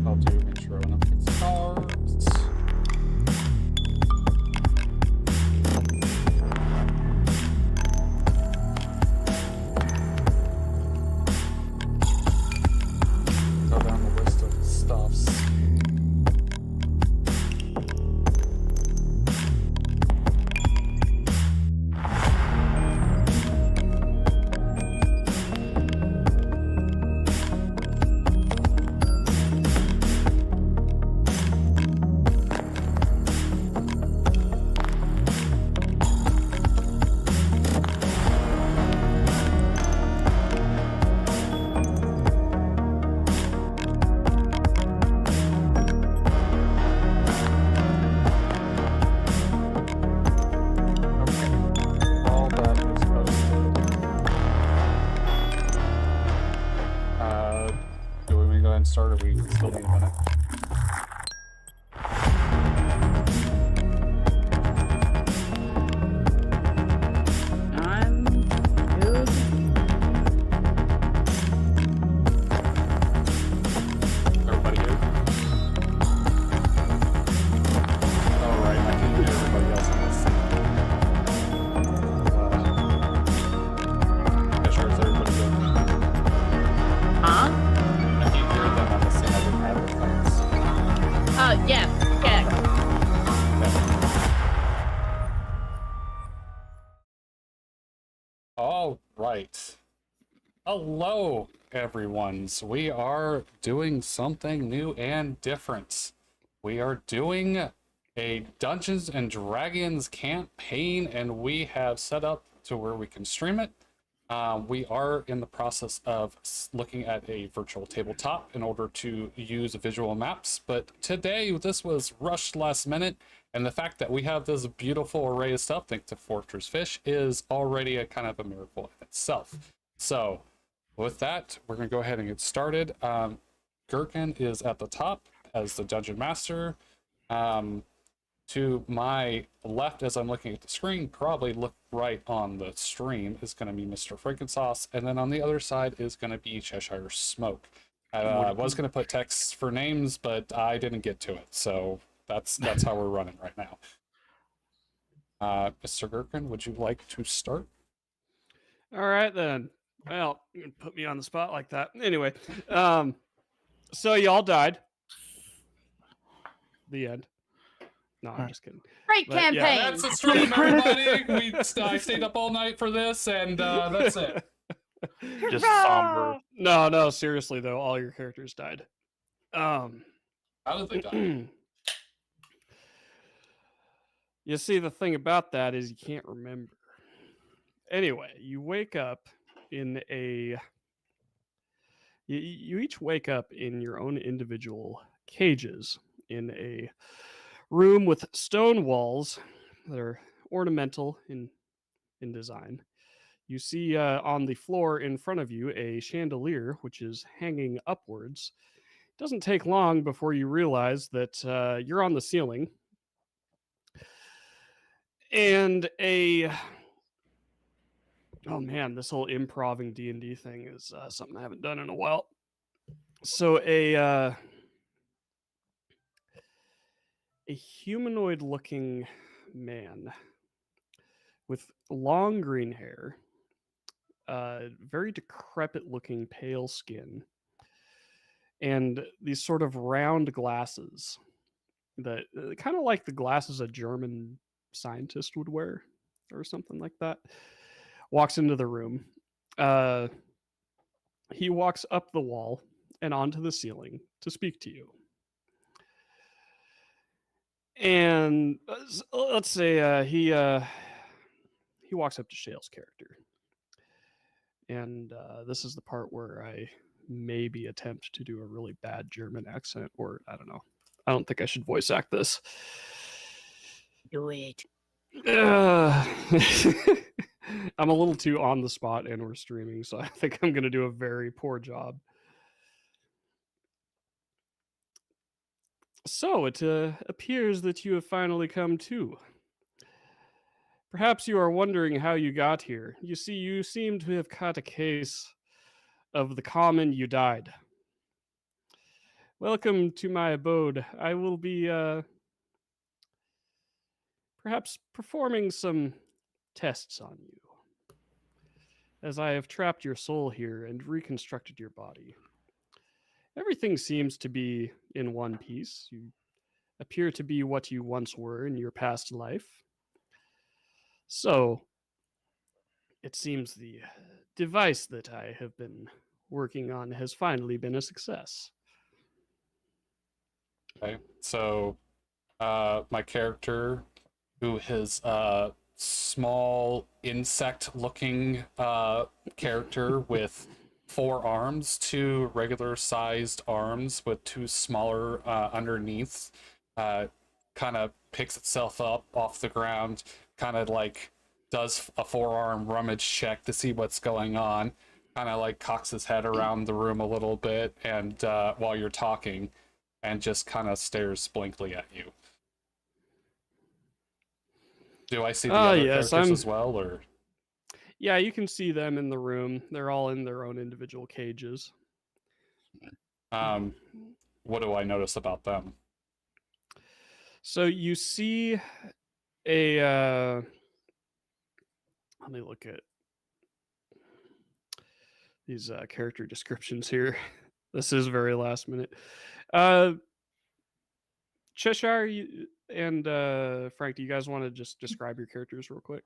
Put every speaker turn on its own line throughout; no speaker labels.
I'll do intro and then it starts. Go down the list of stuffs. All that is posted. Do we want to go ahead and start, or we still need a minute?
I'm good.
Everybody good? Oh, right, I can hear everybody else on this. Yeah, sure, is everybody good?
Huh?
I can hear them on the scene. I didn't have their phones.
Yeah.
All right. Hello, everyone. So we are doing something new and different. We are doing a Dungeons and Dragons campaign, and we have set up to where we can stream it. We are in the process of looking at a virtual tabletop in order to use visual maps, but today this was rushed last minute, and the fact that we have this beautiful array of stuff thanks to Fortress Fish is already a kind of a miracle in itself. So with that, we're going to go ahead and get started. Gherkin is at the top as the Dungeon Master. To my left, as I'm looking at the screen, probably look right on the stream, is going to be Mr. Frankensauce, and then on the other side is going to be Cheshire Smoke. I was going to put text for names, but I didn't get to it, so that's how we're running right now. Mr. Gherkin, would you like to start?
All right then. Well, you can put me on the spot like that. Anyway, so y'all died. The end. No, I'm just kidding.
Great
But, yeah,
campaign.
That's the stream, everybody. I stayed up all night for this, and that's it.
Just somber.
No, seriously though, all your characters died.
How did they die?
You see, the thing about that is you can't remember. Anyway, you wake up in a. You each wake up in your own individual cages in a room with stone walls that are ornamental in design. You see on the floor in front of you a chandelier which is hanging upwards. It doesn't take long before you realize that you're on the ceiling, and oh man, this whole improving D&D thing is something I haven't done in a while. So a humanoid-looking man with long green hair, very decrepit-looking pale skin, and these sort of round glasses that kind of like the glasses a German scientist would wear or something like that, walks into the room. He walks up the wall and onto the ceiling to speak to you. And let's say he walks up to Shale's character, and this is the part where I maybe attempt to do a really bad German accent, or I don't know. I don't think I should voice act this.
Do it.
I'm a little too on the spot, and we're streaming, so I think I'm going to do a very poor job. So it appears that you have finally come to. Perhaps you are wondering how you got here. You see, you seem to have caught a case of the common you died. Welcome to my abode. I will be perhaps performing some tests on you, as I have trapped your soul here and reconstructed your body. Everything seems to be in one piece. You appear to be what you once were in your past life. So, it seems the device that I have been working on has finally been a success.
Okay. So, my character, who is a small insect-looking character with 4 arms, 2 regular-sized arms with 2 smaller underneath, kind of picks itself up off the ground, kind of like does a 4-arm rummage check to see what's going on, kind of like cocks his head around the room a little bit, and while you're talking, and just kind of stares blankly at you. Do I see the other
Yes,
characters as well, or?
Yeah, you can see them in the room. They're all in their own individual cages.
What do I notice about them?
So you see a let me look at these character descriptions here. This is very last minute. Cheshire and Frank, do you guys want to just describe your characters real quick?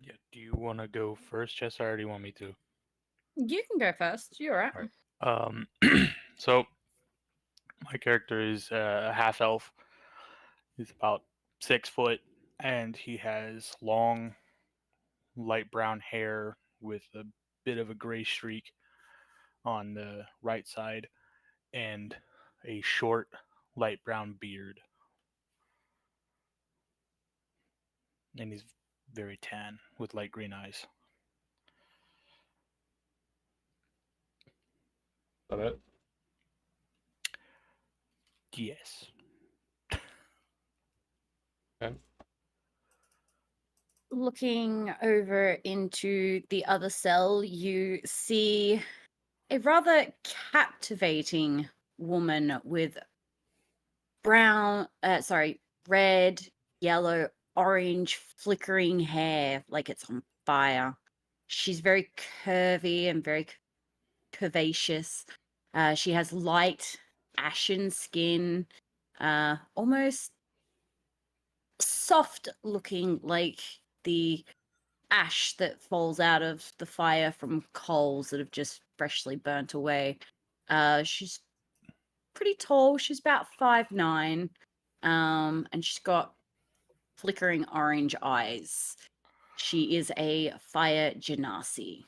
Yeah. Do you want to go first, Cheshire, or do you want me to?
You can go first. You're right.
Alright. So my character is a half elf. He's about 6 foot, and he has long, light brown hair with a bit of a gray streak on the right side, and a short, light brown beard. And he's very tan with light green eyes.
Is that it?
Yes.
Okay.
Looking over into the other cell, you see a rather captivating woman with red, yellow, orange, flickering hair like it's on fire. She's very curvy and very curvaceous. She has light, ashen skin, almost soft looking, like the ash that falls out of the fire from coals that have just freshly burnt away. She's pretty tall. She's about 5'9", and she's got flickering orange eyes. She is a fire genasi.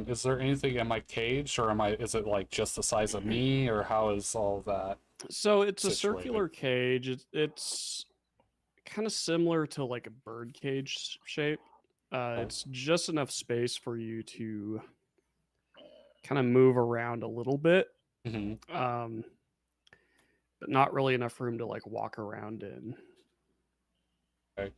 Is there anything in my cage, or is it like just the size of me, or how is all that?
So it's a
Situated.
circular cage. It's kind of similar to like a bird cage shape. It's just enough space for you to kind of move around a little bit,
Mm-hmm.
but not really enough room to like walk around in.
Okay.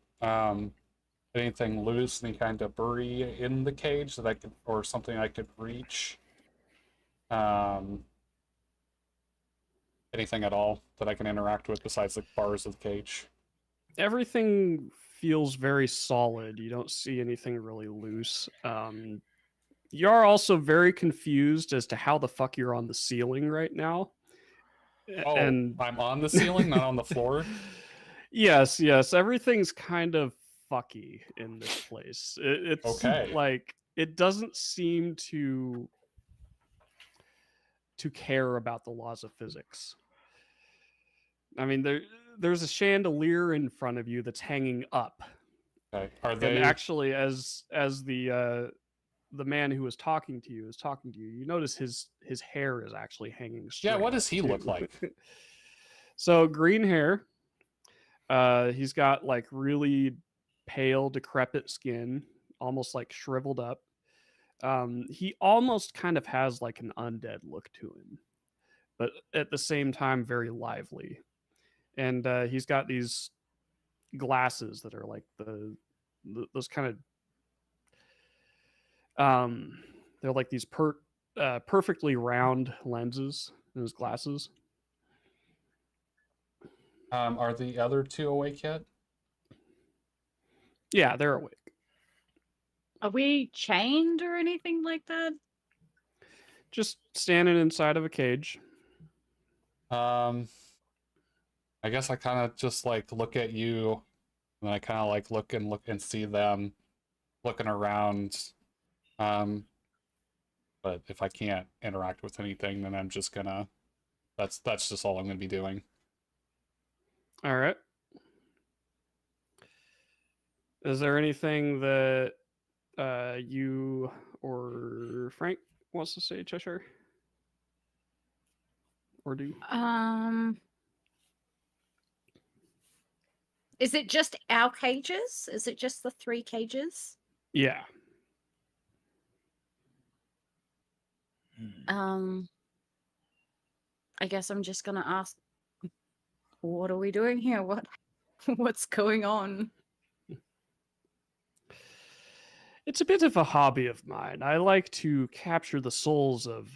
Anything loose, any kind of debris in the cage that I could, or something I could reach? Anything at all that I can interact with besides the bars of the cage?
Everything feels very solid. You don't see anything really loose. You're also very confused as to how the fuck you're on the ceiling right now.
Oh,
And
I'm on the ceiling, not on the floor?
yes, everything's kind of fucky in this place. It's
Okay.
like it doesn't seem to care about the laws of physics. I mean, there's a chandelier in front of you that's hanging up.
Okay. Are
And
they
actually, as the man who was talking to you is talking to you, you notice his hair is actually hanging straight.
Yeah, what does
up,
he look
too.
like?
So green hair. He's got like really pale, decrepit skin, almost like shriveled up. He almost kind of has like an undead look to him, but at the same time very lively. And he's got these glasses that are like those kind of They're like these perfectly round lenses in his glasses.
Are the other two awake yet?
Yeah, they're awake.
Are we chained or anything like that?
Just standing inside of a cage.
I guess I kind of just like look at you, and I kind of like look and see them looking around. But if I can't interact with anything, then I'm just gonna. That's just all I'm gonna be doing.
All right. Is there anything that you or Frank wants to say, Cheshire? Or do?
Is it just our cages? Is it just the 3 cages?
Yeah.
I guess I'm just gonna ask, what are we doing here? What's going on?
It's a bit of a hobby of mine. I like to capture the souls of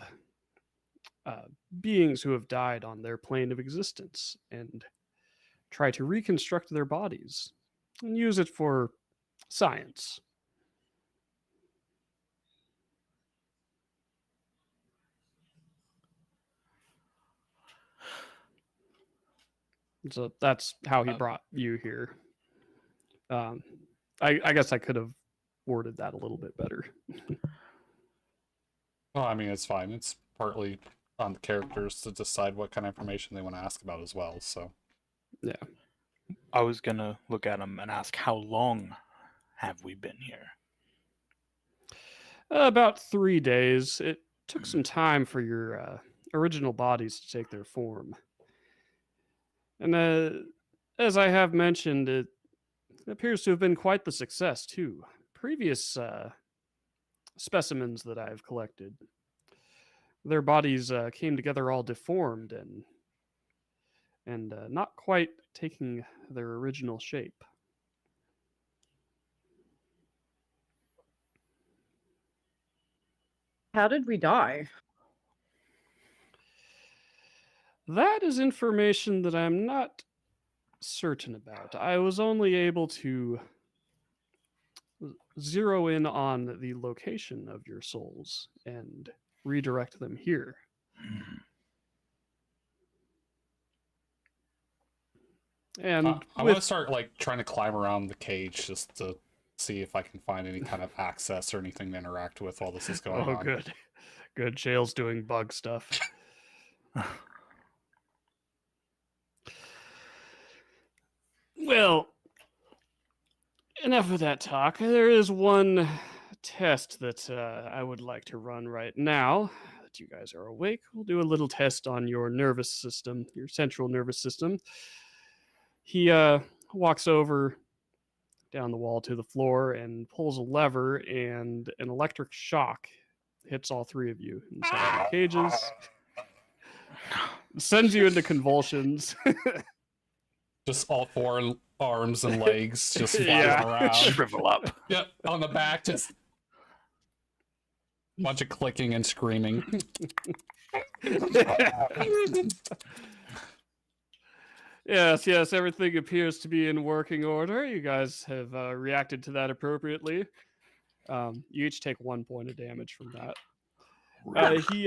beings who have died on their plane of existence and try to reconstruct their bodies and use it for science. So that's how he brought you here. I guess I could have worded that a little bit better.
Well, I mean, it's fine. It's partly on the characters to decide what kind of information they want to ask about as well. So,
yeah.
I was gonna look at him and ask, how long have we been here?
About 3 days. It took some time for your original bodies to take their form. And as I have mentioned, it appears to have been quite the success, too. Previous specimens that I've collected, their bodies came together all deformed and not quite taking their original shape.
How did we die?
That is information that I'm not certain about. I was only able to zero in on the location of your souls and redirect them here. And
I want to start like trying to climb around the cage just to see if I can find any kind of access or anything to interact with while this is going on.
Oh, good. Shale's doing bug stuff. Well, enough of that talk. There is one test that I would like to run right now. That you guys are awake. We'll do a little test on your nervous system, your central nervous system. He walks over down the wall to the floor and pulls a lever, and an electric shock hits all 3 of you inside the cages. Sends you into convulsions.
Just all 4 arms and legs just flying
Yeah.
around.
Shrivel up.
Yep, on the back, just a bunch of clicking and screaming.
Yes, everything appears to be in working order. You guys have reacted to that appropriately. You each take 1 point of damage from that. He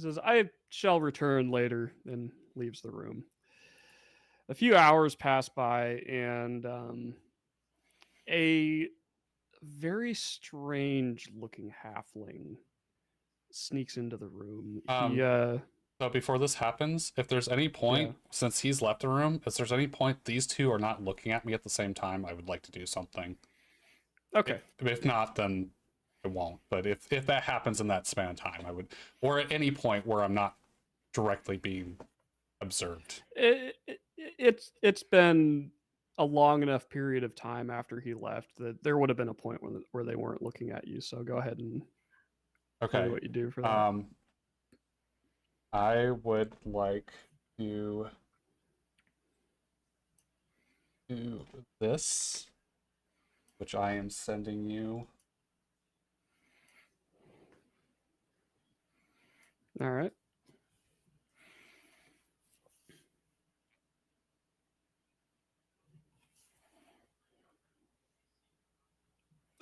says, "I shall return later," and leaves the room. A few hours pass by, and a very strange-looking halfling sneaks into the room.
So before this happens, if there's any point, since he's left the room, if there's any point these 2 are not looking at me at the same time, I would like to do something.
Okay.
If not, then I won't. But if that happens in that span of time, I would, or at any point where I'm not directly being observed.
It's been a long enough period of time after he left that there would have been a point where they weren't looking at you. So go ahead and tell me what you do for that.
I would like to do this. which I am sending you.
All right.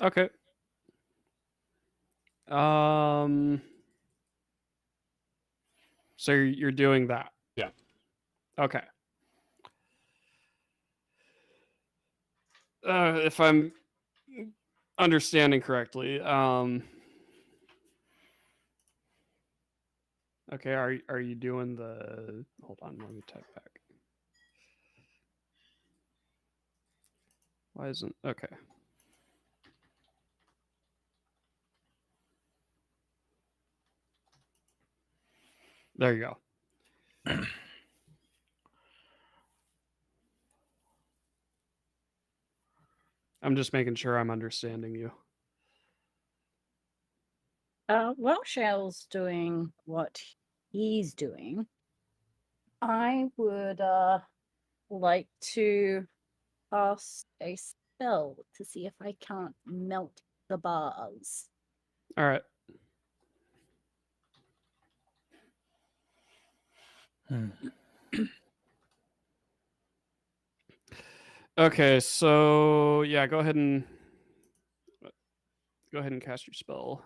Okay. So you're doing that.
Yeah.
Okay. If I'm understanding correctly, okay, are you doing the? Hold on, let me type back. Why isn't okay? There you go. I'm just making sure I'm understanding you.
While Shell's doing what he's doing, I would like to cast a spell to see if I can't melt the bars.
All right. Okay, so yeah, go ahead and cast your spell.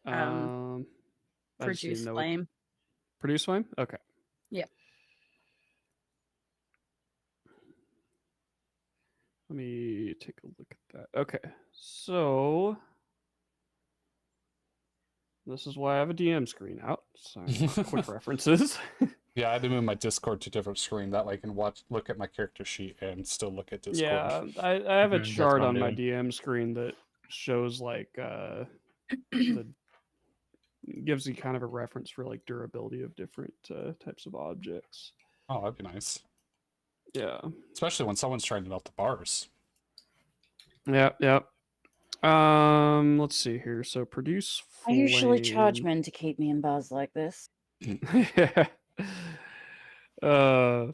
I just need to
Produce
know
flame.
Produce flame? Okay.
Yep.
Let me take a look at that. Okay, so this is why I have a DM screen out. So quick references.
Yeah, I had to move my Discord to a different screen. That way I can look at my character sheet and still look at Discord.
Yeah, I have a
That's
chart
what I'm
on my
doing.
DM screen that shows like the gives you kind of a reference for like durability of different types of objects.
Oh, that'd be nice.
Yeah.
Especially when someone's trying to melt the bars.
Yep. Let's see here. So produce
I
flame.
usually charge men to keep me in bars like this.
Yeah.
Or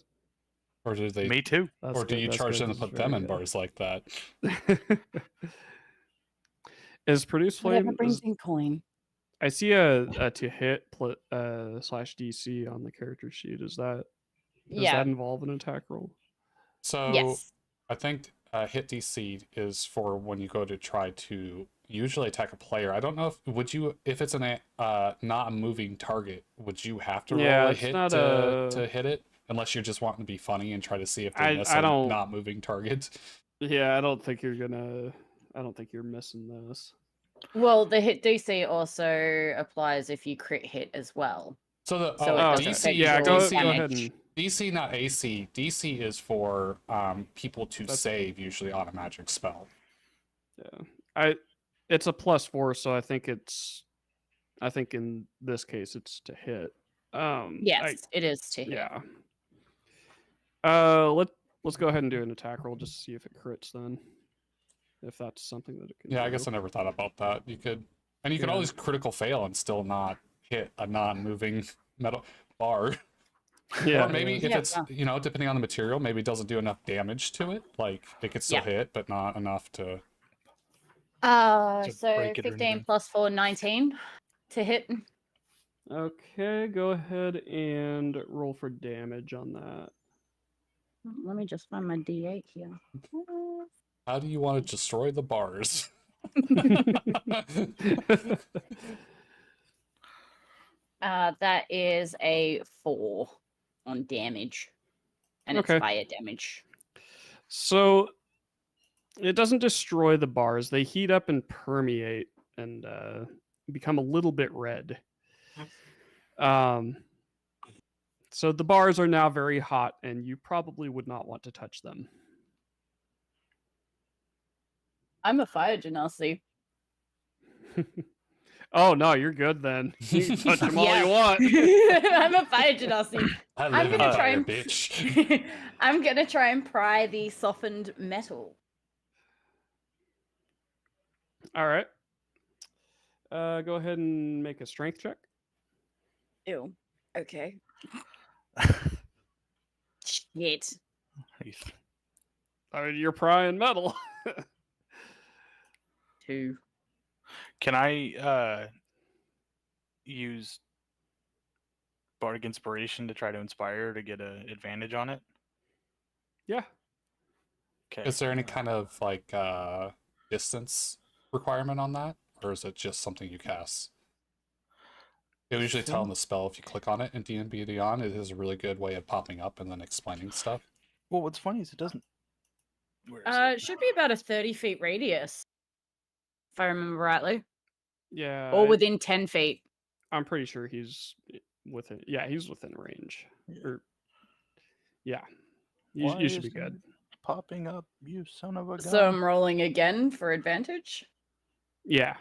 do they?
Me too.
Or do you charge them to put them in bars like that?
Is produce
Whatever
flame?
brings in coin.
I see a to hit slash DC on the character sheet. Does that involve an attack roll?
So
Yes.
I think hit DC is for when you go to try to usually attack a player. I don't know if it's an not a moving target, would you have to roll a
it's
hit
not
to hit it? Unless you're just wanting to be funny and try to see if they miss a not moving target.
Yeah, I don't think you're missing this.
Well, the hit DC also applies if you crit hit as well.
So the
it doesn't
DC,
take
yeah,
your
go ahead
damage.
and
DC, not AC. DC is for people to save usually on a magic spell.
Yeah, it's a +4, so I think in this case it's to hit.
Yes, it is to hit.
Yeah. Let's go ahead and do an attack roll just to see if it crits then. If that's something that it can do.
I guess I never thought about that. You could always critical fail and still not hit a non-moving metal bar.
Yeah.
Or maybe if it's depending on the material, maybe it doesn't do enough damage to it. Like it could still hit, but not enough to.
So
break it or
15
anything.
plus 4, 19 to hit.
Okay, go ahead and roll for damage on that.
Let me just find my D8 here.
How do you want to destroy the bars?
That is a 4 on damage, and it's fire damage.
So it doesn't destroy the bars; they heat up and permeate and become a little bit red. So the bars are now very hot, and you probably would not want to touch them.
I'm a fire genasi.
Oh no, you're good then. You can touch them all you want.
I'm a fire genasi.
I'm gonna try and bitch.
I'm gonna try and pry the softened metal.
All right. Go ahead and make a strength check.
Ew. Okay. Shit.
You're prying metal.
2.
Can I use Bardic Inspiration to try to inspire to get an advantage on it?
Yeah.
Okay.
Is there any kind of like distance requirement on that, or is it just something you cast? It will usually tell in the spell if you click on it in D&D Beyond. It is a really good way of popping up and then explaining stuff.
Well, what's funny is it doesn't. Where is
It should be about a 30 feet radius, if I remember rightly,
Yeah.
or within 10 feet.
I'm pretty sure he's within. Yeah, he's within range.
Yeah.
Or yeah,
Why
you should be
isn't
good.
it popping up, you son of a gun.
So I'm rolling again for advantage.
Yeah.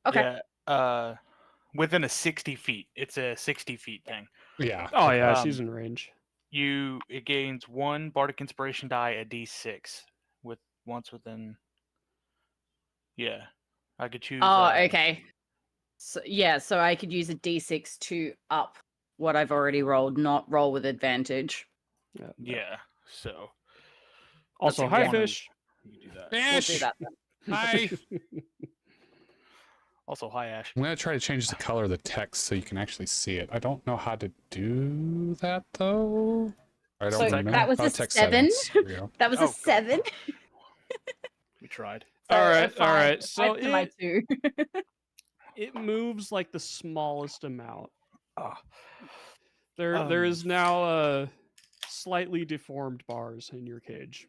Okay.
Yeah. Within a 60 feet. It's a 60 feet thing.
Yeah.
Oh yeah,
Um,
she's in range.
It gains 1 Bardic Inspiration die, a D6, with once within. Yeah, I could choose.
Oh, okay. So yeah, so I could use a d6 to up what I've already rolled, not roll with advantage.
Yeah.
Yeah. So.
Also,
that's
hi
one.
fish.
You do that.
We'll do
Fish!
that then.
Hi!
Also, hi Ash.
I'm going to try to change the color of the text so you can actually see it. I don't know how to do that, though. I don't
So
remember.
that was
Oh,
a
text
7.
settings. There we go.
That was
Oh,
a 7.
We tried.
So
All
a
right, all
5
right. So
to my 2.
it moves like the smallest amount.
Ah.
There is now slightly deformed bars in your cage.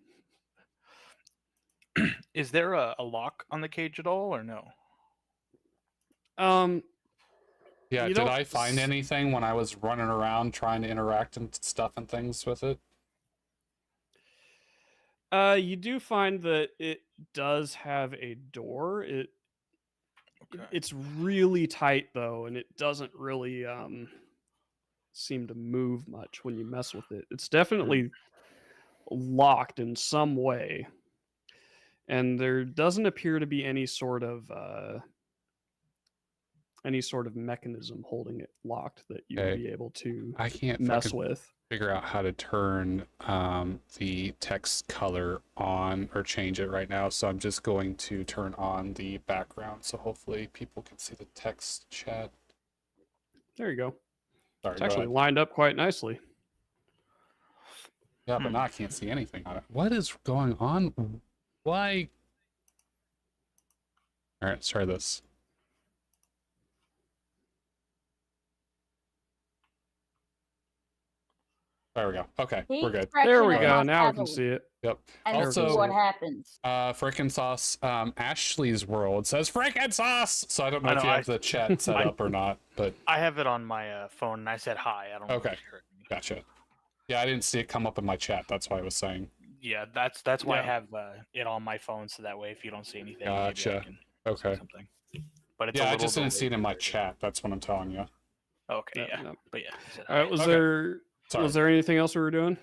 Is there a lock on the cage at all, or no?
Yeah,
You
did
don't
I find anything when I was running around trying to interact and stuff and things with it?
You do find that it does have a door.
Okay.
It's really tight though, and it doesn't really seem to move much when you mess with it. It's definitely locked in some way, and there doesn't appear to be any sort of mechanism holding it locked that you would
Okay.
be able to
I can't
mess
fucking
with.
figure out how to turn the text color on or change it right now, so I'm just going to turn on the background so hopefully people can see the text chat.
There you go.
Sorry,
It's
go
actually
ahead.
lined up quite nicely.
Yeah, but now I can't see anything on it. What is going on? Why? All right, let's try this. There we go. Okay, we're good.
There we
Right.
go. Now we can see it.
Yep.
And
Also-
see what happens.
Frickin' Sauce, Ashley's World says Frickin' Sauce! So I don't know
I
if
know,
you have the chat set
I-
up or not, but
I have it on my phone, and I said hi. I don't know.
Okay.
If you heard me.
gotcha. Yeah, I didn't see it come up in my chat. That's why I was saying.
Yeah, that's why I
Yeah.
have it on my phone, so that way if you don't see anything, maybe
Gotcha.
I can say
Okay.
something. But it's
Yeah,
a
I
little
just didn't see it in
delayed
my
compared to-
chat. That's what I'm telling you.
Okay,
Yep,
yeah,
yep.
but yeah. I said
All right.
hi.
Was
Okay.
there
Sorry.
was there anything else we were doing?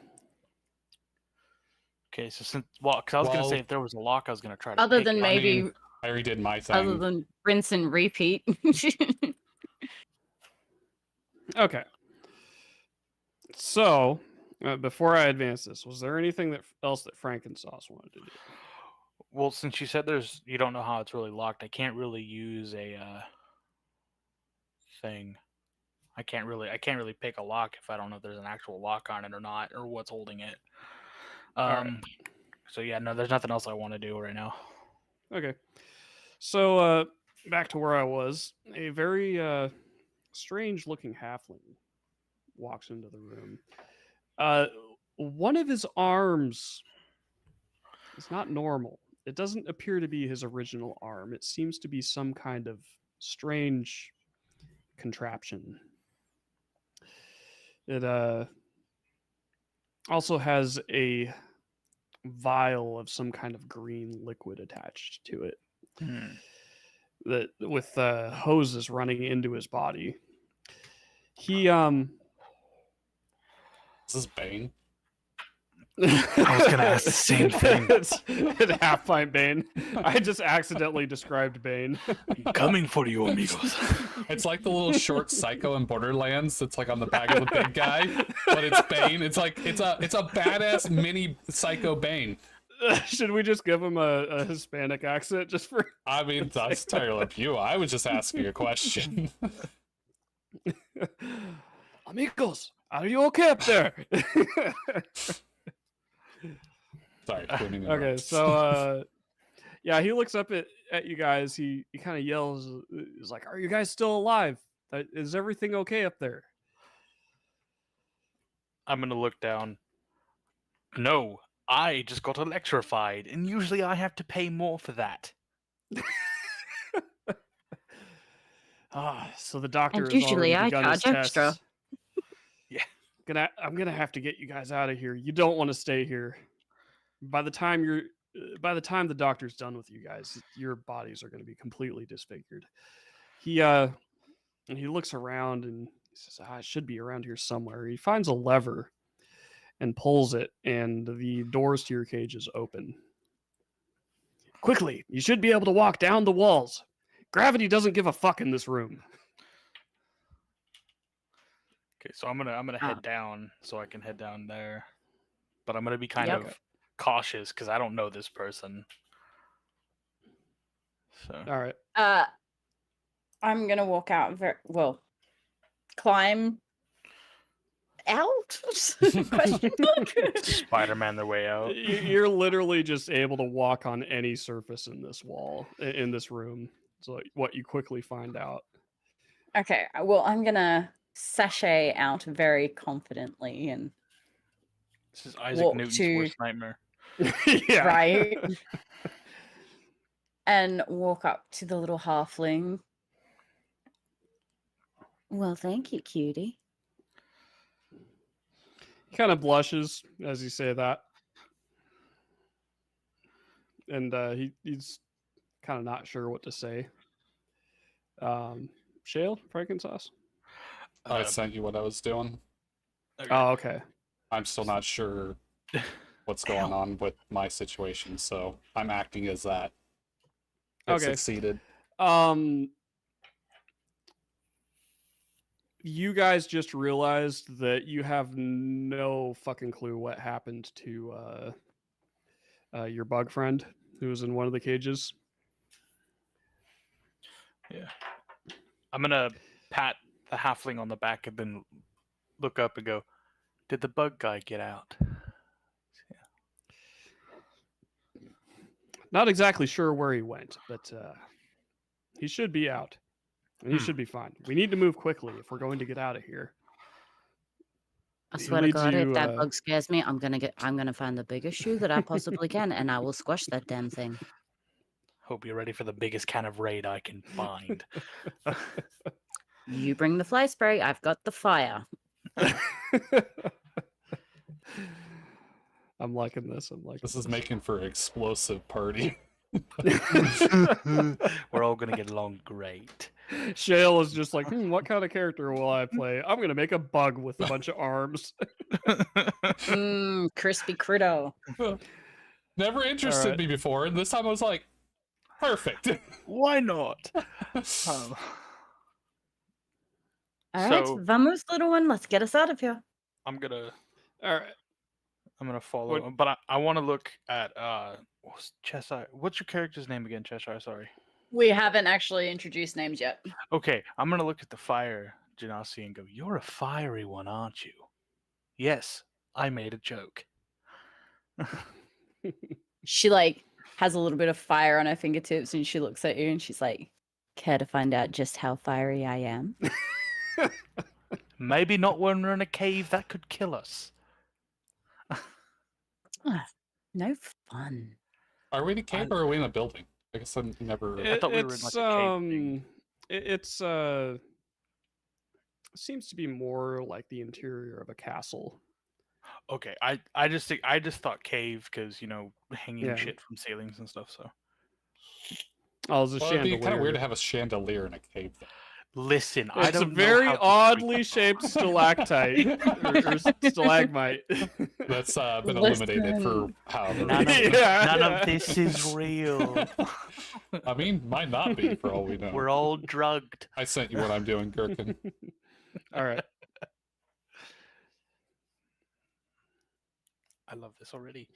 Okay, so because I was gonna
Well-
say if there was a lock, I was gonna try to.
Other
pick
than
it.
I
maybe,
mean, I redid my thing.
other than rinse and repeat.
Okay. So, before I advance this, was there anything else that Frankensauce wanted to do?
Well, since you said you don't know how it's really locked, I can't really use a thing. I can't really pick a lock if I don't know if there's an actual lock on it or not, or what's holding it.
Alright.
So yeah, no, there's nothing else I want to do right now.
Okay. So, back to where I was. A very strange-looking halfling walks into the room. One of his arms is not normal. It doesn't appear to be his original arm. It seems to be some kind of strange contraption. It also has a vial of some kind of green liquid attached to it that with hoses running into his body. He
Is this Bane?
I was gonna ask the same thing.
It's half pint Bane. I just accidentally described Bane.
I'm coming for you, amigos.
It's like the little short Psycho in Borderlands that's like on the back of the big guy, but it's Bane. It's like it's a badass mini Psycho Bane.
Should we just give him a Hispanic accent just for?
I mean, that's entirely up to you. I was just asking a question.
Amigos, are you okay up there?
Sorry, didn't mean to
Okay,
interrupt.
so yeah, he looks up at you guys. He kind of yells, he's like, "Are you guys still alive? Is everything okay up there?"
I'm gonna look down. No, I just got electrified, and usually I have to pay more for that.
So the doctor
And
has
usually
already
I
begun his
charge extra.
tests.
Yeah.
I'm gonna have to get you guys out of here. You don't want to stay here. By the time the doctor's done with you guys, your bodies are going to be completely disfigured. He looks around and he says, "I should be around here somewhere." He finds a lever and pulls it, and the doors to your cages open. Quickly, you should be able to walk down the walls. Gravity doesn't give a fuck in this room.
Okay, so I'm gonna
Ah.
head down so I can head down there, but I'm gonna be kind
Yep.
of cautious because I don't know this person. So
All right.
I'm gonna walk out climb out? Question mark?
Spider-Man their way out.
You're literally just able to walk on any surface in this room. So what you quickly find out.
Okay, well, I'm gonna sashay out very confidently and
This is Isaac
Walk
Newton's
to-
worst nightmare.
Yeah.
right, and walk up to the little halfling. Well, thank you, cutie.
He kind of blushes as you say that. And he's kind of not sure what to say. Shale, Frankensaus?
I sent you what I was doing.
Okay.
Oh, okay.
I'm still not sure what's going on with my situation, so I'm acting as that. It
Okay.
succeeded.
You guys just realized that you have no fucking clue what happened to your bug friend who was in one of the cages.
I'm gonna pat the halfling on the back and then look up and go, "Did the bug guy get out?"
Not exactly sure where he went, but he should be out. And he should be fine. We need to move quickly if we're going to get out of here.
I
Who
swear to
leads
God,
you,
if that bug scares me, I'm gonna find the biggest shoe that I possibly can, and I will squash that damn thing.
Hope you're ready for the biggest can of raid I can find.
You bring the fly spray, I've got the fire.
I'm liking this. I'm liking
This is making for an explosive party.
We're all gonna get along great.
Shale is just like, what kind of character will I play? I'm gonna make a bug with a bunch of arms.
Crispy critto.
Never interested
Alright.
me before, and this time I was like, perfect.
Why not?
All right,
So-
vamos, little one. Let's get us out of here.
I'm gonna
All right.
follow,
What-
but I want to look at what's Cheshire. What's your character's name again, Cheshire? Sorry.
We haven't actually introduced names yet.
Okay, I'm gonna look at the fire Genasi and go, "You're a fiery one, aren't you?" Yes, I made a joke.
She like has a little bit of fire on her fingertips, and she looks at you, and she's like, "Care to find out just how fiery I am?"
Maybe not when we're in a cave. That could kill us.
No fun.
Are we in a cave or are we in a building? I guess I never.
I thought we were in, like, a cave thing.
It's seems to be more like the interior of a castle.
Okay, I just thought cave because hanging
Yeah.
shit from ceilings and stuff. So
Oh, there's a
Well, it'd be
chandelier.
kind of weird to have a chandelier in a cave, though.
Listen, I
It's a
don't know
very
how to
oddly
treat
shaped stalactite or stalagmite.
That's been eliminated for
Listen.
however.
None of,
Yeah,
none
yeah.
of this is real.
I mean, might not be for all we know.
We're all drugged.
I sent you what I'm doing, Gherkin.
All right.
I love this already.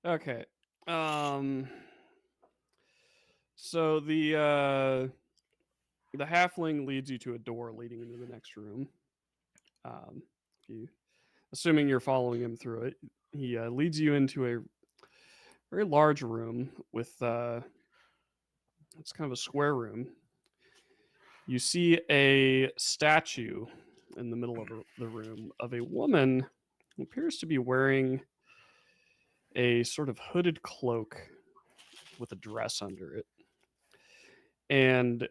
Okay. So the halfling leads you to a door leading into the next room. Assuming you're following him through it, he leads you into a very large room with it's kind of a square room. You see a statue in the middle of the room of a woman who appears to be wearing a sort of hooded cloak with a dress under it. And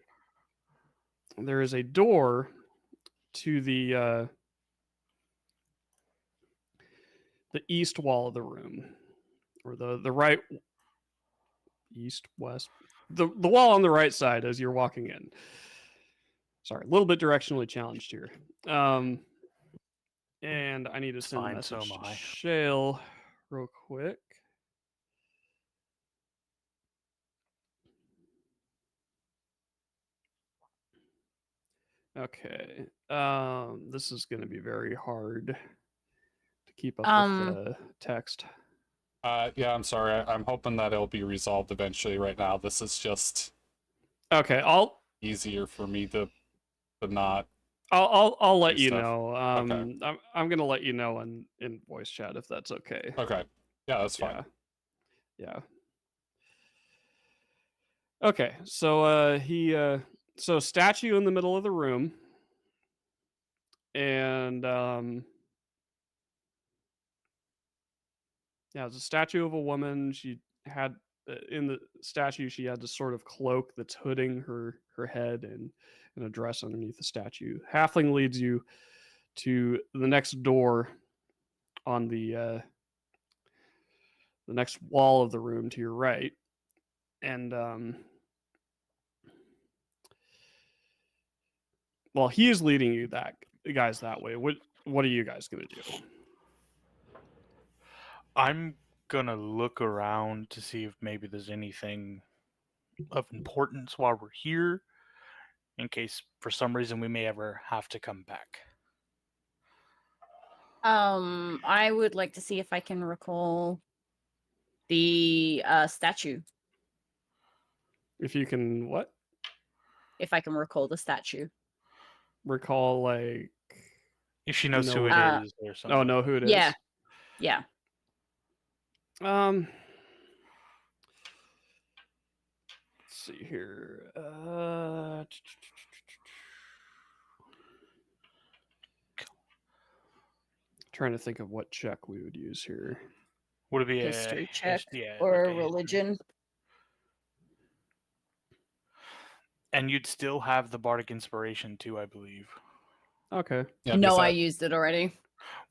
there is a door to the east wall of the room, or the right east west, the wall on the right side as you're walking in. Sorry, a little bit directionally challenged here. And I need to send a
fine, so
message
am
to
I.
Shale real quick. Okay. This is going to be very hard to keep up with the text.
Yeah, I'm sorry. I'm hoping that it'll be resolved eventually. Right now, this is just
Okay, I'll
easier for me to not.
I'll let
do
you
stuff.
know.
Okay.
I'm gonna let you know in voice chat if that's okay.
Okay. Yeah, that's fine.
Yeah. Okay, so so statue in the middle of the room, and yeah, it's a statue of a woman. She had in the statue she had this sort of cloak that's hooding her head and a dress underneath the statue. Halfling leads you to the next door on the next wall of the room to your right, and well, he is leading you guys that way. What are you guys gonna do?
I'm gonna look around to see if maybe there's anything of importance while we're here, in case for some reason we may ever have to come back.
I would like to see if I can recall the statue.
If you can, what?
If I can recall the statue.
Recall, like,
If she knows who it
Uh,
is or something.
oh, know who it is?
Yeah. Yeah.
Let's see here. Trying to think of what check we would use here.
Would it be
History
a
check
yeah,
or
like a history-
religion.
And you'd still have the bardic inspiration too, I believe.
Okay.
Yeah,
No,
because
I
that-
used it already.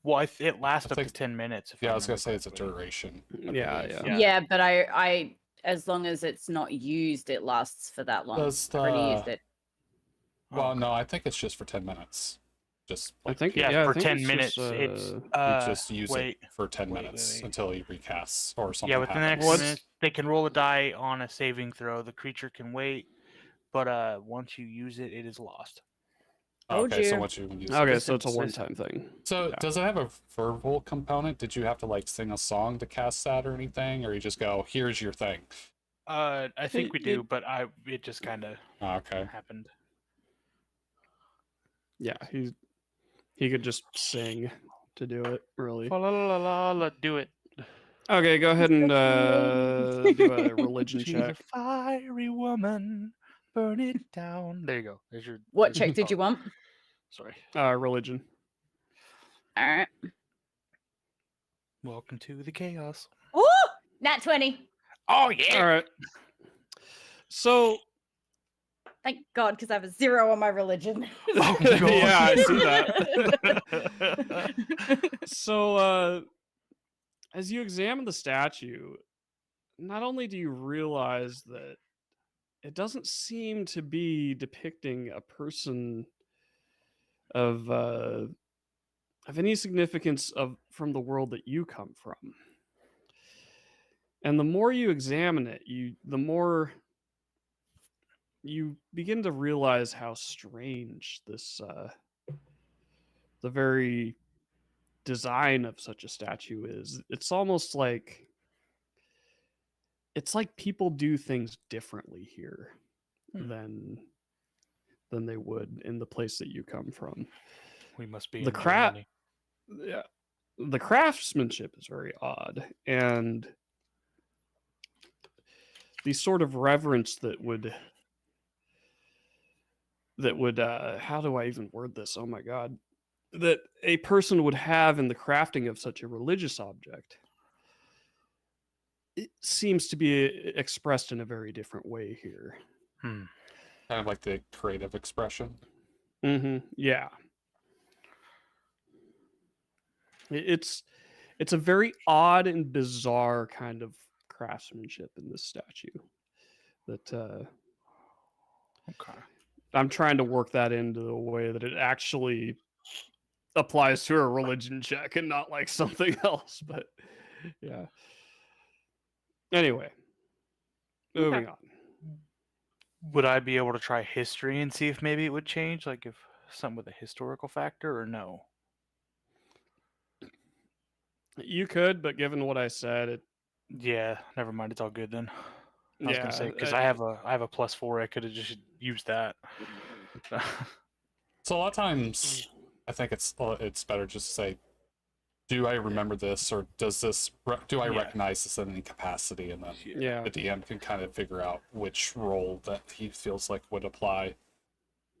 Well, it lasts
I
up to
think-
10 minutes. If
Yeah,
I
I was gonna
remember
say it's a
correctly.
duration. I
Yeah,
believe.
yeah.
Yeah, but I as long as it's not used, it lasts for that long.
Does
I've already used
the
it.
well,
Okay.
no, I think it's just for 10 minutes. Just
I
like
think
Yeah,
I
for
think
10
it's
minutes,
just,
it's
you just use
wait.
it for 10
wait,
minutes
wait.
until he recasts or something.
Yeah, within the next
happens.
minute, they can roll a die on a saving throw. The creature can wait, but once you use it, it is lost.
Told
Okay, so
you.
once you use
Okay,
it.
so it's a
Listen.
one-time thing.
So
Yeah.
does it have a verbal component? Did you have to like sing a song to cast that or anything, or you just go, "Here's your thing"?
I think we do,
It-
but it just kind of
Oh, okay.
happened.
Yeah, he could just sing to do it, really.
La la la la la, do it.
Okay, go ahead and do a religion
She's
check.
a fiery woman. Burn it down. There you go. There's your.
What
there's your
check did you
thought.
want?
Sorry.
Religion.
All right.
Welcome to the chaos.
Oh, nat 20.
Oh yeah.
All right. So
Thank God, because I have a 0 on my religion.
Oh,
yeah, I see
that.
So as you examine the statue, not only do you realize that it doesn't seem to be depicting a person of any significance from the world that you come from. And the more you examine it, the more you begin to realize how strange this the very design of such a statue is. It's almost like people do things differently here than they would in the place that you come from.
We must be
The
in Germany.
Yeah, the craftsmanship is very odd, and the sort of reverence that would how do I even word this? Oh my god. That a person would have in the crafting of such a religious object, it seems to be expressed in a very different way here.
Kind of like the creative expression.
Yeah. It's a very odd and bizarre kind of craftsmanship in this statue that
Okay.
I'm trying to work that into a way that it actually applies to a religion check and not like something else. But yeah. Anyway, moving on.
Would I be able to try history and see if maybe it would change, like if something with a historical factor, or no?
You could, but given what I said,
Yeah, never mind. It's all good then. I was
yeah,
gonna say because I have a +4. I could have just used that.
So a lot of times, I think it's better just to say, "Do I remember this, or does this? Do I
Yeah.
recognize this in any capacity?" And then
yeah,
the DM can kind of figure out which role that he feels like would apply.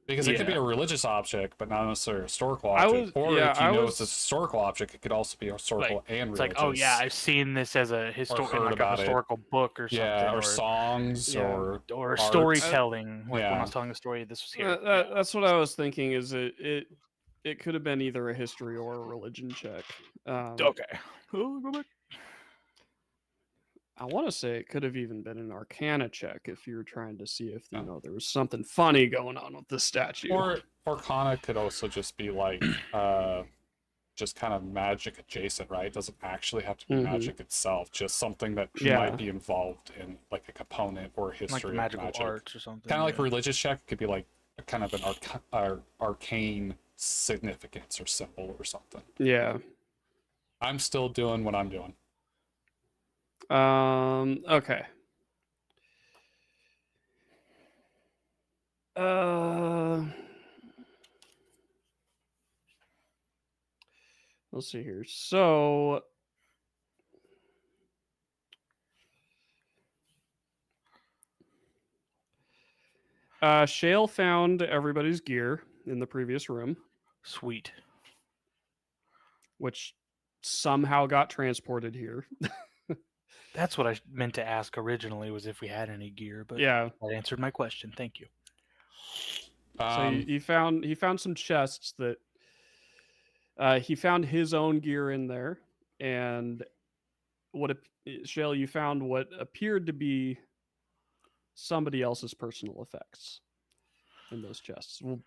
Because it could be
Yeah.
a religious object, but not necessarily a historical
I
object.
was-
Or
yeah,
if you
I
know
was-
it's a historical object, it could also be historical and
It's
religious.
like, oh yeah, I've seen this as a
heard
like
about
a
it.
historical book or something.
Yeah, or songs,
Yeah.
or
or
art.
storytelling. Like when I
Yeah.
was telling a story, this was here.
That's what I was thinking. Is it could have been either a history or a religion check.
Okay. Oh, go back.
I want to say it could have even been an Arcana check if you were trying to see if
Yeah.
there was something funny going on with the statue.
Or Arcana could also just be like just kind of magic adjacent, right? It doesn't actually have to be
Mhm.
magic itself, just something that
Yeah.
might be involved in like a component or history
Like the
of
magical
magic.
arts or something.
Kind of like
yeah.
a religious check, it could be like a kind of an arcane significance or symbol or something.
Yeah.
I'm still doing what I'm doing.
Okay. Let's see here. So Shale found everybody's gear in the previous room,
Sweet.
which somehow got transported here.
That's what I meant to ask originally, was if we had any gear, but
Yeah.
that answered my question. Thank you.
So he found some chests that he found his own gear in there, and Shale, you found what appeared to be somebody else's personal effects in those chests. Well,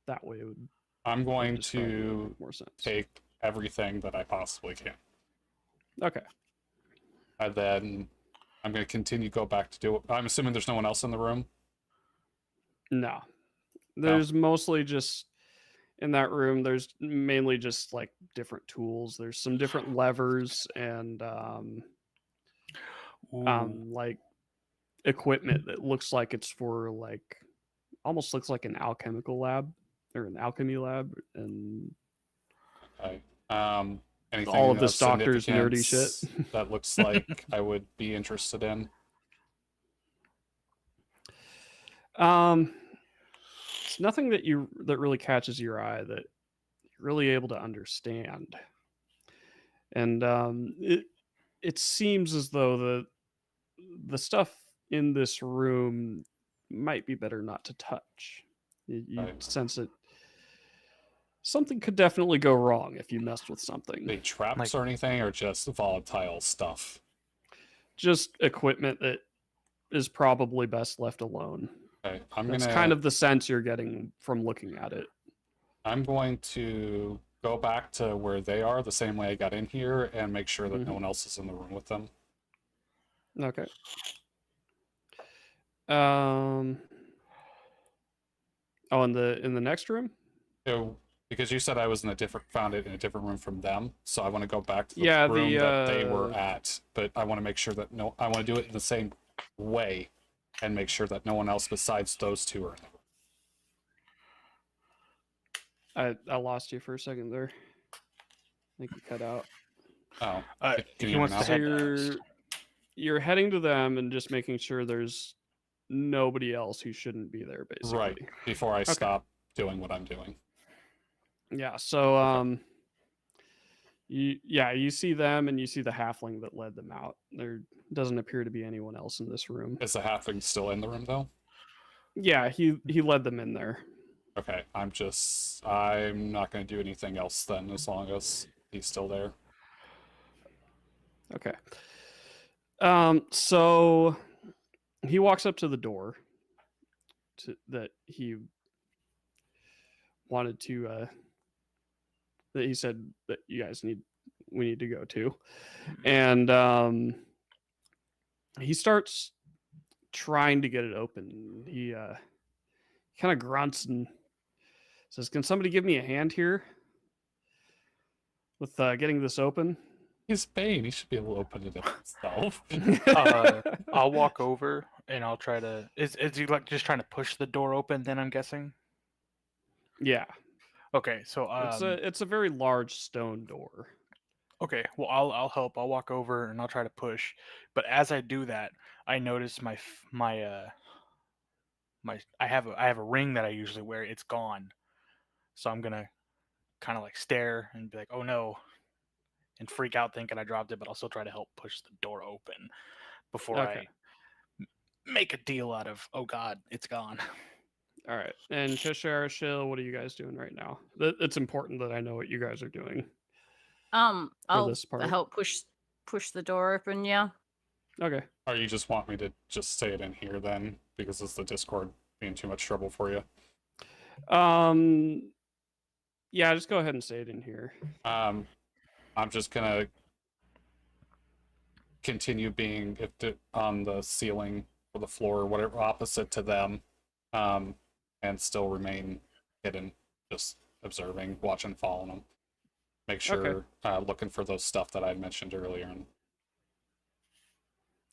that way it would
I'm going
describe it would
to
make more sense.
take everything that I possibly can.
Okay.
And then I'm going to continue go back to do it. I'm assuming there's no one else in the room.
No. There's mostly just in that room, there's mainly just like different tools. There's some different levers and like equipment that looks like it's for like almost looks like an alchemical lab or an alchemy lab, and
Okay. Anything
all of
of
this doctor's nerdy shit.
significance that looks like I would be interested in.
It's nothing that really catches your eye that you're really able to understand, and it seems as though the stuff in this room might be better not to touch. You
Right.
sense it. Something could definitely go wrong if you messed with something.
Any traps
Like-
or anything, or just volatile stuff?
just equipment that is probably best left alone.
Okay,
That's kind of the sense you're getting from looking at it.
I'm going to go back to where they are the same way I got in here and make sure that no one else is in the room with them.
Okay. Oh, in the next room?
So, because you said I was found it in a different room from them, so I want to go back to the
Yeah,
room
the,
that they were at, but I want to make sure that I want to do it in the same way and make sure that no one else besides those two are in the room.
I lost you for a second there. I think you cut out.
Oh, can you
He
hear me
wants
now?
to head.
You're heading to them and just making sure there's nobody else who shouldn't be there, basically.
Right, before I stop doing what I'm doing.
Yeah, so you see them and you see the halfling that led them out. There doesn't appear to be anyone else in this room.
Is the halfling still in the room though?
Yeah, he led them in there.
Okay, I'm not going to do anything else then as long as he's still there.
Okay. So he walks up to the door that he wanted to that he said that we need to go to. And he starts trying to get it open. He kind of grunts and says, "Can somebody give me a hand here with getting this open?"
He's Bane. He should be able to open it up himself.
I'll walk over and I'll try to. Is he like just trying to push the door open? Then I'm guessing.
Yeah.
Okay, so
it's a very large stone door.
Okay, well I'll help. I'll walk over and I'll try to push. But as I do that, I notice I have a ring that I usually wear. It's gone. So I'm gonna kind of like stare and be like, "Oh no," and freak out thinking I dropped it. But I'll still try to help push the door open before I make a deal out of, "Oh God, it's gone."
All right. And Cheshire Shill, what are you guys doing right now? It's important that I know what you guys are doing.
I'll
this part.
help push the door open. Yeah.
Okay.
Or you just want me to just say it in here then, because it's the Discord being too much trouble for you?
Yeah, just go ahead and say it in here.
I'm just gonna continue being on the ceiling or the floor or whatever opposite to them, and still remain hidden, just observing, watching, following them. Make sure looking for those stuff that I mentioned earlier.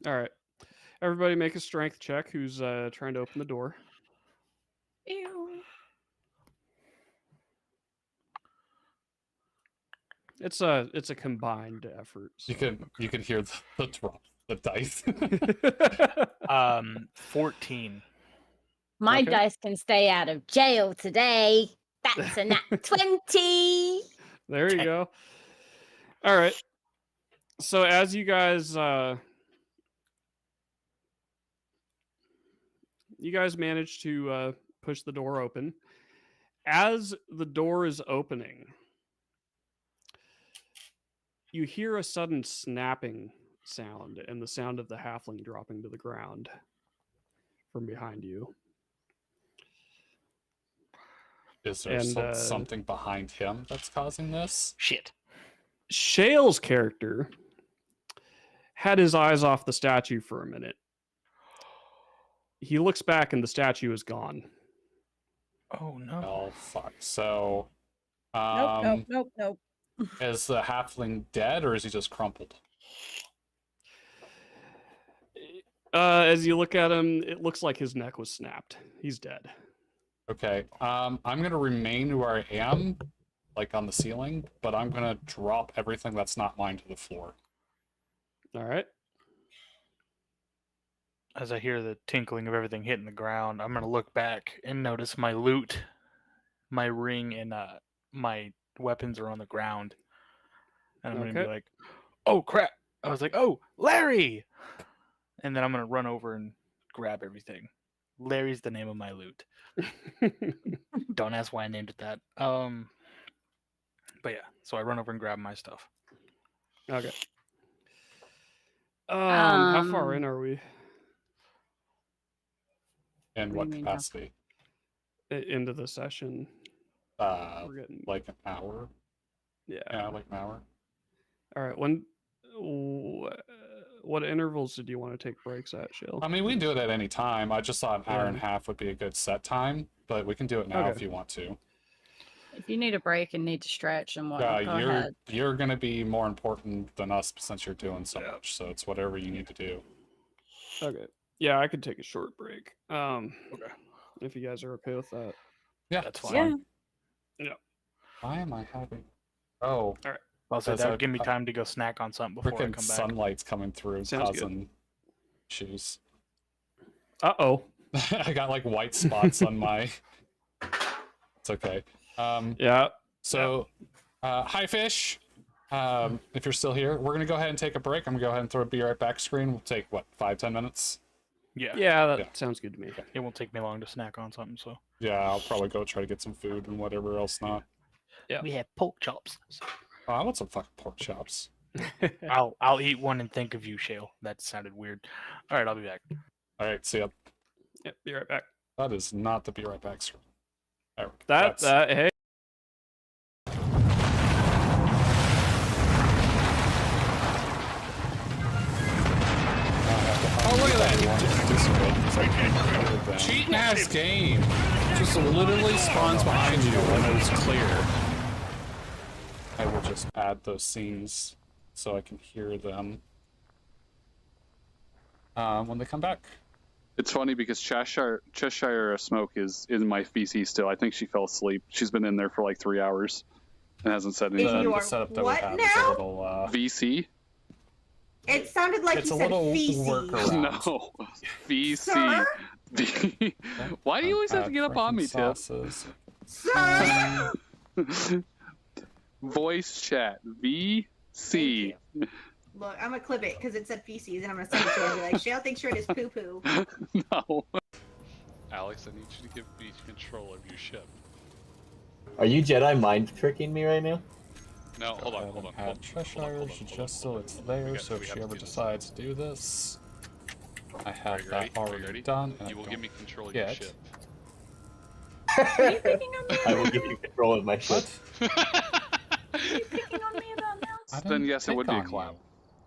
All right. Everybody make a strength check who's trying to open the door.
Ew.
It's a combined effort. So.
You can hear the drop, the dice.
14.
My
Okay.
dice can stay out of jail today. That's a nat 20.
There you go. All right. So as you guys manage to push the door open. As the door is opening, you hear a sudden snapping sound and the sound of the halfling dropping to the ground from behind you.
Is there something behind him that's causing this?
Shit.
Shale's character had his eyes off the statue for a minute. He looks back and the statue is gone.
Oh no.
Oh fuck. So
Nope.
is the halfling dead or is he just crumpled?
As you look at him, it looks like his neck was snapped. He's dead.
Okay. I'm gonna remain where I am, like on the ceiling, but I'm gonna drop everything that's not mine to the floor.
All right.
As I hear the tinkling of everything hitting the ground, I'm gonna look back and notice my loot, my ring, and my weapons are on the ground. And I'm gonna be like, "Oh crap!" I was like, "Oh, Larry!" And then I'm gonna run over and grab everything. Larry's the name of my loot. Don't ask why I named it that. But yeah, so I run over and grab my stuff.
Okay. How far in are we?
And
What
what
do you mean, how-
capacity?
Into the session? We're getting
Like an hour.
yeah.
Yeah, like an hour.
All right. What intervals did you want to take breaks at, Shill?
I mean, we can do it at any time. I just thought an hour and a
Yeah.
half would be a good set time, but we can do it now
Okay.
if you want to.
If you need a break and need to stretch and whatnot, go
you're
ahead.
you're gonna be more important than us since you're doing so much. So it's whatever you need to do.
Okay. Yeah, I could take a short break. If you guys are okay with that.
Yeah,
That's
it's
fine.
Yeah.
Why am I having? Oh,
Also,
That's
that
a-
would give me time to go snack on something before I
freaking
come back.
sunlight's coming through,
Sounds good.
causing issues.
Uh-oh.
I got like white spots on my. It's okay.
Yeah.
So, hi fish. If you're still here, we're gonna go ahead and take a break. I'm gonna go ahead and throw a Be Right Back screen. We'll take what 5-10 minutes.
Yeah.
Yeah, that
Yeah.
sounds good to me.
It won't take me long to snack on something, so.
Yeah, I'll probably go try to get some food and whatever else not.
Yeah.
We have pork chops. So
Oh, I want some fucking pork chops.
I'll eat one and think of you, Shale. That sounded weird. All right, I'll be back.
All right, see ya.
Yep, be right back.
That is not the Be Right Back screen. There we go.
That hey.
Oh, look at that! Cheating ass game. Just literally spawns behind you when it's clear. I will just add those scenes so I can hear them when they come back.
It's funny because Cheshire Smoke is in my VC still. I think she fell asleep. She's been in there for like 3 hours and hasn't said anything.
You
The
are
setup that
what
we have is a
now?
little.
VC?
It sounded like
It's
you
a
said
little
feces.
workaround.
No. VC.
Sir?
Why do you always have to
Add
get up on me,
freaking
Tip?
sauces.
Sir!
Voice chat. VC.
Look, I'm gonna clip it because it said feces, and I'm gonna send it to her and be like, Shale thinks you're in his poo poo.
No.
Alex, I need you to give me control of your ship.
Are you Jedi mind tricking me right now?
No, hold on, hold on.
Add Cheshire just so it's there, so if she ever decides to do this, I have
you
that
ready? Are you
already
ready?
done. And
You
I
will
don't
give me control of your
yet.
ship.
Are you picking on me?
I will give you control of my ship.
What?
Are you picking on me about now?
I
Then
didn't
yes, it would
pick
be a
on
collab.
you.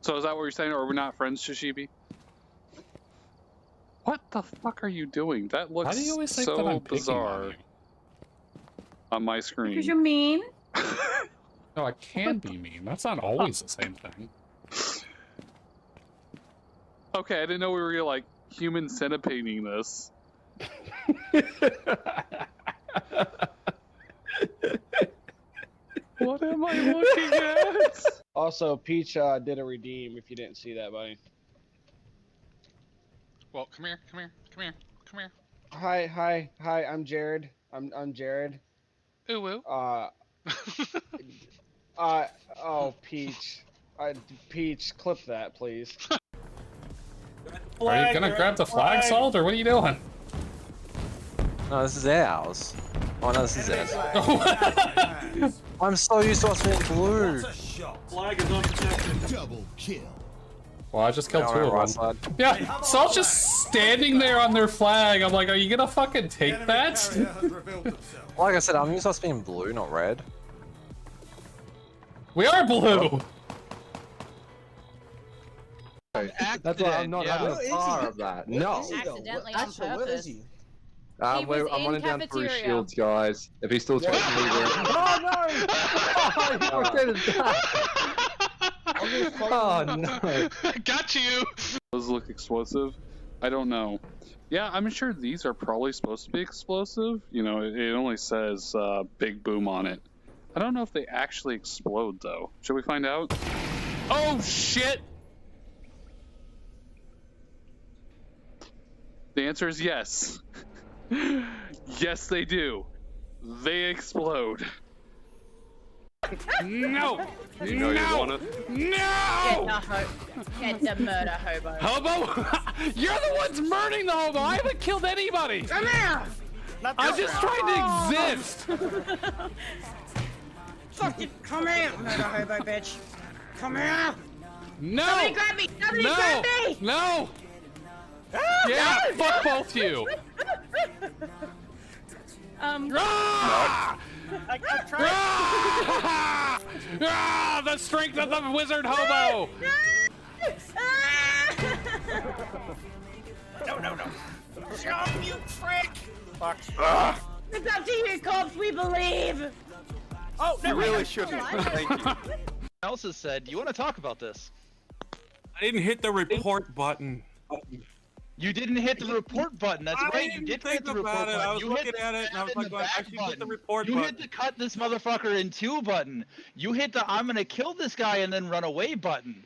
So is that what you're saying, or we're not friends, Shishibi? What the fuck are you doing? That
Why
looks
do you always think
so
that I'm picking
bizarre
on you?
on my screen.
Because you're mean.
No, I can be mean. That's not always the same thing.
Okay, I didn't know we were like human centipading this. What am I looking at?
Also, Peach did a redeem if you didn't see that, buddy.
Well, come here, come here, come here, come here.
Hi, I'm Jared. I'm Jared.
Ooh, woo.
Oh, Peach. Peach, clip that, please.
Are you gonna grab the flag, Salt, or what are you doing?
No, this is ours. Oh no, this is ours. I'm so used to us being blue.
Well, I just killed
Now
two
we're on
of
right
them.
side.
Yeah, Salt's just standing there on their flag. I'm like, are you gonna fucking take that?
Like I said, I'm used to us being blue, not red.
We are blue!
That's why I'm not having a bar of that. No.
Accidentally on purpose. He
I'm
was
running
in
down through
cafeteria.
shields, guys. If he's still chasing me, then... Oh no! Oh no!
Got you!
Those look explosive. I don't know. Yeah, I'm sure these are probably supposed to be explosive. You know, it only says big boom on it. I don't know if they actually explode though. Should we find out? Oh shit! The answer is yes. Yes, they do. They explode.
No!
You know you want it?
Get the murder hobo.
Hobo! You're the ones murdering the hobo! I haven't killed anybody!
Come here!
I'm just trying to exist!
Fucking come here, murder hobo bitch! Come here!
No!
Somebody grab me! Somebody
No!
grab me!
No! Yeah, fuck both you! Ah!
I tried.
Ah! The strength of the wizard hobo!
No. Jump, you prick! It's up to you, Cops, we believe!
Oh, no,
You really shouldn't.
Thank you. Else has said, you want to talk about this?
I didn't hit the report button.
You didn't hit the report button. That's
I
right.
didn't
You didn't
think
hit the report
about it.
button.
I was
You
looking
hit
at it and I was
the
like, going, I
back
should hit the
button.
report
You
button.
hit the cut this motherfucker in two button. You hit the I'm gonna kill this guy and then run away button.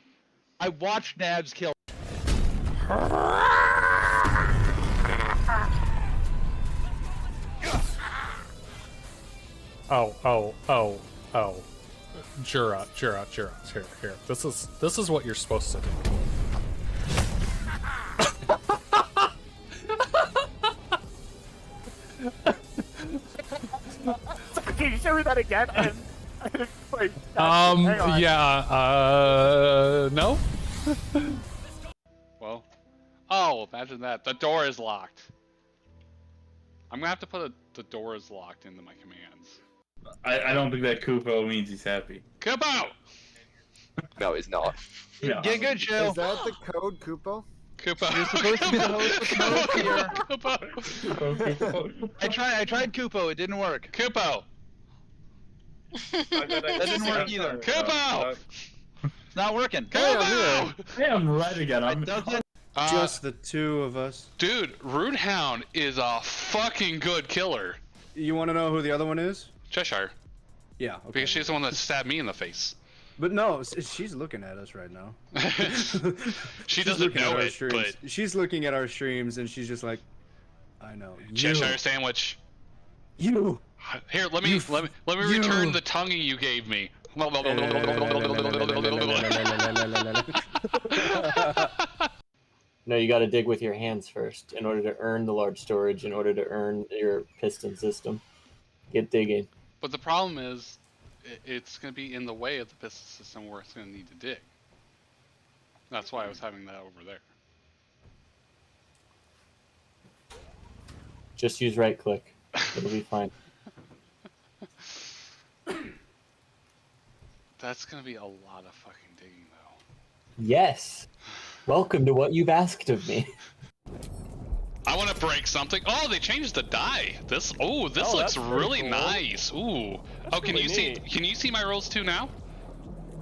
I watched Nabs kill.
Oh. Jura, here. This is what you're supposed to do.
Can you show me that again? Wait,
No?
Well, oh, imagine that. The door is locked. I'm gonna have to put the door is locked into my commands.
I don't think that Kupo means he's happy.
Kupo!
No, he's not.
No.
Get good, Joe.
Is that the code, Kupo?
Kupo.
You're supposed to be the host with the most here.
Kupo.
I tried Kupo. It didn't work.
Kupo.
That didn't work either.
Kupo.
It's not working.
Kupo.
Hey, I'm right again.
It doesn't.
Just the two of us.
Dude, Runehound is a fucking good killer.
You want to know who the other one is?
Cheshire.
Yeah. Okay.
Because she's the one that stabbed me in the face.
But no, she's looking at us right now.
She
She's
doesn't
looking at
know
our
it,
streams.
but
She's looking at our streams and she's just like, I know.
Cheshire sandwich.
You.
Here, let me return the tonguey you gave me.
No, you got to dig with your hands first in order to earn the large storage, in order to earn your piston system. Get digging.
But the problem is, it's going to be in the way of the piston system where it's going to need to dig. That's why I was having that over there.
Just use right click. It'll be fine.
That's going to be a lot of fucking digging, though.
Yes. Welcome to what you've asked of me.
I want to break something. Oh, they changed the die. This looks really nice. Ooh. Oh, can you see? Can you see my rolls too now?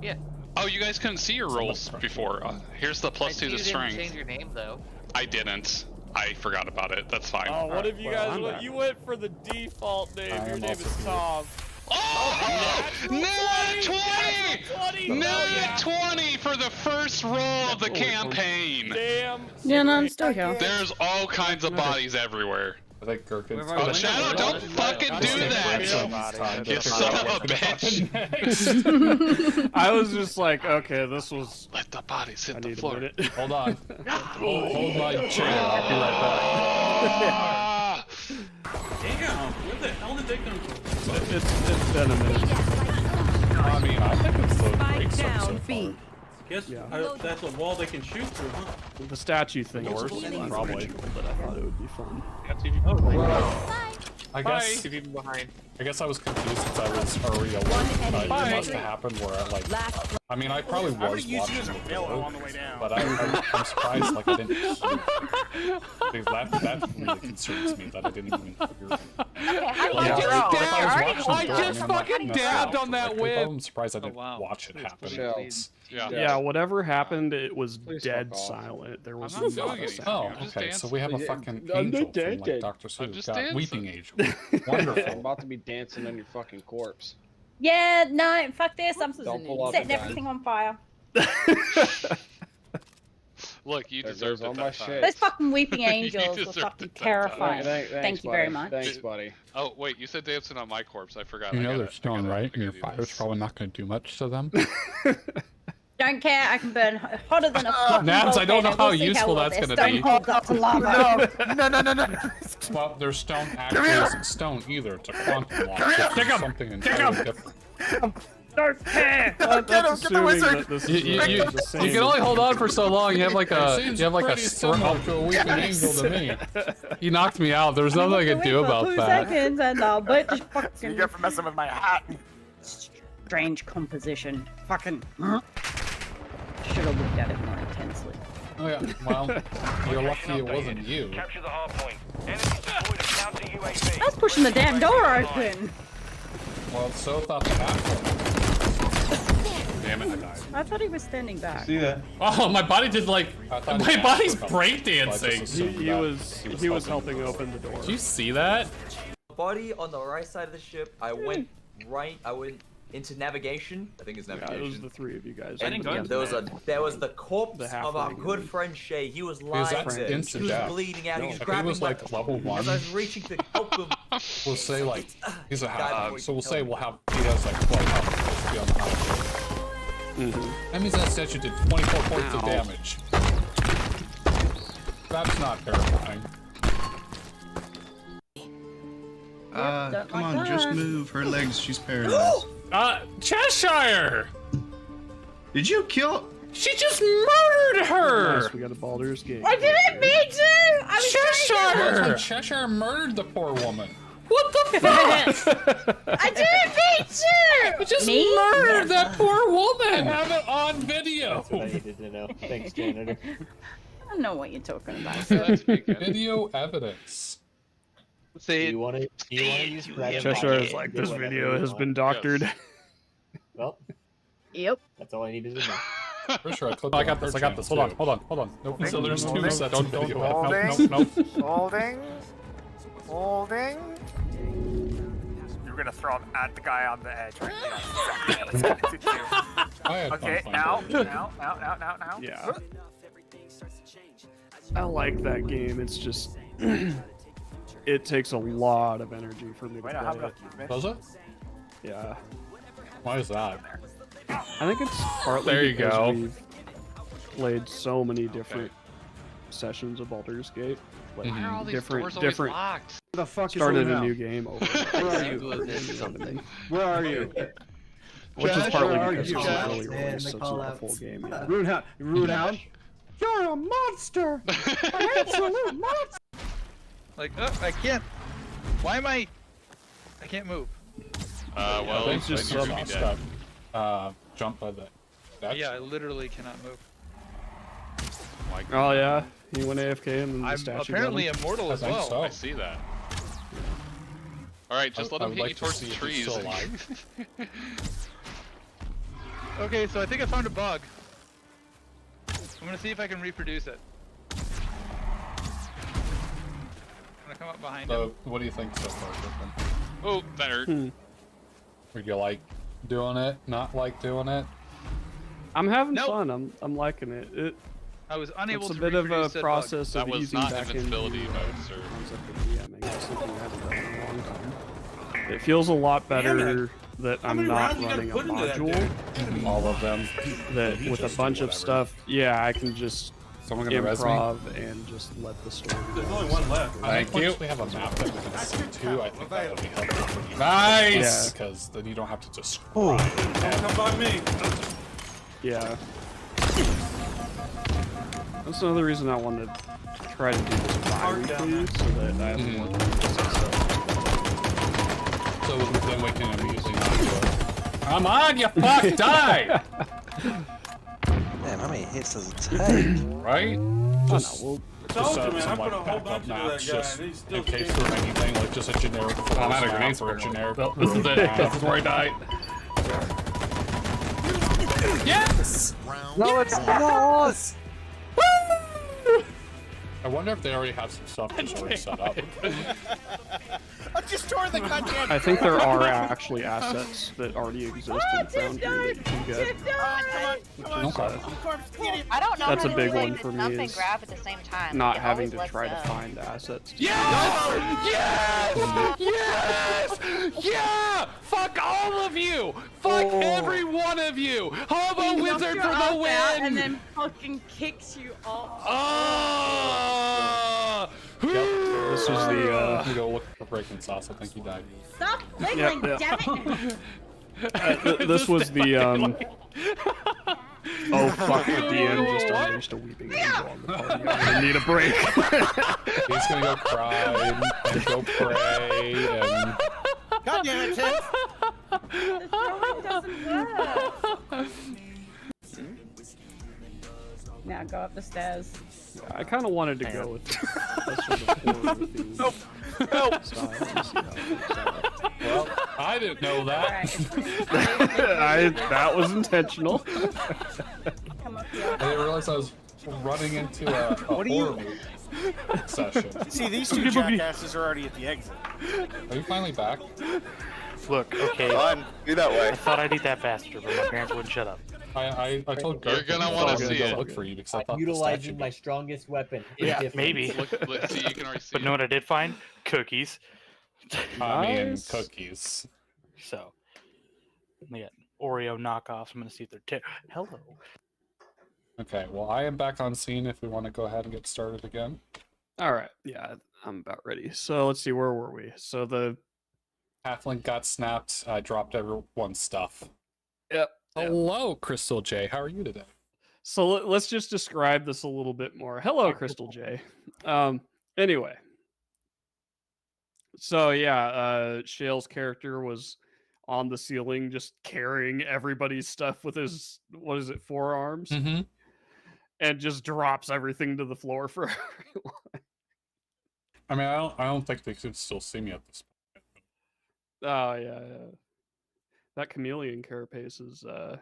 Yeah.
Oh, you guys couldn't see your rolls before. Here's the +2 to strength.
You didn't change your name though.
I didn't. I forgot about it. That's fine.
Oh, what if you guys went? You went for the default name. Your name is Tom.
Oh! Nat 20! Nat 20 for the first roll of the campaign!
Damn.
Yeah, no, I'm still here.
There's all kinds of bodies everywhere.
I think Gherkin's
Oh, Shadow, don't fucking do that! You son of a bitch!
I was just like, okay, this was.
Let the bodies hit
I
the
need a
floor.
minute.
Hold on. Hold my chair. I'll be right back.
Damn, where the hell did they come from?
It's been a minute.
I mean, I think it's the great stuff so far.
Guess
Yeah.
that's a wall they can shoot through, huh?
The statue thing is
Doors? Probably.
but I thought it would be fun.
I guess. I guess I was confused since I was already awake. It must have happened where I mean, I probably was watching it before, but I'm surprised like I didn't hear it. Because that really concerns me that I didn't even hear it. I just fucking dabbed on that whip. I'm surprised I didn't watch it happen.
Yeah, whatever happened, it was dead silent. There was
I'm not
not
doing
a
anything.
sound.
Oh, okay. So we have a fucking
I'm
angel
not
from like
dancing.
Dr. Seuss.
just
Got
dancing.
weeping angel.
I'm
Wonderful.
about to be dancing on your fucking corpse.
Yeah, no, fuck this. I'm
Don't pull up
setting
the gun.
everything on fire.
Look, you
There
deserved
goes all
it
my
that time.
shit.
Those fucking weeping angels were
deserved
fucking
it that time.
terrifying.
Thanks,
Thank you
buddy.
very much.
Thanks, buddy.
Oh, wait, you said dancing on my corpse. I forgot.
You
I
know
gotta-
they're stone,
I gotta-
right?
I
And your
gotta do
fire's
this.
probably not going to do much to them.
Don't care. I can burn hotter than a fucking
Nabs, I don't know
volcano.
how
We'll see
useful
well
that's
their
gonna
stone
be.
holds up to lava.
No.
Well, their stone actually isn't stone either. It's a quantum lock. It's something entirely different.
That's
Get the
assuming
wizard!
that this
You,
is
you,
the same
you can only hold on for so long. You have like a
Seems
you have like a
pretty similar to a weeping angel to me.
He knocked me out. There's nothing I could do about
2
that.
seconds and I'll bite
You
fucking
get for messing with my hat.
strange composition. Fucking. Should have looked at it more intensely.
Oh yeah. Well, you're lucky it wasn't you.
Capture the hard point. Enemies deployed a counter UAV.
I was pushing the damn door open.
Well, so thought the half. Damn it! I died.
I thought he was standing back.
See that?
Oh, my body did like. My body's breakdancing.
He was helping open the door.
Did you see that?
Body on the right side of the ship. I went into navigation. I think it's navigation.
Yeah, it was the 3 of you guys.
And there was the corpse of our good friend Shay. He was lying there. He was bleeding out. He was grabbing
was like level 1.
As I was reaching to help him.
We'll say like he's a half. So we'll say we'll have he has like 12 health to be on the high. That means that statue did 24 points of damage. That's not terrifying.
Come
on, just move. Her legs, she's paralyzed.
Cheshire!
Did you kill?
She just murdered her!
Nice, we got a Baldur's Gate.
I didn't mean to! I was
Cheshire! Cheshire murdered the poor woman. What the fuck?
I didn't mean to!
You just murdered that poor woman! I have it on video.
That's what I needed to know. Thanks, janitor.
I don't know what you're talking about.
Video evidence.
Say
you want to use
Cheshire is like, this video has been doctored.
Well,
yep.
That's all I needed to know.
For sure, I got this. Hold on. Nope. So there's 2 sets of video. Nope.
Holding. You're gonna throw him at the guy on the edge right now. Okay, now.
Yeah. I like that game. It's just it takes a lot of energy for me to play it.
Does it?
Yeah.
Why is that?
I think it's partly
There you
because
go.
we've played so many different sessions of Baldur's Gate. Like
Why are all these
different
doors always locked?
The fuck
started
is
a new game over.
Where are you? Where are you?
Which is partly
Where are
because
you?
it's an
Josh?
early release, so it's not a full game yet.
Runehound. You're a monster. An absolute monster.
Like, I can't. Why am I can't move.
Well,
Thanks
then
just
you're
some
gonna be
stuff.
dead.
Jump by the.
Yeah, I literally cannot move.
Oh yeah, he went AFK and then the
I'm
statue.
apparently
got him.
immortal as well.
so.
I see that. Alright, just let him hit you towards the
if he's
trees.
still alive.
Okay, so I think I found a bug. I'm gonna see if I can reproduce it. I'm gonna come up behind him.
So, what do you think so far, Griffin?
Oh, that hurt.
Would you like doing it? Not like doing it?
I'm having
Nope.
fun. I'm liking it.
I was unable
It's a
to
bit of a
reproduce said bug.
process
That
of
was
easing
not
back into
invincibility mode, sir.
concept of DMing. It's something I haven't done in a long time. It feels a lot better that I'm not running a module.
All of them.
That with a bunch of stuff, yeah, I can just
Someone gonna res me?
improv and just let the story go.
There's only one left.
Thank you. We have a map that we can see too. I think that would be helpful. Nice!
Yeah.
Because then you don't have to just.
Don't come by me.
Yeah. That's another reason I wanted to try to do this bi-weekly, so that I have more
So then we can immediately not do it. Come on, you fuck! Die!
Damn, how many hits does it take?
Right? Just,
we'll
Told you,
set up
man, I
some
put a
like
whole
backup
bunch into that
maps
guy,
just
and he's still
in case
kicking.
for anything, like just a generic.
I'm out of
grenades
grenades
or a generic.
This
This is it. This is where I died. Yes!
No, it's not!
I wonder if they already have some stuff that's already set up.
I just tore the goddamn.
I think there are actually assets that already exist in Foundry that you can get.
I don't know
That's
how
a
to
big
play
one
with
for
jump
me
and
is
grab at the same time.
not
It
having
always
to
lets
try to
go.
find assets.
Yes! Yes! Yeah! Fuck all of you! Fuck every one of you! Hobo
He
Wizard
knocks
for
your
the
ass
win!
out and then fucking kicks you off.
Oh!
This is the
I'm gonna go look for breaking sauce. I think he died.
Stop wiggling,
Yep.
damn it!
This was the oh fuck, the DM just unleashed a weeping angel on the party. I'm gonna need a break.
He's gonna go cry and go pray and...
God damn it, Tiff!
The throwing doesn't work. Now go up the stairs.
I kind of wanted to go with a sort of horror theme.
Nope.
style and see how it works out.
Well, I didn't know that.
That was intentional.
I didn't realize I was running into a horror movie session.
See, these two jackasses are already at the exit.
Are you finally back?
Look, okay.
Fine, be that way.
I thought I'd eat that faster, but my parents wouldn't shut up.
I told
You're gonna want to see
go
it.
look for you because I thought
Utilizing my strongest weapon.
Yeah, maybe.
Let's see, you can already see
But know what I did find? Cookies.
I mean, cookies.
So, they got Oreo knockoffs. I'm gonna see if they're hello.
Okay, well, I am back on scene if we want to go ahead and get started again.
All right, yeah, I'm about ready. So let's see, where were we? So the
halfling got snapped. I dropped everyone's stuff.
Yep.
Hello, Crystal J. How are you today?
So let's just describe this a little bit more. Hello, Crystal J. Anyway. So yeah, Shale's character was on the ceiling just carrying everybody's stuff with his, what is it, forearms?
Mm-hmm.
And just drops everything to the floor for everyone.
I mean, I don't think they could still see me at this point.
Oh, yeah. That chameleon carapace is it's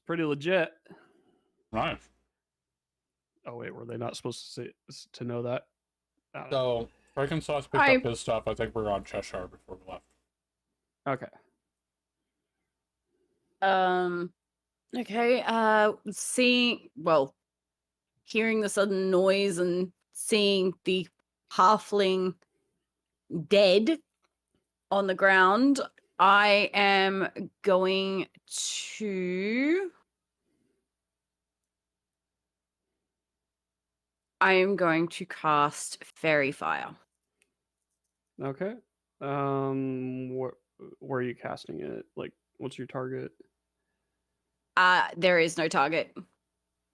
pretty legit.
Right.
Oh wait, were they not supposed to know that?
So Frankenstein's picked up his stuff. I think we're on Cheshire before we left.
Okay.
Okay. Hearing the sudden noise and seeing the halfling dead on the ground, I am going to cast Fairy Fire.
Okay. Where are you casting it? Like, what's your target?
There is no target.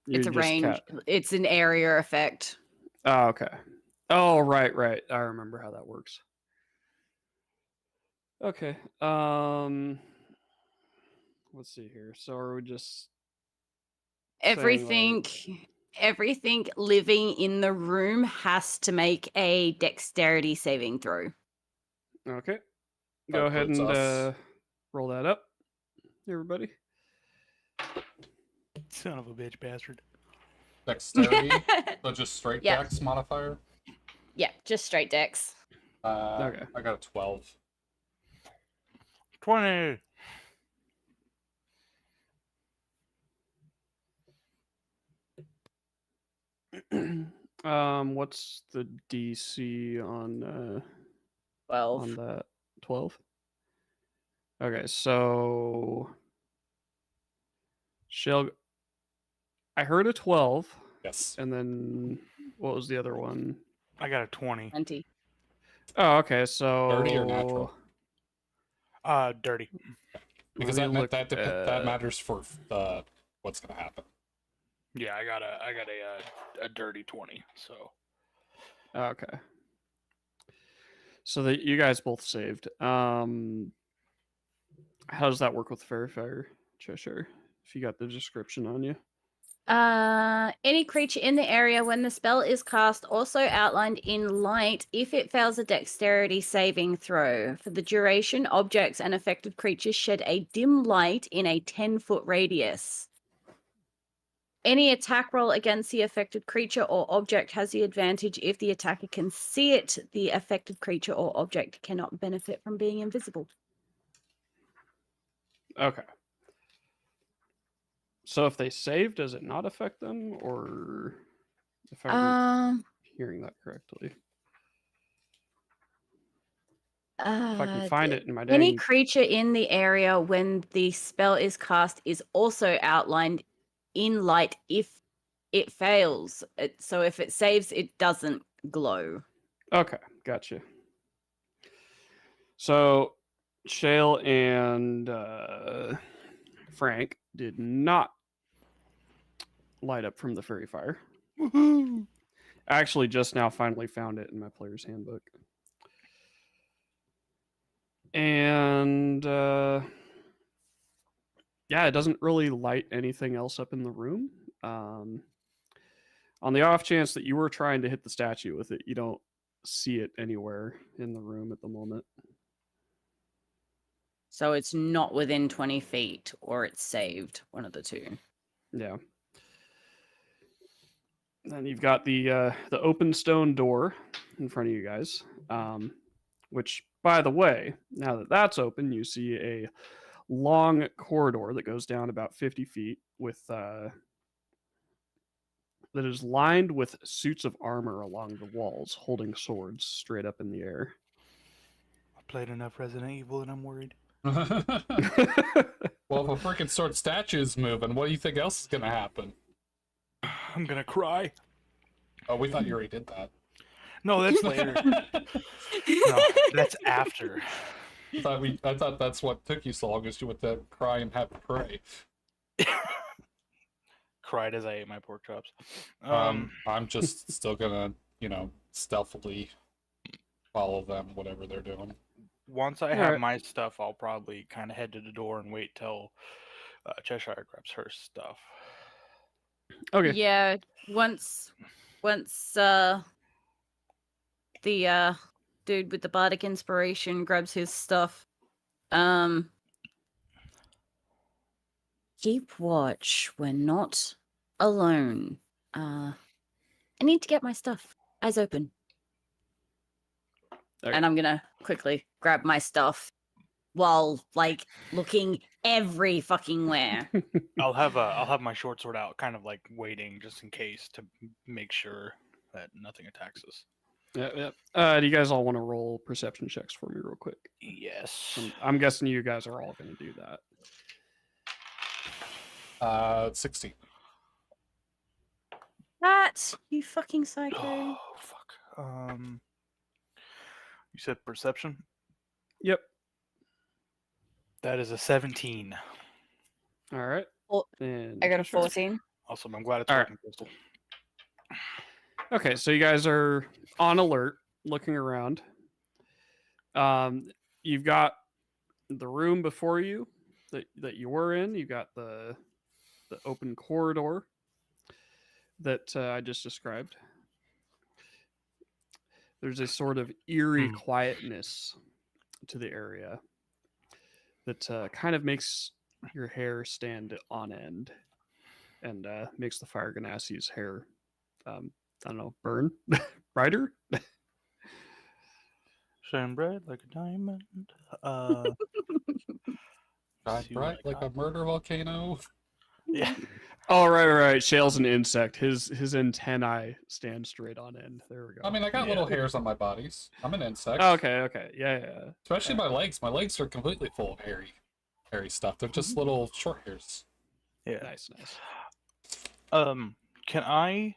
It's a range. It's an area effect.
Oh, okay. Oh, right. I remember how that works. Okay. Let's see here. So are we just
everything living in the room has to make a dexterity saving throw.
Okay. Go ahead and roll that up, everybody.
Son of a bitch bastard.
Dexterity? So just straight dex modifier?
Yeah, just straight dex.
Okay. I got a 12.
20.
What's the DC on
12?
On that 12? Okay, so I heard a 12.
Yes.
And then what was the other one?
I got a 20.
20.
Oh, okay, so
dirty or natural?
Dirty.
Because that matters for what's gonna happen.
Yeah, I got a dirty 20. So.
Okay. So that you guys both saved. How does that work with Fairy Fire, Cheshire? If you got the description on you.
Any creature in the area when the spell is cast, also outlined in light, if it fails a dexterity saving throw. For the duration, objects and affected creatures shed a dim light in a 10-foot radius. Any attack roll against the affected creature or object has the advantage if the attacker can see it. The affected creature or object cannot benefit from being invisible.
Okay. So if they save, does it not affect them, or if I'm hearing that correctly? If I can find it in my
any creature in the area when the spell is cast is also outlined in light if it fails. So if it saves, it doesn't glow.
Okay, gotcha. So Shale and Frank did not light up from the fairy fire.
Woohoo!
I actually just now finally found it in my player's handbook. And yeah, it doesn't really light anything else up in the room. On the off chance that you were trying to hit the statue with it, you don't see it anywhere in the room at the moment.
So it's not within 20 feet, or it's saved. One of the two.
Yeah. Then you've got the open stone door in front of you guys, which, by the way, now that that's open, you see a long corridor that goes down about 50 feet with that is lined with suits of armor along the walls, holding swords straight up in the air.
I played enough Resident Evil and I'm worried.
Well, if a freaking sword statue is moving, what do you think else is gonna happen?
I'm gonna cry.
Oh, we thought you already did that.
No, that's later. No, that's after.
I thought that's what took you so long, is you went to cry and have to pray.
Cried as I ate my pork chops.
I'm just still gonna, stealthily follow them, whatever they're doing.
Once I have my stuff, I'll probably kind of head to the door and wait till Cheshire grabs her stuff.
Okay.
Yeah. Once the dude with the bardic inspiration grabs his stuff, keep watch. We're not alone. I need to get my stuff. Eyes open.
Okay.
And I'm gonna quickly grab my stuff while looking every fucking where.
I'll have my short sword out, kind of waiting just in case to make sure that nothing attacks us.
Yeah. Do you guys all want to roll perception checks for me real quick?
Yes.
I'm guessing you guys are all going to do that.
60.
That, you fucking psycho.
Oh, fuck. You said perception?
Yep.
That is a 17.
All right.
Well,
and
I got a 14.
Awesome. I'm glad it's
all
working, Crystal.
Okay, so you guys are on alert, looking around. You've got the room before you that you were in. You've got the open corridor that I just described. There's a sort of eerie quietness to the area that kind of makes your hair stand on end and makes the Fire Ganassi's hair, I don't know, burn brighter.
Shine bright like a diamond.
Shine bright like a murder volcano.
Yeah.
Oh, right. Shale's an insect. His antennae stand straight on end. There we go.
I mean, I got little hairs on my bodies. I'm an insect.
Oh, okay. Yeah.
Especially my legs. My legs are completely full of hairy stuff. They're just little short hairs.
Yeah.
Nice.
Can I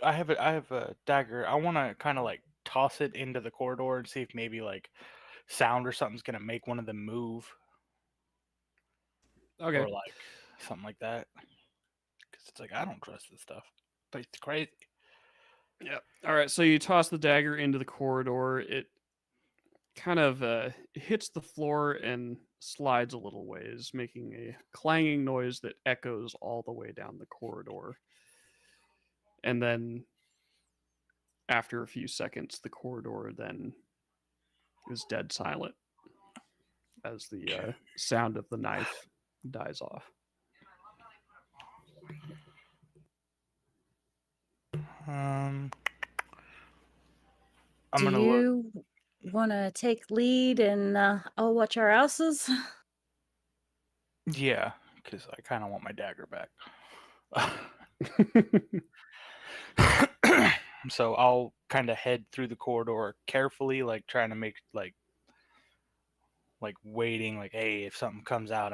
have a dagger. I want to kind of toss it into the corridor and see if maybe sound or something's gonna make one of them move.
Okay.
Or something like that. Because it's I don't trust this stuff. But it's crazy.
Yeah. All right. So you toss the dagger into the corridor. It kind of hits the floor and slides a little ways, making a clanging noise that echoes all the way down the corridor. And then after a few seconds, the corridor then is dead silent as the sound of the knife dies off.
Do you want to take lead and I'll watch our houses?
Yeah, because I kind of want my dagger back. So I'll kind of head through the corridor carefully, trying to make waiting, hey, if something comes out,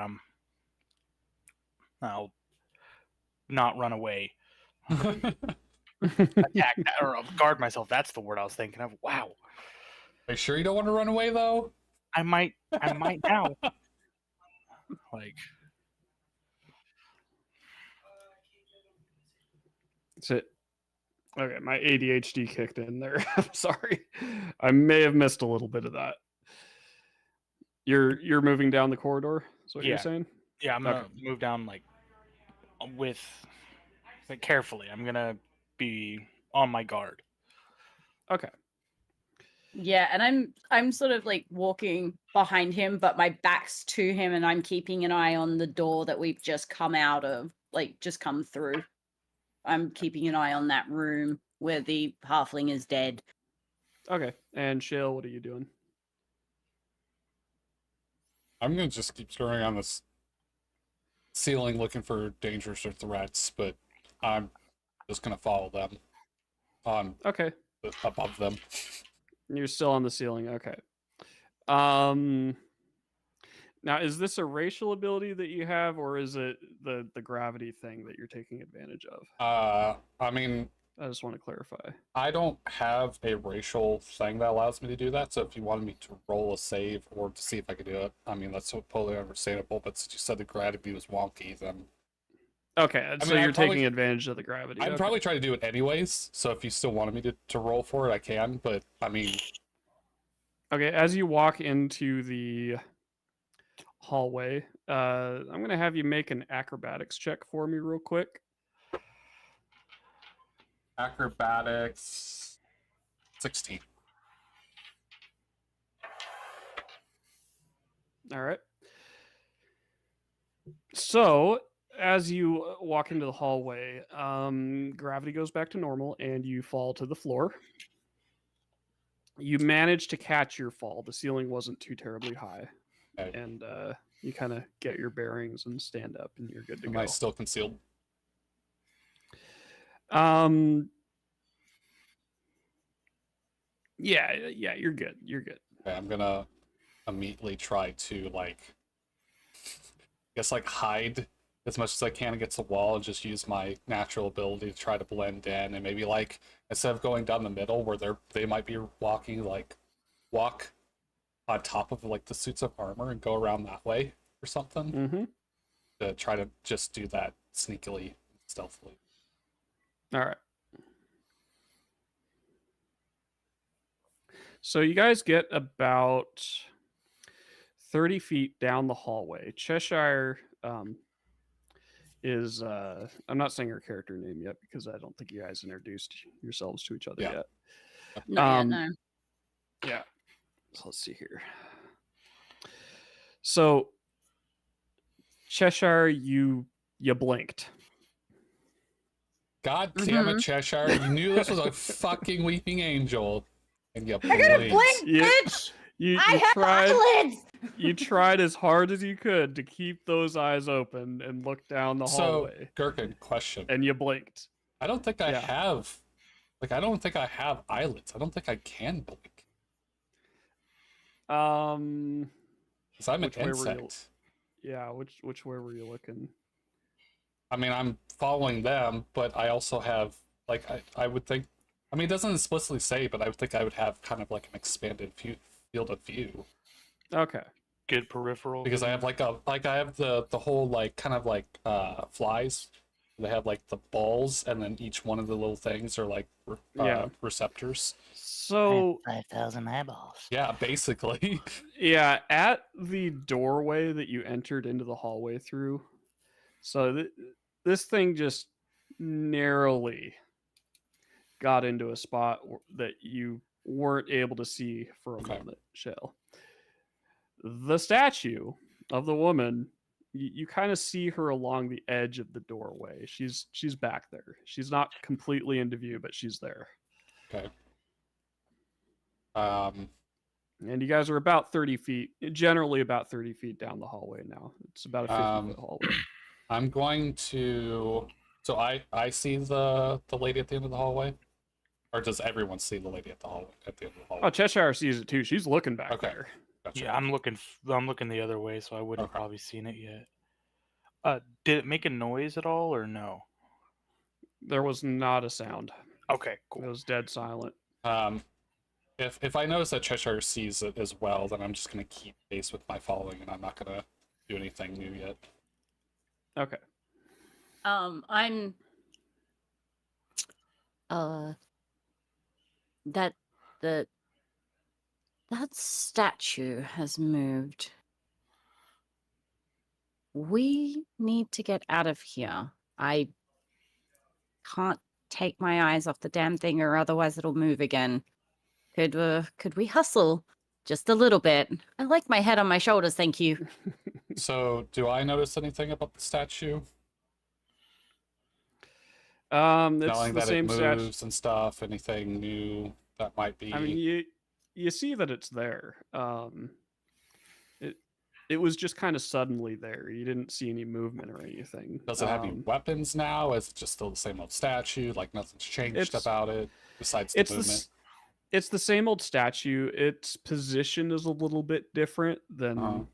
I'll not run away. Attack or guard myself. That's the word I was thinking of. Wow.
Are you sure you don't want to run away though?
I might now. Like,
That's it. Okay, my ADHD kicked in there. I'm sorry. I may have missed a little bit of that. You're moving down the corridor? Is what you're saying?
Yeah, I'm gonna move down like carefully. I'm gonna be on my guard.
Okay.
Yeah, and I'm sort of like walking behind him, but my back's to him, and I'm keeping an eye on the door that we've just come out of, like just come through. I'm keeping an eye on that room where the halfling is dead.
Okay. And Shale, what are you doing?
I'm gonna just keep staring on this ceiling looking for dangers or threats, but I'm just gonna follow them on above them.
You're still on the ceiling. Okay. Now, is this a racial ability that you have, or is it the gravity thing that you're taking advantage of?
I mean,
I just want to clarify.
I don't have a racial thing that allows me to do that, so if you wanted me to roll a save or to see if I could do it, I mean, that's totally understandable, but since you said the gravity was wonky, then...
Okay, so you're taking advantage of the gravity.
I'd probably try to do it anyways, so if you still wanted me to roll for it, I can, but, I mean...
Okay, as you walk into the hallway, I'm going to have you make an acrobatics check for me real quick.
Acrobatics 16.
All right. So, as you walk into the hallway, gravity goes back to normal and you fall to the floor. You manage to catch your fall. The ceiling wasn't too terribly high.
Okay.
And you kind of get your bearings and stand up and you're good to
Am
go.
I still concealed?
Yeah, you're good. You're good.
Okay, I'm gonna immediately try to, like, I guess, like, hide as much as I can against the wall and just use my natural ability to try to blend in, and maybe, like, instead of going down the middle where they might be walking, like, walk on top of, like, the suits of armor and go around that way or something.
Mm-hmm.
To try to just do that sneakily, stealthily.
All right. So you guys get about 30 feet down the hallway. Cheshire is, I'm not saying her character name yet because I don't think you guys introduced yourselves to each other yet.
Not yet, no.
Yeah. So let's see here. So Cheshire, you blinked.
God damn it, Cheshire. You knew this was a fucking weeping angel. And you
I gotta
blinked.
blink, bitch!
You
I have
tried,
eyelids!
You tried as hard as you could to keep those eyes open and look down the hallway.
So, Gherkin, question.
And you blinked.
I don't think I have... Like, I don't think I have eyelids. I don't think I can blink. Because I'm an insect.
Yeah, which way were you looking?
I mean, I'm following them, but I also have, like, I would think... I mean, it doesn't explicitly say, but I would think I would have kind of like an expanded field of view.
Okay.
Good peripheral.
Because I have I have the whole, like, kind of like flies. They have like the balls, and then each one of the little things are like receptors.
So
5,000 eyeballs.
Yeah, basically.
Yeah, at the doorway that you entered into the hallway through. So this thing just narrowly got into a spot that you weren't able to see for a moment, Shell. The statue of the woman, you kind of see her along the edge of the doorway. She's back there. She's not completely into view, but she's there.
Okay.
And you guys are about 30 feet, generally about 30 feet down the hallway now. It's about a 50-foot hallway.
I'm going to... So I see the lady at the end of the hallway? Or does everyone see the lady at the end of the hallway?
Oh, Cheshire sees it too. She's looking back there.
Gotcha.
Yeah, I'm looking the other way, so I wouldn't probably seen it yet. Did it make a noise at all, or no?
There was not a sound.
Okay, cool.
It was dead silent.
If I notice that Cheshire sees it as well, then I'm just gonna keep pace with my following, and I'm not gonna do anything new yet.
Okay.
I'm that statue has moved. We need to get out of here. I can't take my eyes off the damn thing, or otherwise it'll move again. Could we hustle just a little bit? I like my head on my shoulders, thank you.
So, do I notice anything about the statue?
It's
Knowing
the
that
same
it
statue.
moves and stuff, anything new that might be...
I mean, you see that it's there. It was just kind of suddenly there. You didn't see any movement or anything.
Does it have any weapons now? Is it just still the same old statue? Like nothing's changed about it besides the movement?
It's the same old statue. Its position is a little bit different than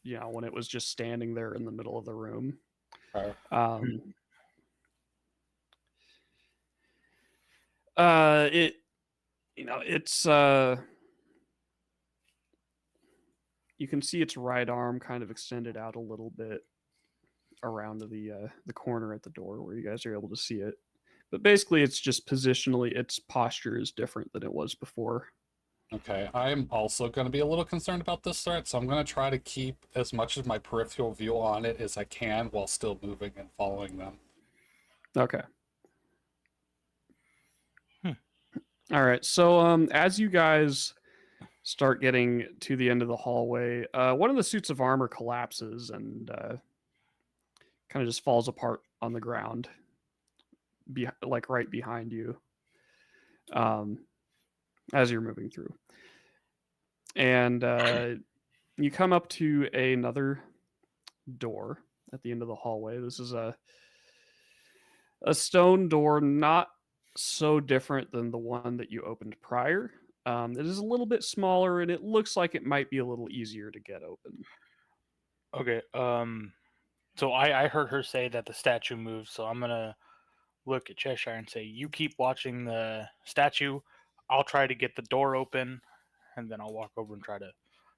when it was just standing there in the middle of the room. It's you can see its right arm kind of extended out a little bit around the corner at the door where you guys are able to see it. But basically, it's just positionally, its posture is different than it was before.
Okay, I'm also going to be a little concerned about this threat, so I'm going to try to keep as much of my peripheral view on it as I can while still moving and following them.
Okay. All right, so as you guys start getting to the end of the hallway, one of the suits of armor collapses and kind of just falls apart on the ground, like right behind you, as you're moving through. And you come up to another door at the end of the hallway. This is a stone door, not so different than the one that you opened prior. It is a little bit smaller, and it looks like it might be a little easier to get open.
Okay. So I heard her say that the statue moved, so I'm gonna look at Cheshire and say, "You keep watching the statue. I'll try to get the door open, and then I'll walk over and try to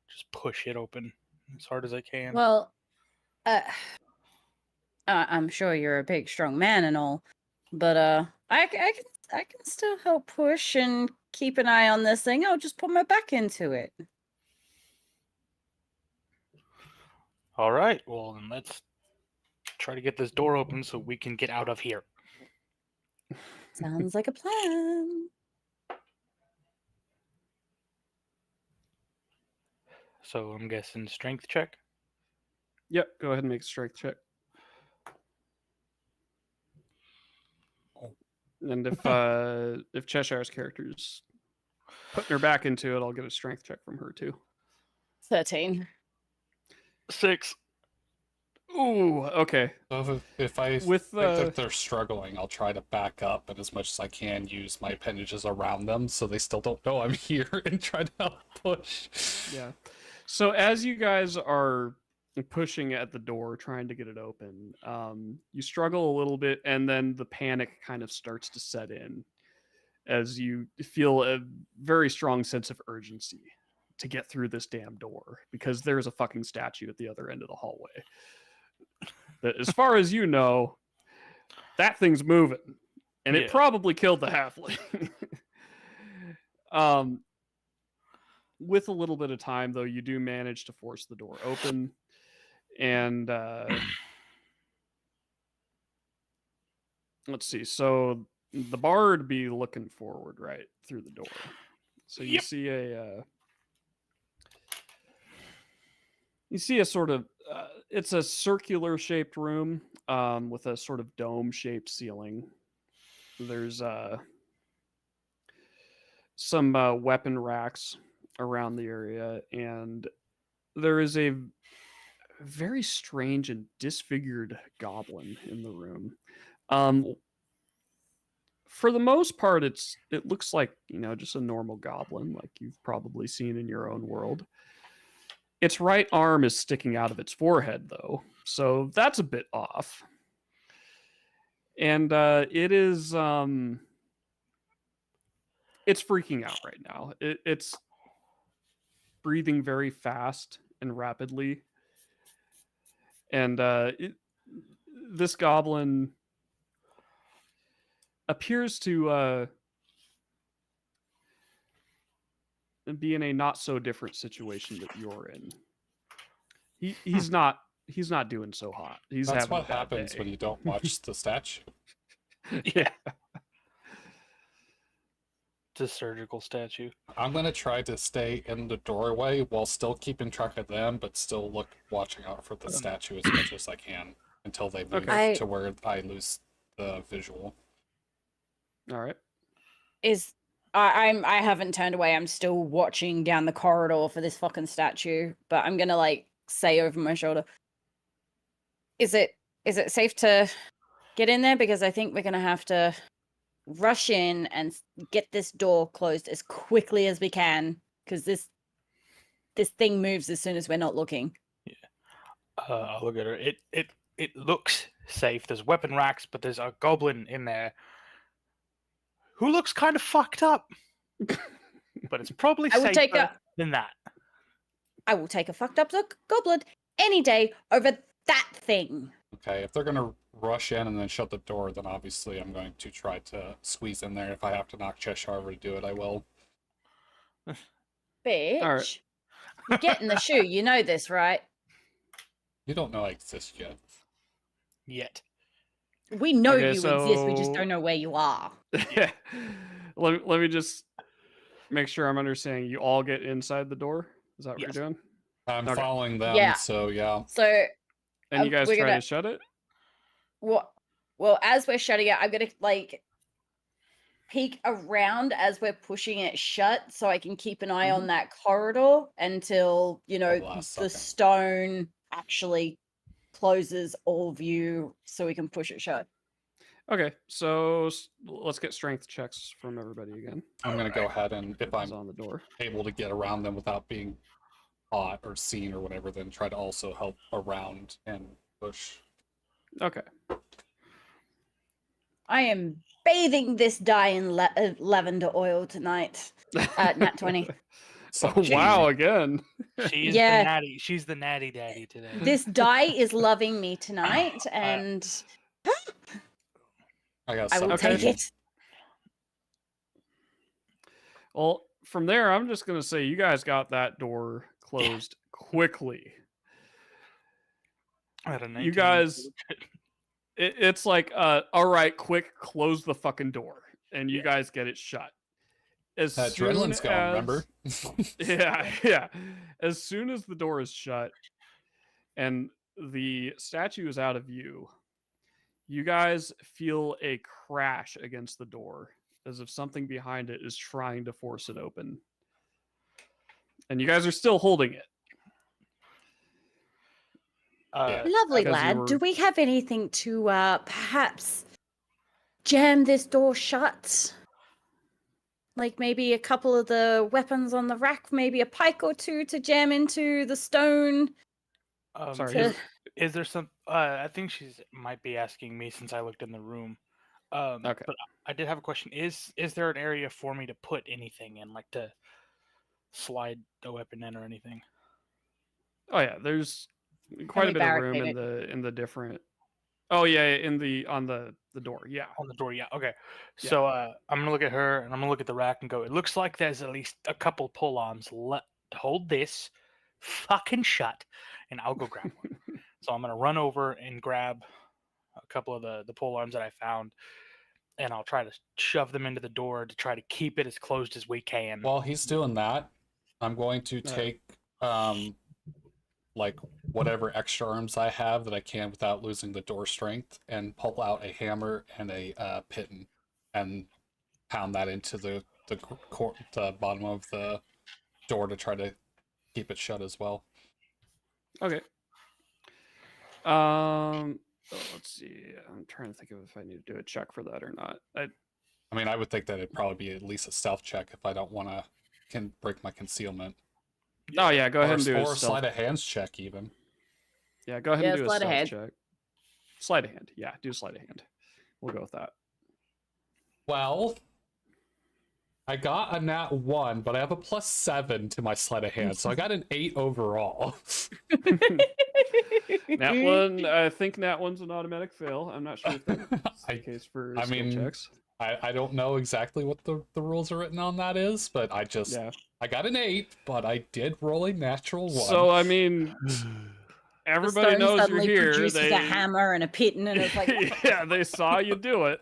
just push it open as hard as I can."
Well, I'm sure you're a big, strong man and all, but I can still help push and keep an eye on this thing. I'll just put my back into it.
All right. Well, then let's try to get this door open so we can get out of here.
Sounds like a plan.
So I'm guessing strength check.
Yep. Go ahead and make a strength check. And if Cheshire's character's putting her back into it, I'll get a strength check from her too.
13.
6.
Ooh, okay.
So if I think that they're struggling, I'll try to back up and as much as I can use my appendages around them so they still don't know I'm here and try to help push.
Yeah. So as you guys are pushing at the door, trying to get it open, you struggle a little bit, and then the panic kind of starts to set in as you feel a very strong sense of urgency to get through this damn door because there's a fucking statue at the other end of the hallway. That, as far as you know, that thing's moving, and it probably killed the halfling. With a little bit of time, though, you do manage to force the door open. And let's see. So the bard be looking forward right through the door. So you see a sort of it's a circular shaped room with a sort of dome shaped ceiling. There's some weapon racks around the area, and there is a very strange and disfigured goblin in the room. For the most part, it looks like, just a normal goblin like you've probably seen in your own world. Its right arm is sticking out of its forehead, though, so that's a bit off. And it is it's freaking out right now. It's breathing very fast and rapidly, and this goblin appears to be in a not so different situation that you're in. He's not doing so hot. He's
That's
having
what
a bad
happens
day.
when you don't watch the statue.
Yeah.
It's a surgical statue.
I'm gonna try to stay in the doorway while still keeping track of them, but still watching out for the statue as much as I can until they move to where I lose the visual.
All right.
I haven't turned away. I'm still watching down the corridor for this fucking statue, but I'm gonna like say over my shoulder, is it safe to get in there? Because I think we're gonna have to rush in and get this door closed as quickly as we can, because this thing moves as soon as we're not looking.
I'll look at her. It looks safe. There's weapon racks, but there's a goblin in there who looks kind of fucked up. But it's probably safer than that.
I will take a fucked up goblin any day over that thing.
Okay, if they're gonna rush in and then shut the door, then obviously I'm going to try to squeeze in there. If I have to knock Cheshire over to do it, I will.
Bitch.
All right.
You get in the shoe. You know this, right?
You don't know I exist yet.
Yet.
We know you exist. We just don't know where you are.
Yeah. Let me just make sure I'm understanding. You all get inside the door? Is that what you're doing?
I'm following them, so yeah.
So
and you guys try to shut it?
Well, as we're shutting it, I'm gonna like peek around as we're pushing it shut, so I can keep an eye on that corridor until the stone actually closes all view, so we can push it shut.
Okay, so let's get strength checks from everybody again.
I'm gonna go ahead and if I'm
on the door,
able to get around them without being caught or seen or whatever, then try to also help around and push.
Okay.
I am bathing this die in lavender oil tonight. Nat 20.
Wow, again.
She's the natty. She's the natty daddy today.
This die is loving me tonight, and I will take it.
Well, from there, I'm just going to say you guys got that door closed quickly. You guys, it's like, all right, quick, close the fucking door. And you guys get it shut. As
adrenaline's gone, remember?
Yeah. As soon as the door is shut and the statue is out of view, you guys feel a crash against the door as if something behind it is trying to force it open. And you guys are still holding it.
Lovely, lad. Do we have anything to perhaps jam this door shut? Like maybe a couple of the weapons on the rack, maybe a pike or two to jam into the stone.
Sorry.
Is there some? I think she's might be asking me since I looked in the room.
Okay.
But I did have a question. Is there an area for me to put anything in, like to slide the weapon in or anything?
Oh yeah, there's quite a bit of room in the different. Oh yeah, on the door. Yeah.
On the door. Yeah. Okay. Yeah. So I'm gonna look at her and I'm gonna look at the rack and go. It looks like there's at least a couple pull-ons. Hold this fucking shut, and I'll go grab one. So I'm gonna run over and grab a couple of the pole arms that I found, and I'll try to shove them into the door to try to keep it as closed as we can.
While he's doing that, I'm going to take like whatever extra arms I have that I can without losing the door strength, and pull out a hammer and a pitten, and pound that into the bottom of the door to try to keep it shut as well.
Okay. Let's see. I'm trying to think of if I need to do a check for that or not.
I mean, I would think that it'd probably be at least a stealth check if I don't want to break my concealment.
Oh yeah, go ahead and do
or sleight of hands check even.
Yeah, go ahead and do a stealth check. Sleight of hand. Yeah, do sleight of hand. We'll go with that.
Well, I got a nat 1, but I have a +7 to my sleight of hand, so I got an 8 overall.
Nat 1, I think Nat 1's an automatic fail. I'm not sure if that's the case for
I
skill
mean,
checks.
I don't know exactly what the rules are written on that is, but I got an 8, but I did roll a natural 1.
So, I mean, everybody knows you're
suddenly
here.
produces a hammer and a piton, and it's like,
yeah, they saw you do it.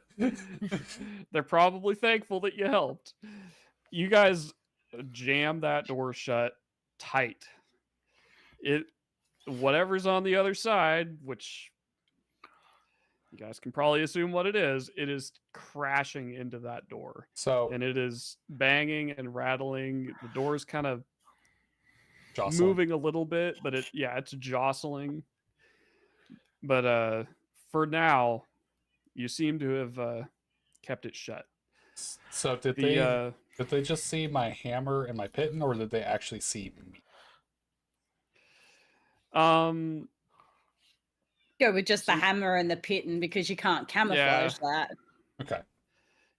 They're probably thankful that you helped. You guys jam that door shut tight. Whatever's on the other side, which you guys can probably assume what it is crashing into that door. And it is banging and rattling. The door's kind of moving a little bit, but it's jostling. But for now, you seem to have kept it shut.
So did they just see my hammer and my piton, or did they actually see me?
Go with just the hammer and the piton because you can't camouflage that.
Okay.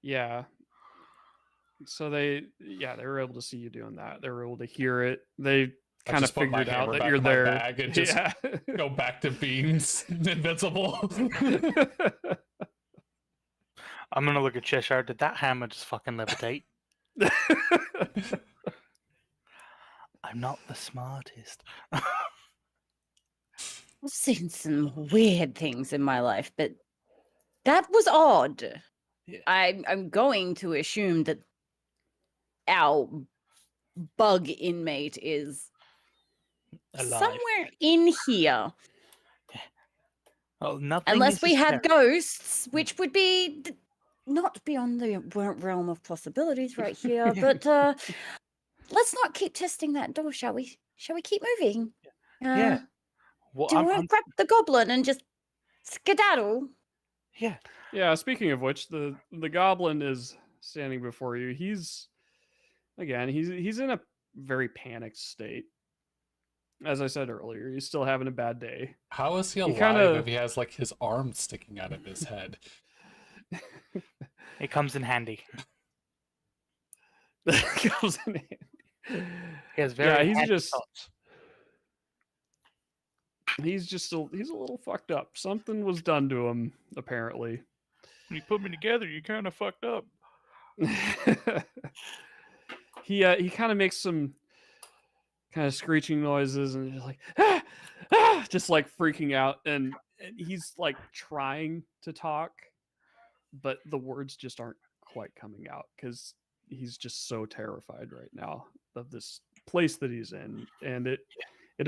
Yeah. So they were able to see you doing that. They were able to hear it. They kind of figured out that you're there.
Bag and just go back to beams, invincible.
I'm gonna look at Cheshire. Did that hammer just fucking levitate? I'm not the smartest.
I've seen some weird things in my life, but that was odd. I'm going to assume that our bug inmate is somewhere in here.
Oh, nothing.
Unless we have ghosts, which would be not beyond the realm of possibilities right here. But let's not keep testing that door, shall we? Shall we keep moving?
Yeah. Well,
do you want to grab the goblin and just skedaddle?
Yeah.
Yeah. Speaking of which, the goblin is standing before you. He's in a very panicked state. As I said earlier, he's still having a bad day.
How is he alive if he has like his arm sticking out of his head?
It comes in handy.
It comes in handy.
He has very
he's
handy
just
thoughts.
he's a little fucked up. Something was done to him, apparently.
When you put me together, you kind of fucked up.
He kind of makes some kind of screeching noises and just like just like freaking out, and he's like trying to talk, but the words just aren't quite coming out because he's just so terrified right now of this place that he's in, and it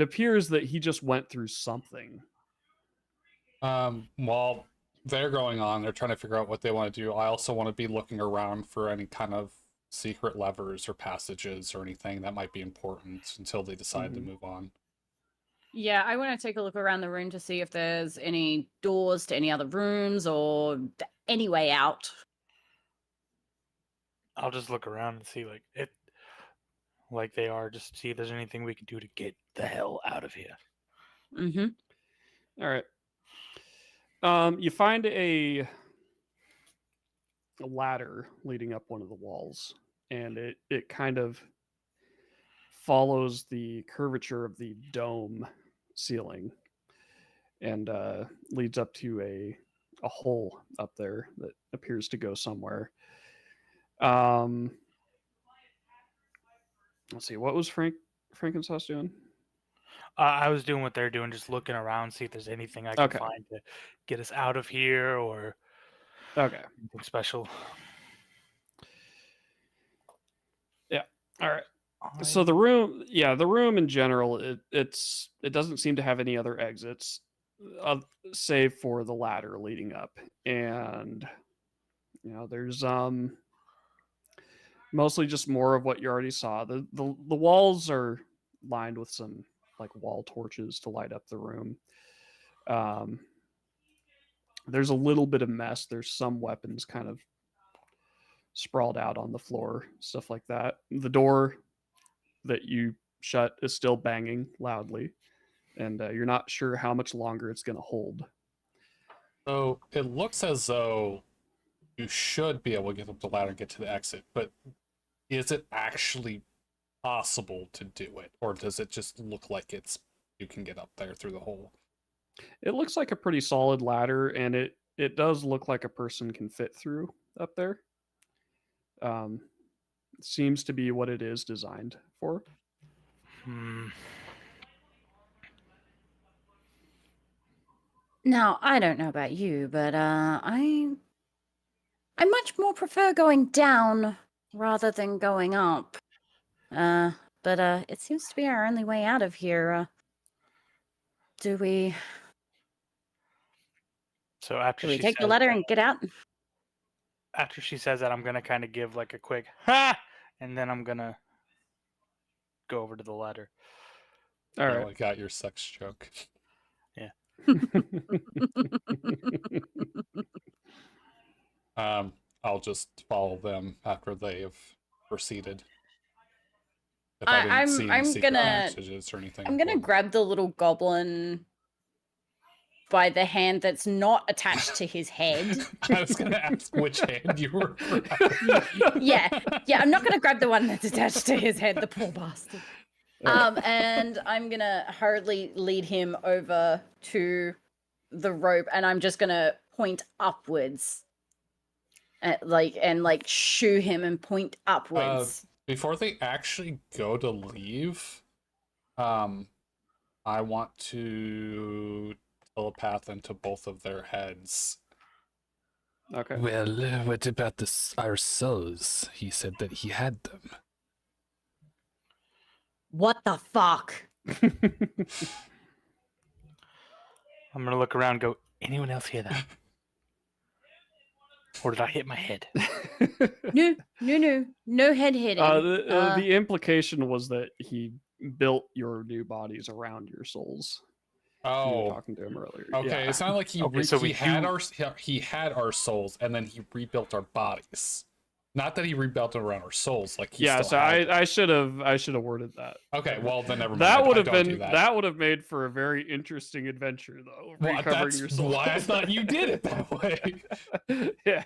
appears that he just went through something.
While they're going on, they're trying to figure out what they want to do. I also want to be looking around for any kind of secret levers or passages or anything that might be important until they decide to move on.
Yeah, I want to take a look around the room to see if there's any doors to any other rooms or any way out.
I'll just look around and see like they are, just see if there's anything we can do to get the hell out of here.
Mm-hmm.
All right. You find a ladder leading up one of the walls, and it kind of follows the curvature of the dome ceiling and leads up to a hole up there that appears to go somewhere. Let's see, what was Frankenstein doing?
I was doing what they're doing, just looking around, see if there's anything I can find to get us out of here or anything special.
Yeah. All right. So the room in general, it doesn't seem to have any other exits, save for the ladder leading up, and there's mostly just more of what you already saw. The walls are lined with some like wall torches to light up the room. There's a little bit of mess. There's some weapons kind of sprawled out on the floor, stuff like that. The door that you shut is still banging loudly, and you're not sure how much longer it's going to hold.
So it looks as though you should be able to get up the ladder and get to the exit, but is it actually possible to do it, or does it just look like you can get up there through the hole?
It looks like a pretty solid ladder, and it does look like a person can fit through up there. Seems to be what it is designed for.
Now, I don't know about you, but I much more prefer going down rather than going up. But it seems to be our only way out of here. Do we
after
we
she
take the
says
ladder
that-
and get out?
After she says that, I'm gonna kind of give like a quick ha, and then I'm gonna go over to the ladder.
All
You
right.
only got your sex joke.
Yeah.
I'll just follow them after they have proceeded. If
I'm
didn't see any secret
gonna
messages or anything.
I'm gonna grab the little goblin by the hand that's not attached to his head.
I was gonna ask which hand you were.
yeah, I'm not gonna grab the one that's attached to his head, the poor bastard. And I'm gonna hurriedly lead him over to the rope, and I'm just gonna point upwards, and shoo him and point upwards.
Before they actually go to leave, I want to telepath into both of their heads.
Okay.
Well, what about our souls? He said that he had them.
What the fuck?
I'm gonna look around and go, anyone else hear that? Or did I hit my head?
No head hitting.
The implication was that he built your new bodies around your souls. You were talking to him earlier.
Okay,
Yeah.
it's not like he he had our souls and then he rebuilt our bodies. Not that he rebuilt it around our souls, like he
Yeah,
still
so
had them.
I should have worded that.
Okay, well then never mind.
That would
I
have
don't do
been
that.
that would have made for a very interesting adventure, though.
Well,
recovering
that's
your souls.
why I thought you did it that way.
Yeah.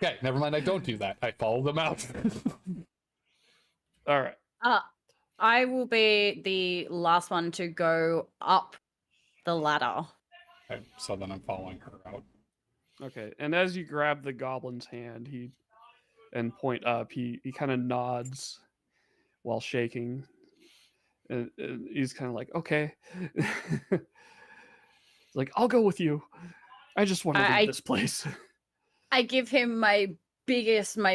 Okay, never mind. I don't do that. I follow them out.
All right.
I will be the last one to go up the ladder.
Okay, so then I'm following her out.
Okay, and as you grab the goblin's hand, and point up, he kind of nods while shaking, and he's kind of like, okay. Like, I'll go with you. I just want to leave this place.
I give him my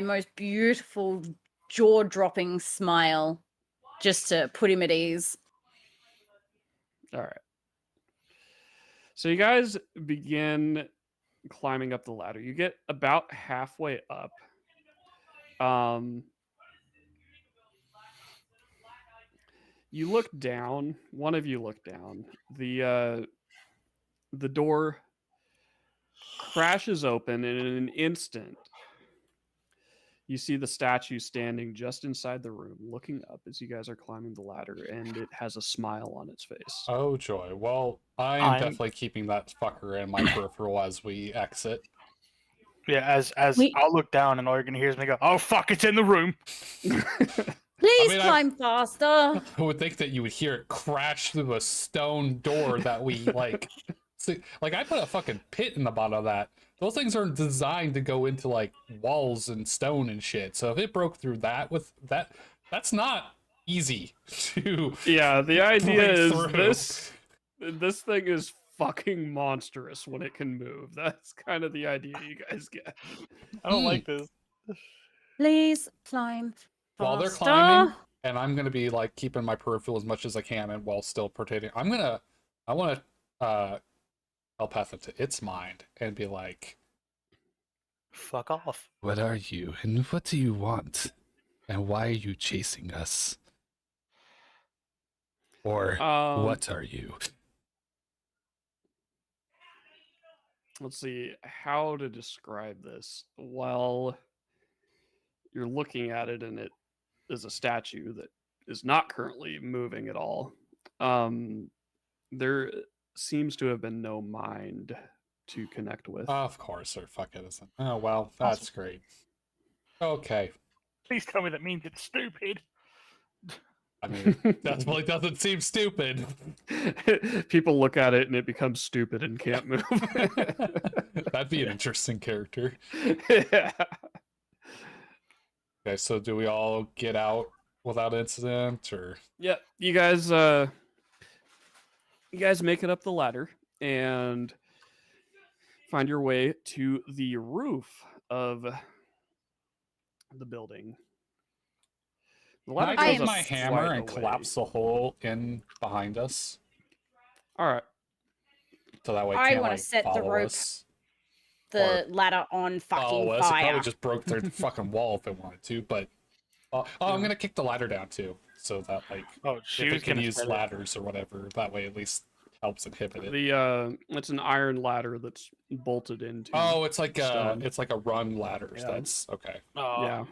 most beautiful, jaw-dropping smile, just to put him at ease.
All right. So you guys begin climbing up the ladder. You get about halfway up. You look down. One of you look down. The door crashes open, and in an instant, you see the statue standing just inside the room, looking up as you guys are climbing the ladder, and it has a smile on its face.
Oh joy. Well, I'm definitely keeping that fucker in my peripheral as we exit.
Yeah, as I'll look down and all you're gonna hear is me go, "Oh fuck, it's in the room."
Please climb faster.
I would think that you would hear it crash through a stone door that we like. See, like I put a fucking pit in the bottom of that. Those things are designed to go into like walls and stone and shit. So if it broke through that with that, that's not easy to.
Yeah, the idea is
through.
this thing is fucking monstrous when it can move. That's kind of the idea you guys get.
I don't like this.
Please climb faster.
While they're climbing, and I'm gonna be like keeping my peripheral as much as I can, and while still protecting. I want to telepath into its mind and be like,
"Fuck off."
What are you, and what do you want, and why are you chasing us? Or what are you?
Let's see how to describe this. While you're looking at it, and it is a statue that is not currently moving at all. There seems to have been no mind to connect with.
Of course, or fuck it isn't. Oh well, that's great. Okay,
Please tell me that means it's stupid.
I mean, it definitely doesn't seem stupid.
People look at it and it becomes stupid and can't move.
That'd be an interesting character.
Yeah.
Okay, so do we all get out without incident, or?
Yeah, you guys make it up the ladder and find your way to the roof of the building. The
Can
ladder
I
goes
take
a
my hammer
flight
and
away.
collapse the hole in behind us?
All right.
So that way
I
can't
wanna
like
set the
follow
rope,
us.
the ladder on fucking
Follow us. It
fire.
probably just broke through the fucking wall if it wanted to, but I'm gonna kick the ladder down too, so that like
she
if
was
it can
gonna
use
set it.
ladders or whatever, that way at least helps inhibit it.
The it's an iron ladder that's bolted into.
Oh, it's like
stone.
it's like a run ladder.
Yeah.
That's okay.
Yeah.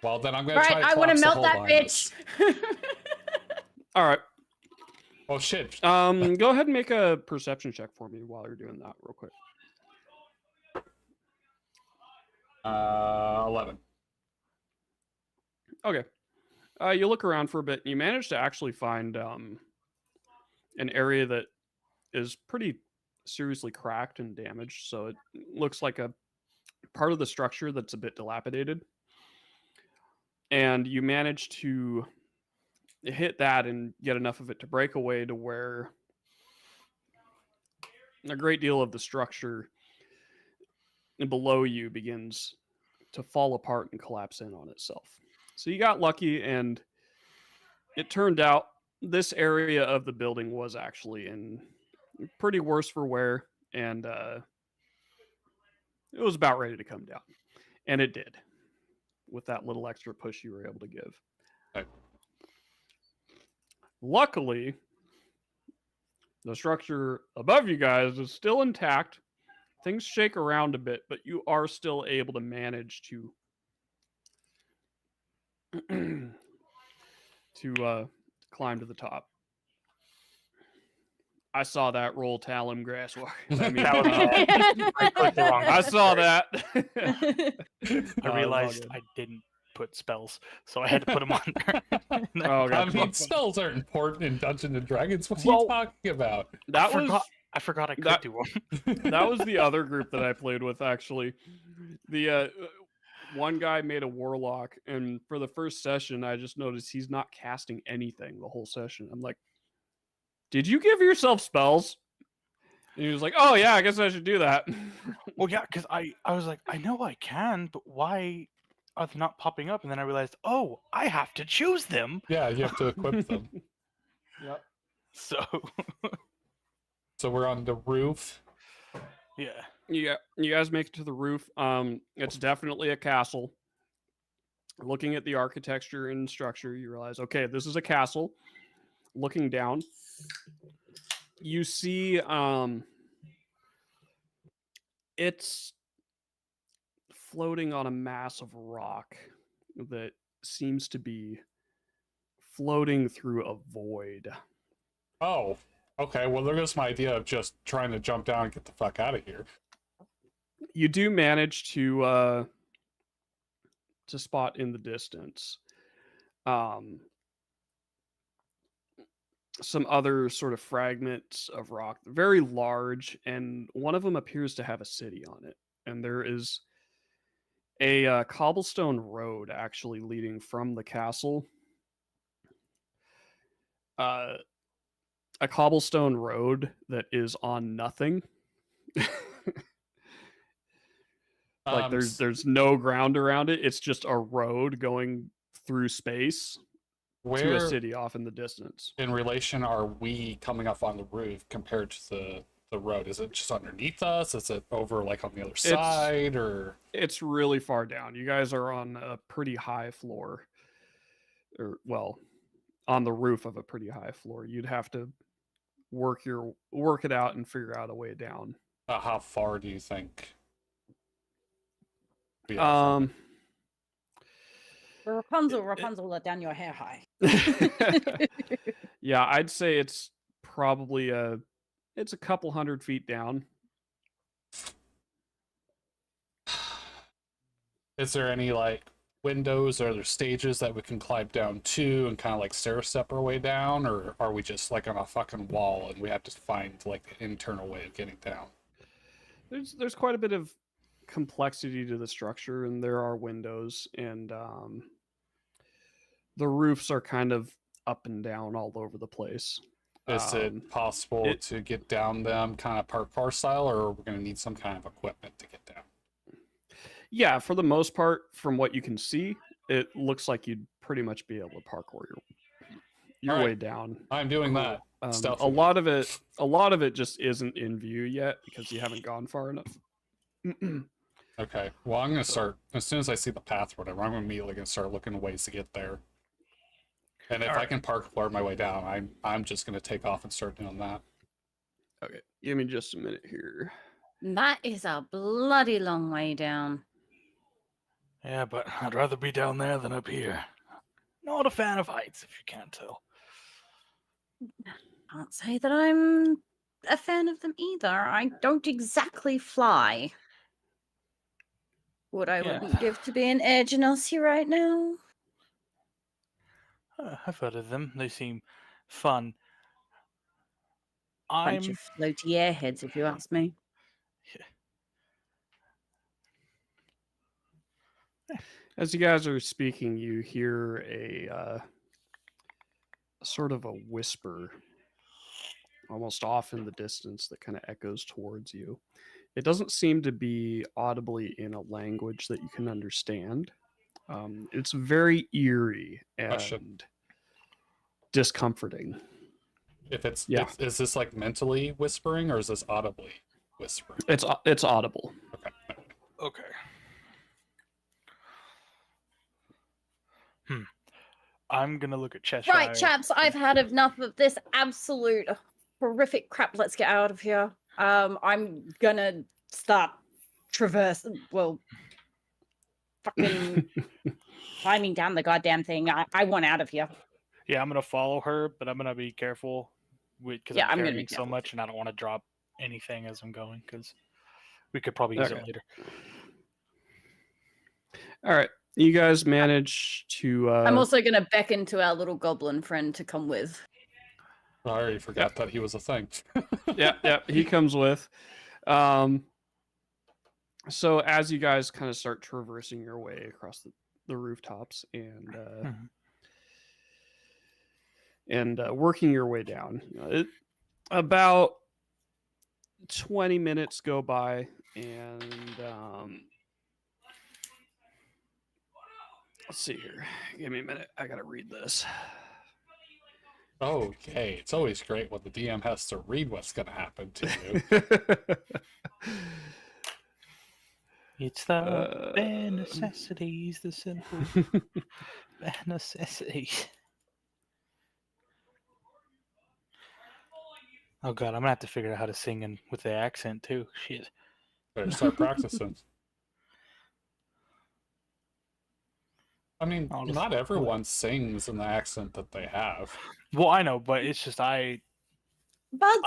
Well, then I'm gonna
Right,
try to
I want to
collapse the
melt
hole
that
behind
bitch.
us.
All right.
Oh shit.
Go ahead and make a perception check for me while you're doing that, real quick.
11.
Okay. You look around for a bit, and you manage to actually find an area that is pretty seriously cracked and damaged. So it looks like a part of the structure that's a bit dilapidated. And you manage to hit that and get enough of it to break away to where a great deal of the structure below you begins to fall apart and collapse in on itself. So you got lucky, and it turned out this area of the building was actually in pretty worse for wear, and it was about ready to come down. And it did, with that little extra push you were able to give.
Okay.
Luckily, the structure above you guys is still intact. Things shake around a bit, but you are still able to manage to climb to the top. I saw that roll, Talum Grasswalk. I mean,
I clicked the wrong
I saw that.
I realized I didn't put spells, so I had to put them on there.
Oh,
I mean, spells aren't important in Dungeons and Dragons. What are you talking about?
I forgot I could do one.
That was the other group that I played with, actually. The one guy made a warlock, and for the first session, I just noticed he's not casting anything the whole session. I'm like, did you give yourself spells? And he was like, oh yeah, I guess I should do that.
Well, yeah, because I was like, I know I can, but why are they not popping up? And then I realized, oh, I have to choose them.
Yeah, you have to equip them.
Yep.
So we're on the roof.
Yeah.
Yeah, you guys make it to the roof. It's definitely a castle. Looking at the architecture and structure, you realize, okay, this is a castle. Looking down, you see it's floating on a mass of rock that seems to be floating through a void.
Oh, okay. Well, there goes my idea of just trying to jump down and get the fuck out of here.
You do manage to spot in the distance some other sort of fragments of rock, very large, and one of them appears to have a city on it. And there is a cobblestone road actually leading from the castle. A cobblestone road that is on nothing. Like there's no ground around it. It's just a road going through space to a city off in the distance.
In relation are we coming up on the roof compared to the road? Is it just underneath us? Is it over like on the other side, or?
It's really far down. You guys are on a pretty high floor, or well, on the roof of a pretty high floor. You'd have to work it out and figure out a way down.
How far do you think?
Rapunzel, let down your hair high.
Yeah, I'd say it's probably it's a couple 100 feet down.
Is there any like windows? Are there stages that we can climb down to and kind of like stair step our way down, or are we just like on a fucking wall and we have to find like an internal way of getting down?
There's quite a bit of complexity to the structure, and there are windows, and the roofs are kind of up and down all over the place.
Is it possible to get down them kind of parkour style, or are we going to need some kind of equipment to get down?
Yeah, for the most part, from what you can see, it looks like you'd pretty much be able to parkour your way down.
I'm doing that.
A lot of it just isn't in view yet because you haven't gone far enough.
Okay. Well, I'm going to start as soon as I see the path or whatever. I'm immediately going to start looking at ways to get there. And if I can parkour my way down, I'm just going to take off and start doing that.
Okay, give me just a minute here.
That is a bloody long way down.
Yeah, but I'd rather be down there than up here. Not a fan of heights, if you can't tell.
Can't say that I'm a fan of them either. I don't exactly fly. What I wouldn't give to be an air genasi right now.
I've heard of them. They seem fun.
Bunch of floaty airheads, if you ask me.
As you guys are speaking, you hear a sort of a whisper almost off in the distance that kind of echoes towards you. It doesn't seem to be audibly in a language that you can understand. It's very eerie and discomforting.
If it's is this like mentally whispering or is this audibly whispering?
It's audible.
Okay.
Okay. I'm gonna look at Cheshire.
Right, chaps, I've had enough of this absolute horrific crap. Let's get out of here. I'm gonna start fucking climbing down the goddamn thing. I want out of here.
Yeah, I'm gonna follow her, but I'm gonna be careful because I'm carrying so much, and I don't want to drop anything as I'm going because we could probably use it later.
All right, you guys manage to.
I'm also gonna beckon to our little goblin friend to come with.
I already forgot that he was a thing.
Yeah, he comes with. So as you guys kind of start traversing your way across the rooftops and working your way down, about 20 minutes go by, and let's see here. Give me a minute. I gotta read this.
Okay, it's always great when the DM has to read what's going to happen to you.
It's the bare necessities, the simple bare necessities. Oh god, I'm gonna have to figure out how to sing with the accent too. Shit.
Better start practicing. I mean, not everyone sings in the accent that they have.
Well, I know, but it's just
Buds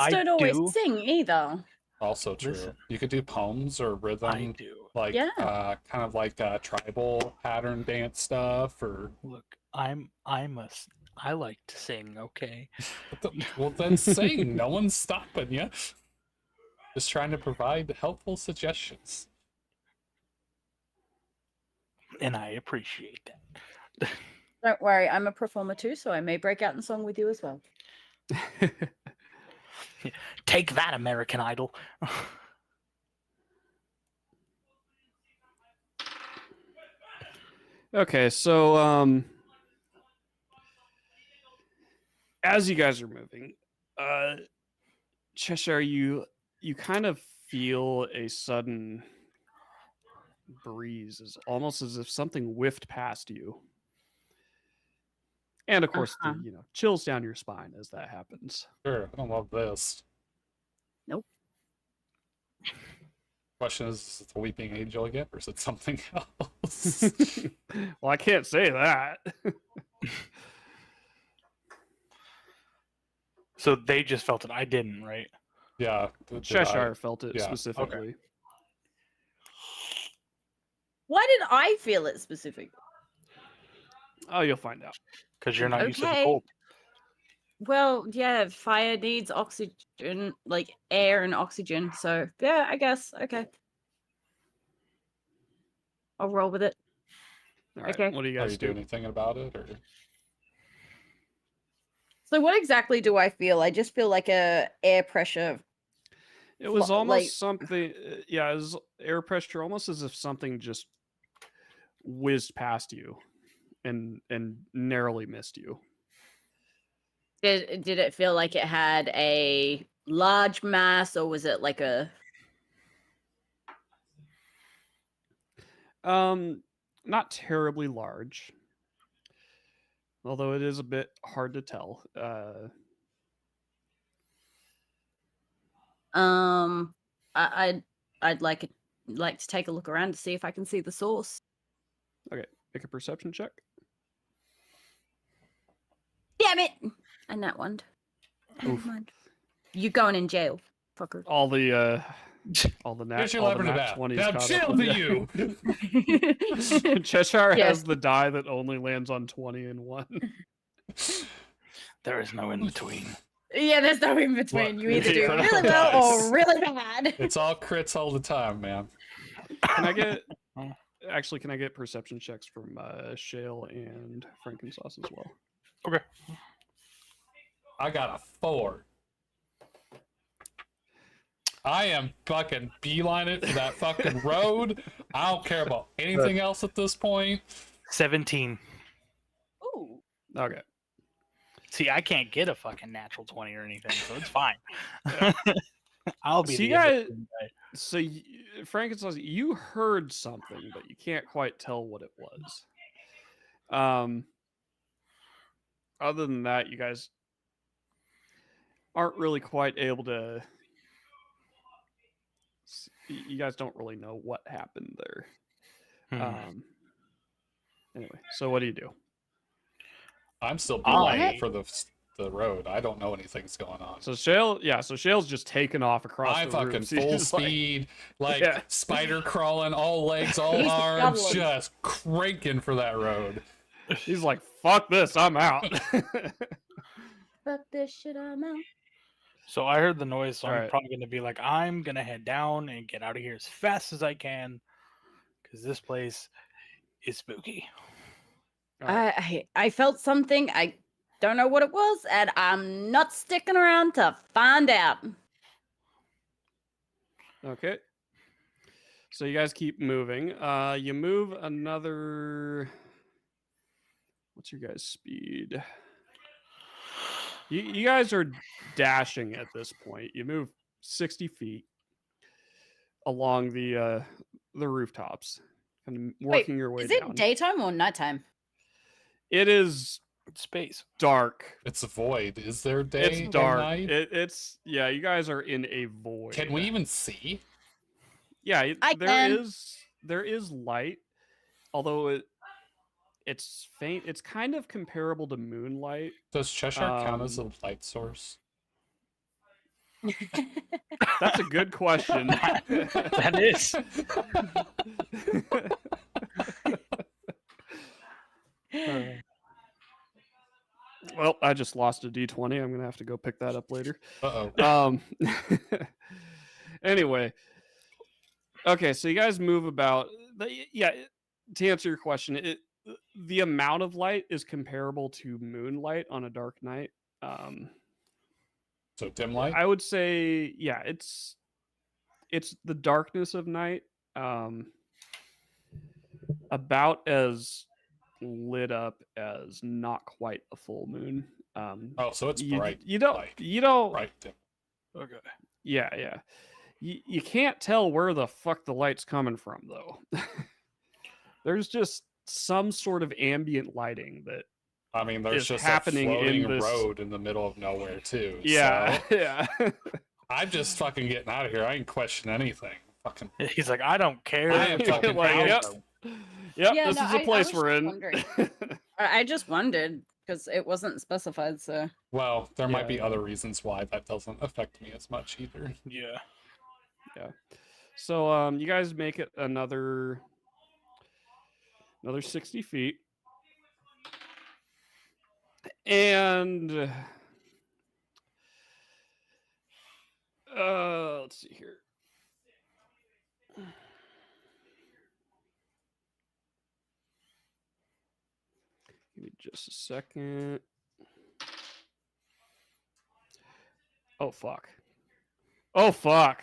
don't always sing either.
Also true. Listen. You could do poems or rhythm, like kind of like tribal pattern dance stuff. Or
look, I like to sing. Okay.
Well, then sing. No one's stopping you. Just trying to provide helpful suggestions.
And I appreciate that.
Don't worry, I'm a performer too, so I may break out in song with you as well.
Take that, American Idol.
Okay, so as you guys are moving, Cheshire, you kind of feel a sudden breeze, is almost as if something whiffed past you, and of course the chills down your spine as that happens.
Sure, I don't love this.
Nope.
Question is it the weeping angel again, or is it something else?
Well, I can't say that.
So they just felt it. I didn't, right?
Yeah.
Cheshire felt it specifically.
Okay.
Why did I feel it specifically?
Oh, you'll find out.
Because you're not used to the
Okay.
cold.
Well, yeah, fire needs oxygen, like air and oxygen. So, yeah, I guess. Okay. I'll roll with it.
All right.
Okay.
What do you
Are
guys
you
do?
doing anything about it, or?
So, what exactly do I feel? I just feel like a air pressure.
It was
Flo-
almost
like-
something. Yeah, it was air pressure, almost as if something just whizzed past you, and narrowly missed you.
Did it feel like it had a large mass, or was it like a?
Not terribly large, although it is a bit hard to tell.
I'd like to take a look around to see if I can see the source.
Okay, make a perception check.
Damn it! And that one. Never mind. You going in jail, fucker.
All the
Here's your
all the
lever to
nat
that.
20s
Now
caught
chill
up
to
with
you.
Cheshire
Yes.
has the die that only lands on 20 and 1.
There is no in between.
Yeah, there's no in between.
Look,
You either
it's
do
critical
really well
dice.
or really bad.
It's all crits all the time, man.
Can I get actually? Can I get perception checks from Shale and Frankensauce as well?
Okay.
I got a 4. I am fucking beelining for that fucking road. I don't care about anything else at this point.
17.
Ooh.
Okay.
See, I can't get a fucking natural 20 or anything, so it's fine. I'll be
So you
the
guys,
in-between guy.
so Frankensauce, you heard something, but you can't quite tell what it was. Other than that, you guys aren't really quite able to. You guys don't really know what happened there. Anyway, so what do you do?
I'm still beelining for the road. I don't know anything's going on.
So Shale's just taking off across
I'm
the room.
fucking
So
full
he's like-
speed, like
Yeah.
spider crawling, all legs, all
He's
arms,
shoveling.
just cranking for that road.
He's like, "Fuck this, I'm out."
Fuck this shit, I'm out.
So I heard the noise, so I'm
Alright.
probably going to be like, I'm going to head down and get out of here as fast as I can, because this place is spooky.
I felt something. I don't know what it was, and I'm not sticking around to find out.
Okay. So you guys keep moving. You move another. What's your guys' speed? You guys are dashing at this point. You move 60 feet along the rooftops, kind of working your way
Is
down.
it daytime or nighttime?
It is
space.
Dark.
It's a void. Is there day?
It's
and
dark.
night?
It's yeah. You guys are in a void.
Can we even see?
Yeah,
I can.
there is light, although it's faint. It's kind of comparable to moonlight.
Does Cheshire count as a light source?
That's a good question.
That is.
Well, I just lost a D20. I'm gonna have to go pick that up later.
Uh-oh.
Anyway, okay, so you guys move about. Yeah, to answer your question, the amount of light is comparable to moonlight on a dark night.
So dim light?
I would say, yeah, it's the darkness of night. About as lit up as not quite a full moon.
Oh, so it's bright.
You don't.
Bright dim.
Okay.
Yeah. You can't tell where the fuck the light's coming from, though. There's just some sort of ambient lighting that.
I mean, there's
is
just
happening
a floating
in this
road in the middle of nowhere too.
Yeah,
so
yeah.
I'm just fucking getting out of here. I ain't question anything. Fucking.
He's like, I don't care.
I am fucking
Like,
out.
yep. Yep,
Yeah,
this
no,
is the
I
place
was
we're in.
wondering. I just wondered because it wasn't specified. So
Well, there might be
Yeah.
other reasons why that doesn't affect me as much either.
Yeah.
So you guys make it another 60 feet. And let's see here. Give me just a second. Oh fuck. Oh fuck.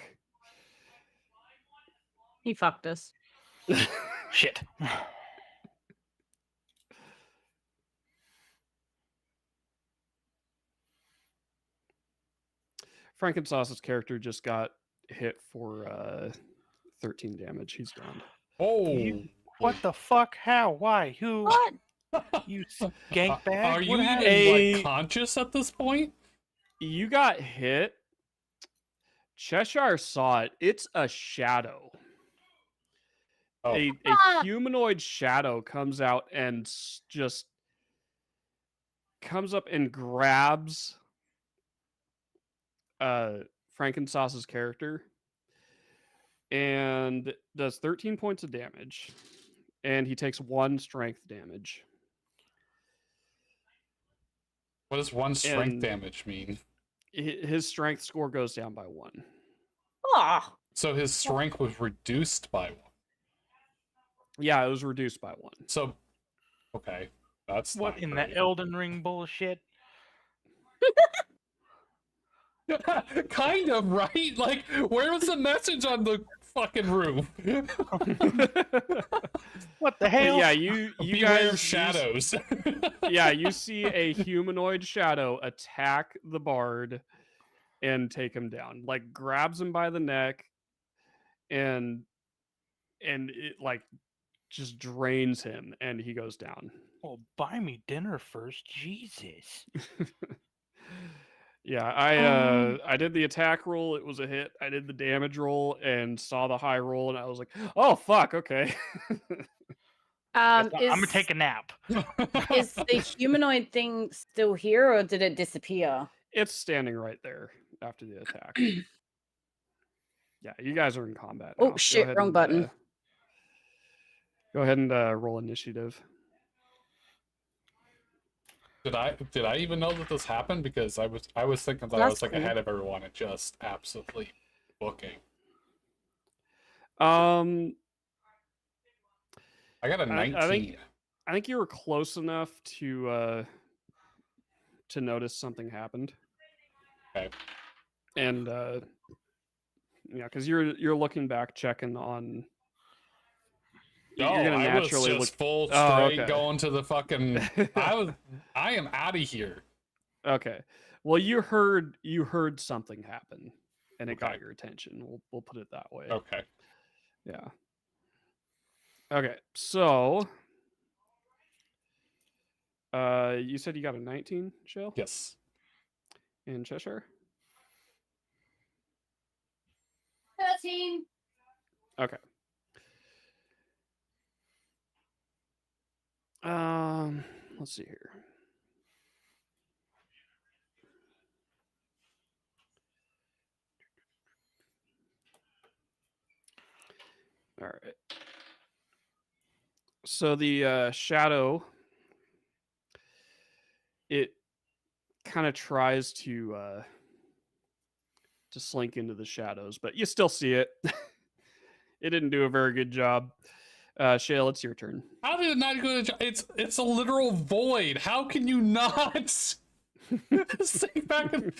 He fucked us.
Shit.
Frankensauce's character just got hit for 13 damage. He's down.
Oh,
what the fuck? How? Why? Who?
What?
You skank bag?
Are you
What
even like conscious at this point?
You got hit. Cheshire saw it. It's a shadow.
Oh.
A humanoid shadow comes out and just comes up and grabs Frankensauce's character and does 13 points of damage, and he takes 1 strength damage.
What does 1 strength damage mean?
His strength score goes down by 1.
Ah.
So his strength was reduced by 1.
Yeah, it was reduced by 1.
So, okay, that's
What
not
in
great.
the Elden Ring bullshit?
Kind of, right? Like, where was the message on the fucking roof?
What the hell?
Yeah, you
Beware
guys
shadows.
Yeah, you see a humanoid shadow attack the bard and take him down. Like grabs him by the neck and it like just drains him and he goes down.
Well, buy me dinner first, Jesus.
Yeah, I did the attack roll. It was a hit. I did the damage roll and saw the high roll, and I was like, "Oh fuck, okay."
I'm gonna take a nap.
Is the humanoid thing still here, or did it disappear?
It's standing right there after the attack. Yeah, you guys are in combat now.
Oh shit! Wrong button.
Go ahead and roll initiative.
Did I even know that this happened? Because I was thinking that I was like ahead of everyone and just absolutely booking.
I
got a 19.
I think you were close enough to notice something happened.
Okay.
And yeah, because you're looking back, checking on.
No,
you're gonna
I was
naturally
just
look
full straight
okay.
going to the fucking. I am out of here.
Okay. Well, you heard something happen, and it got your attention. We'll put it that way.
Okay.
Yeah. Okay. So, you said you got a 19, Shale?
Yes.
In Cheshire?
13.
Okay. Let's see here. All right. So the shadow, it kind of tries to slink into the shadows, but you still see it. It didn't do a very good job. Shale, it's your turn.
How did it not go to? It's a literal void. How can you not? Sink back and.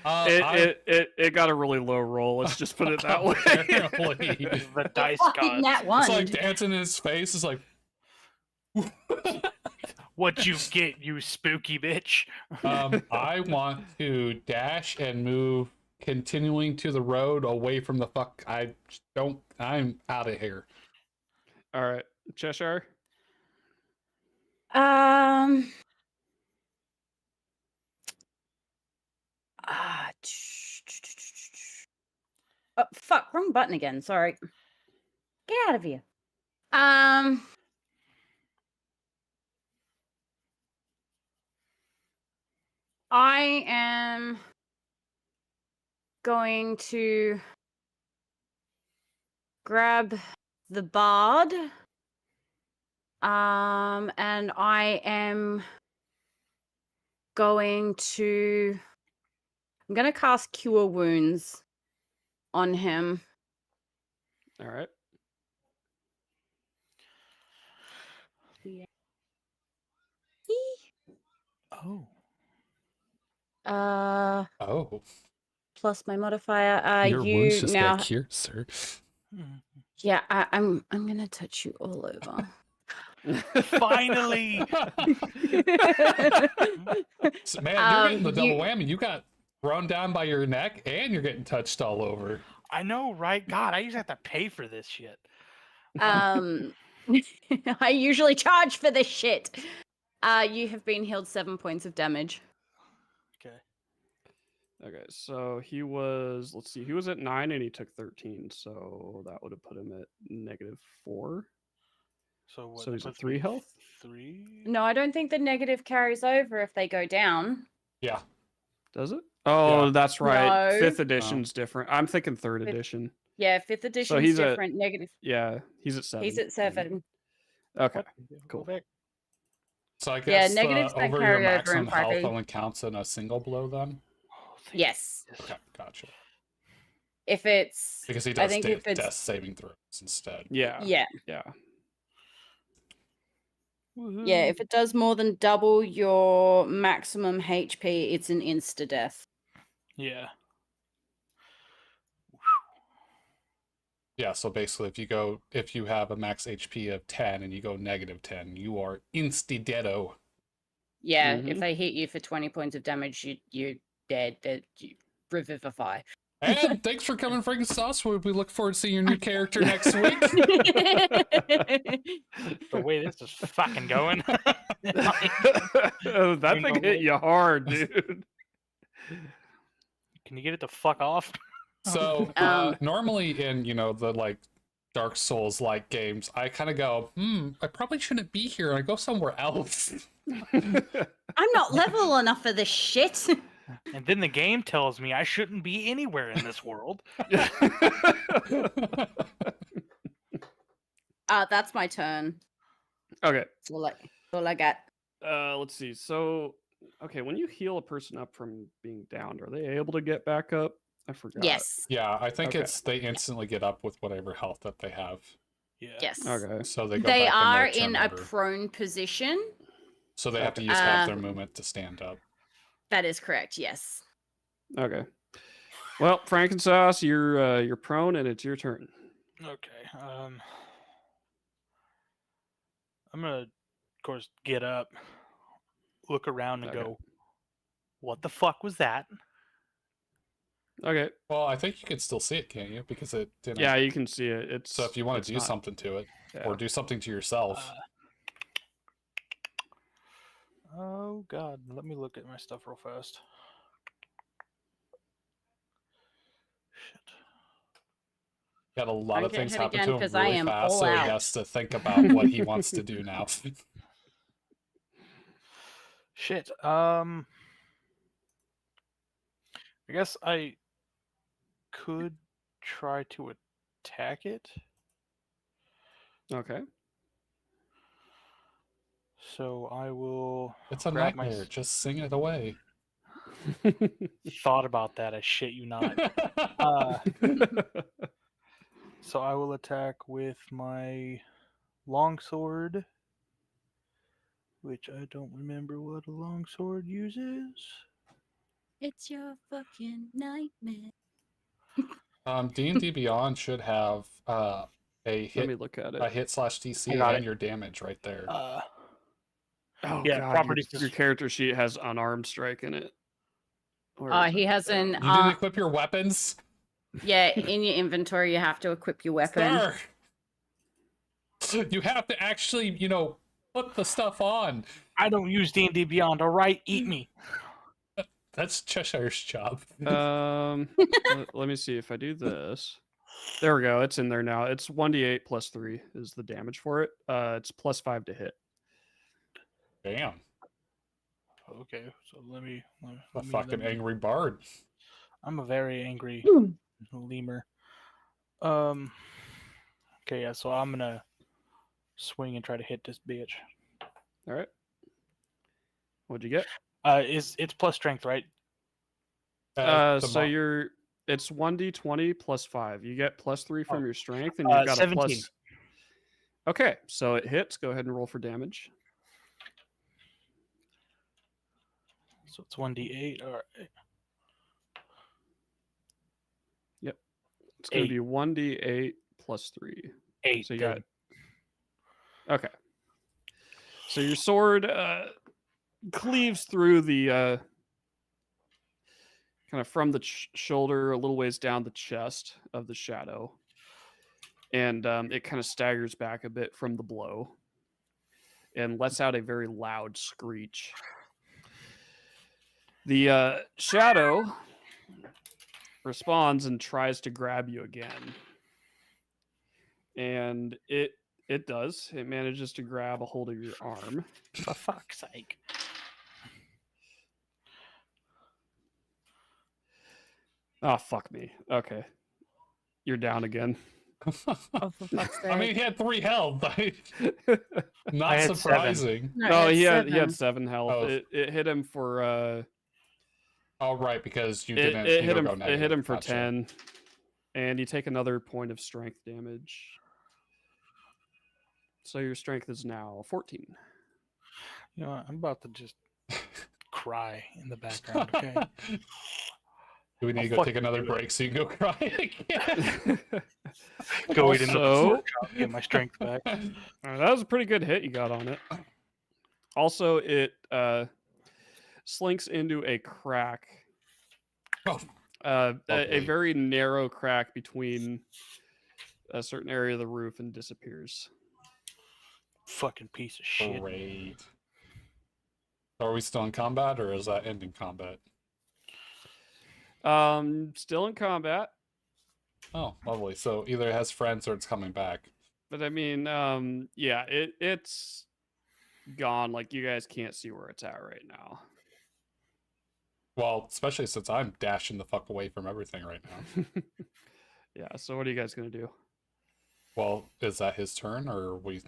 It got a really low roll. Let's just put it that way.
The dice god.
It's like dancing in his face. It's like.
What you get, you spooky bitch.
I want to dash and move, continuing to the road away from the fuck. I'm out of here.
All right, Cheshire.
Oh, fuck, wrong button again. Sorry. Get out of here. I am going to grab the bard. And I am going to cast Cure Wounds on him.
All right.
Yeah.
Oh.
Oh.
Plus my modifier.
Your
you
wounds just
now.
got cured, sir.
Yeah, I'm gonna touch you all over.
Finally.
So, man, you're getting the double whammy. You got thrown down by your neck, and you're getting touched all over.
I know, right? God, I used to have to pay for this shit.
I usually charge for this shit. You have been healed 7 points of damage.
Okay.
Okay, so he was, let's see, he was at 9 and he took 13, so that would have put him at -4.
So what?
So he's at 3 health?
3?
No, I don't think the negative carries over if they go down.
Yeah.
Does it? Oh,
Yeah.
that's right.
No.
5th edition's different. I'm thinking 3rd edition.
Yeah, 5th edition
he's
is
at-
different. Negative.
Yeah, he's at 7.
He's at 7.
Okay, cool.
So I
Yeah,
guess
negatives don't
over your
carry over in
maximum health
5e.
only counts in a single blow then?
Yes.
Okay, gotcha.
If it's
Because he
I
does
think if it's
death saving throws instead.
Yeah.
yeah.
Yeah.
Yeah, if it does more than double your maximum HP, it's an insta death.
Yeah.
Yeah, so basically if you have a max HP of 10 and you go -10, you are insta-deado.
Yeah, if they hit you for 20 points of damage, you're dead. You revivify.
And thanks for coming, Frank Sauce. We look forward to seeing your new character next week.
The way this is fucking going.
Oh, that thing hit you hard, dude.
Can you get it to fuck off?
So normally in the like Dark Souls like games, I kind of go, I probably shouldn't be here. I go somewhere else.
I'm not level enough for this shit.
And then the game tells me I shouldn't be anywhere in this world.
That's my turn.
Okay.
That's all I got.
Let's see. So, okay, when you heal a person up from being downed, are they able to get back up? I forgot.
Yes.
Yeah, I think
Okay.
they instantly get up with whatever health that they have.
Yeah.
Yes.
Okay.
So they go
They
back
are
in, their
in
turn
a
order.
prone position.
So they have to use half their movement to stand up.
That is correct. Yes.
Okay. Well, Frankensauce, you're prone and it's your turn.
Okay. I'm gonna, of course, get up, look around, and go, "What the fuck was that?"
Okay.
Well, I think you can still see it, can't you? Because it didn't.
Yeah, you can see it. It's
So if you want
it's
to do
not-
something to it,
Yeah.
or do something to yourself,
Oh God, let me look at my stuff real fast.
got a lot
I'm
of
gonna
things
hit
happen
again
to him
'cause I
really
am
fast,
all
so he
out.
has to think about what he wants to do now.
Shit. I guess I could try to attack it.
Okay.
So I will.
It's a
grab my
nightmare. Just sing it away.
Thought about that. I shit you not. So I will attack with my longsword, which I don't remember what a longsword uses.
It's your fucking nightmare.
D&D Beyond should have a hit.
Let me look at it.
A hit/DC
I got
and
it.
your damage right there.
Oh,
yeah,
God,
properties
your character sheet has unarmed strike in it. Where is
He
it?
has an.
You didn't equip your weapons?
Yeah, in your inventory, you have to equip your weapon.
Sir! You have to actually, put the stuff on.
I don't use D&D Beyond. All right, eat me.
That's Cheshire's job.
Let me see if I do this. There we go. It's in there now. It's 1d8 plus 3 is the damage for it. It's plus 5 to hit.
Damn.
Okay, so let me
A fucking angry bard.
I'm a very angry lemur. Okay, yeah, so I'm gonna swing and try to hit this bitch.
All right. What'd you get?
It's plus strength, right?
So it's 1d20 plus 5. You get plus 3 from your strength, and you've got
17.
a plus. Okay, so it hits. Go ahead and roll for damage.
So it's 1d8. All right.
Yep. It's going to be 1d8 plus 3.
8.
So you got. Okay. So your sword cleaves through the kind of from the shoulder a little ways down the chest of the shadow, and it kind of staggers back a bit from the blow and lets out a very loud screech. The shadow responds and tries to grab you again, and it does. It manages to grab a hold of your arm.
For fuck's sake.
Oh, fuck me. Okay. You're down again.
Oh, for fuck's sake.
I mean, he had 3 health. Not
I had
surprising.
No, he had 7 health.
Oh.
It hit him for
Oh, right, because you
it
didn't.
hit
you
him.
don't go
It hit him for
Gotcha.
10, and you take another point of strength damage. So your strength is now 14.
You know what? I'm about to just cry in the background, okay?
Do we need to go take another break so you can go cry again?
Go eat another
Also-
pork chop, get my strength back.
That was a pretty good hit you got on it. Also, it slinks into a crack.
Oh,
a
lovely.
very narrow crack between a certain area of the roof and disappears.
Fucking piece of shit.
Great. Are we still in combat, or is that ending combat?
Still in combat,
Oh, lovely. So either it has friends or it's coming back.
but I mean, yeah, it's gone. Like, you guys can't see where it's at right now.
Well, especially since I'm dashing the fuck away from everything right now.
Yeah, so what are you guys gonna do?
Well, is that his turn, or are we?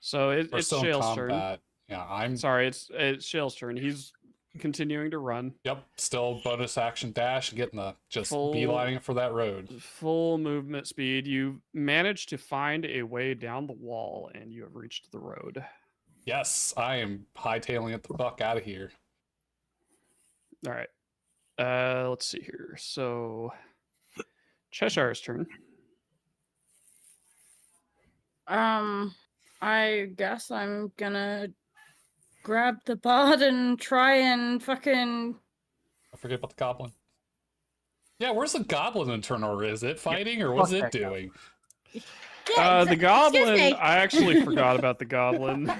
So
We're
it's
still in
Shale's turn.
combat. Yeah, I'm.
Sorry, it's Shale's turn. He's continuing to run.
Yep, still bonus action dash, getting the just
Full-
beelining for that road.
Full movement speed. You managed to find a way down the wall, and you have reached the road.
Yes, I am hightailing it the fuck out of here.
All right. Let's see here. So Cheshire's turn.
I guess I'm gonna grab the bard and try and fucking.
I forget about the goblin. Yeah, where's the goblin in turn order? Is it fighting, or what's it doing?
The goblin. I actually forgot about the goblin.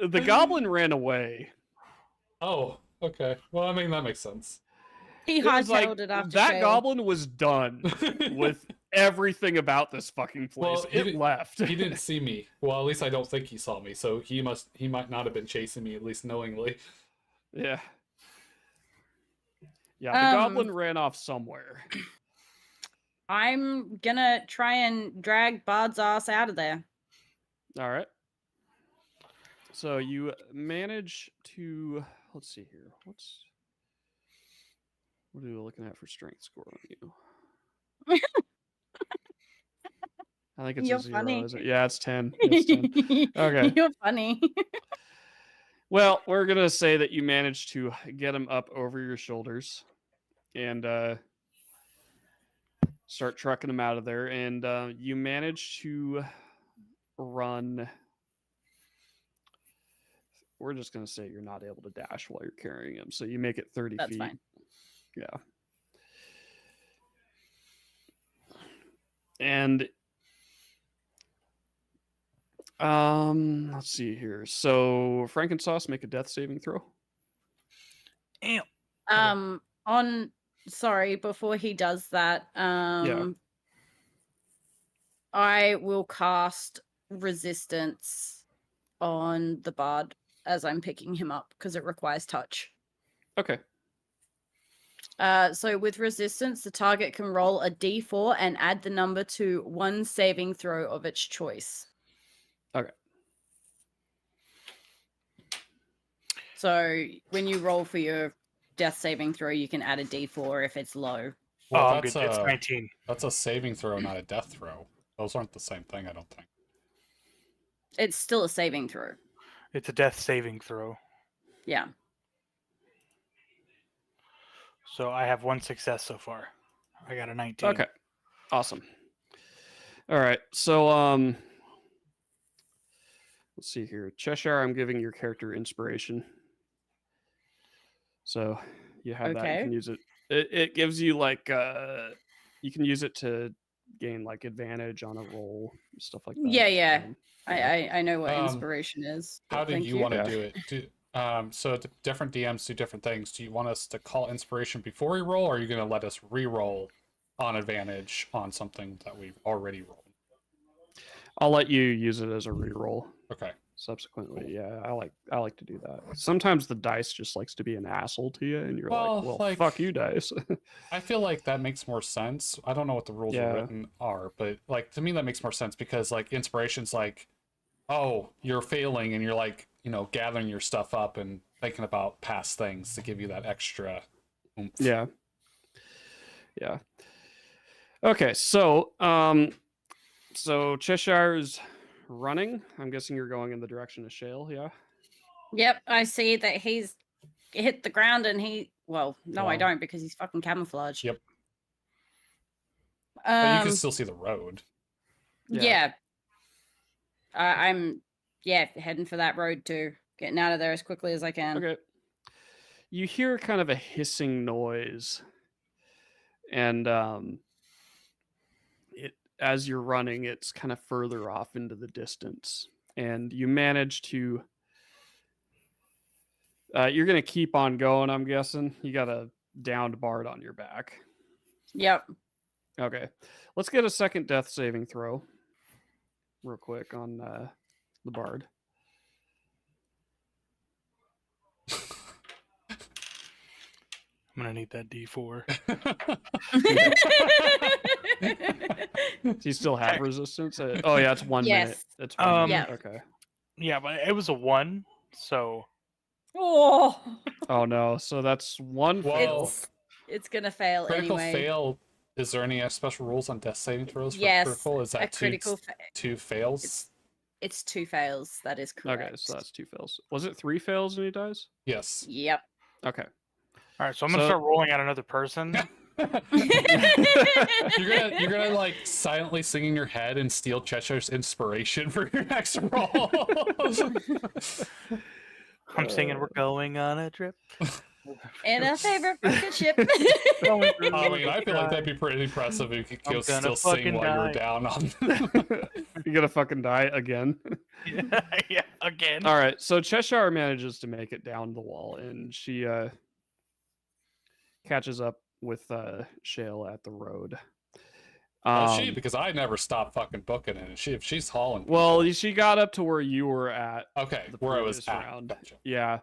The goblin ran away.
Oh, okay. Well, I mean, that makes sense.
He
It was like,
hightailed it after
that
Shale.
goblin was done with everything about this fucking place.
Well, he
it
didn't-
left.
He didn't see me. Well, at least I don't think he saw me. So he might not have been chasing me, at least knowingly.
Yeah. Yeah, the goblin ran off somewhere.
I'm gonna try and drag Bard's ass out of there.
All right. So you manage to, let's see here. What are we looking at for strength score on you? I think it's
You're
a 0,
funny.
is it? Yeah, it's 10. It's 10. Okay.
You're funny.
Well, we're going to say that you managed to get him up over your shoulders and start trucking him out of there. And you managed to run. We're just going to say you're not able to dash while you're carrying him. So you make it 30
That's
feet.
fine.
Yeah. And let's see here. So Frankensauce, make a death saving throw.
Sorry, before he does that, I will cast resistance on the bard as I'm picking him up because it requires touch.
Okay.
So with resistance, the target can roll a d4 and add the number to one saving throw of its choice.
Okay.
So when you roll for your death saving throw, you can add a D4 if it's low.
Well,
I'm good. It's 19.
That's a saving throw, not a death throw. Those aren't the same thing, I don't think.
It's still a saving throw.
It's a death saving throw.
Yeah.
So I have 1 success so far. I got a 19.
Okay. Awesome. All right. So let's see here. Cheshire, I'm giving your character inspiration. So you have that. You can use it. It gives you like you can use it to gain like advantage on a roll, stuff like that.
Yeah. I know what inspiration is.
How did you want to do it? So different DMs do different things. Do you want us to call inspiration before we roll, or are you going to let us re-roll on advantage on something that we've already rolled?
I'll let you use it as a re-roll.
Okay.
Subsequently, yeah, I like to do that. Sometimes the dice just likes to be an asshole to you, and you're well, fuck you, dice.
I feel like that makes more sense. I don't know what the rules are written are, but like to me that makes more sense because like inspiration's like, oh, you're failing, and you're like, gathering your stuff up and thinking about past things to give you that extra oomph.
Yeah. Okay, so Cheshire's running. I'm guessing you're going in the direction of Shale, yeah?
Yep, I see that he's hit the ground and I don't because he's fucking camouflaged.
Yep. But you can still see the road.
Yeah. I'm heading for that road too. Getting out of there as quickly as I can.
Okay. You hear kind of a hissing noise, and as you're running, it's kind of further off into the distance, and you manage to. You're gonna keep on going, I'm guessing. You got a downed Bard on your back.
Yep.
Okay, let's get a second death saving throw, real quick on the Bard.
I'm gonna need that D4.
Do you still have resistance? Oh yeah, it's 1 minute. It's 1 minute. Okay.
Yeah, but it was a 1, so.
Oh
no! So that's 1 fail.
It's gonna fail
critical
anyway.
Fail. Is there any special rules on death saving throws for
yes,
critical? Is that
a critical
two fails?
It's 2 fails. That is correct.
Okay, so that's 2 fails. Was it 3 fails and he dies?
Yes.
Yep.
Okay.
All right, so I'm gonna start rolling out another person.
You're gonna like silently sing in your head and steal Cheshire's inspiration for your next roll.
I'm singing "We're going on a trip."
In a favorite rocket ship.
I mean, I feel like that'd be pretty impressive if you could still sing while you were down on.
You're gonna fucking die again.
Yeah, again.
All right, so Cheshire manages to make it down the wall, and she catches up with Shale at the road.
She, because I never stopped fucking booking it. If she's hauling.
Well, she got up to where you were at.
Okay, where I was at.
Round.
Gotcha.
Yeah.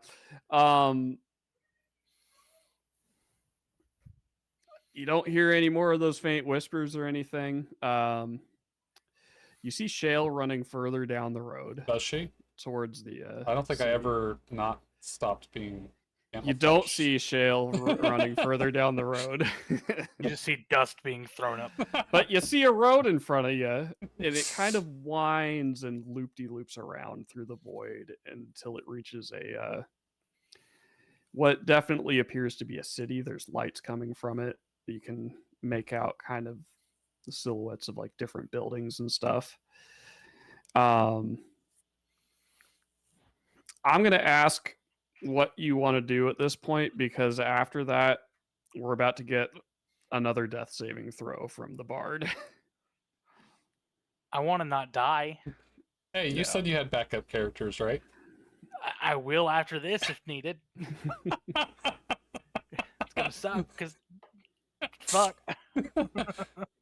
You don't hear any more of those faint whispers or anything. You see Shale running further down the road.
Does she?
Towards the.
I don't think
city.
I ever not stopped being.
You don't see Shale running further down the road.
You just see dust being thrown up.
But you see a road in front of you, and it kind of winds and loop-de-loops around through the void until it reaches a what definitely appears to be a city. There's lights coming from it. You can make out kind of the silhouettes of like different buildings and stuff. I'm going to ask what you want to do at this point, because after that, we're about to get another death saving throw from the Bard.
I want to not die.
Hey, you said you had backup characters, right?
I will after this if needed. It's gonna suck because fuck.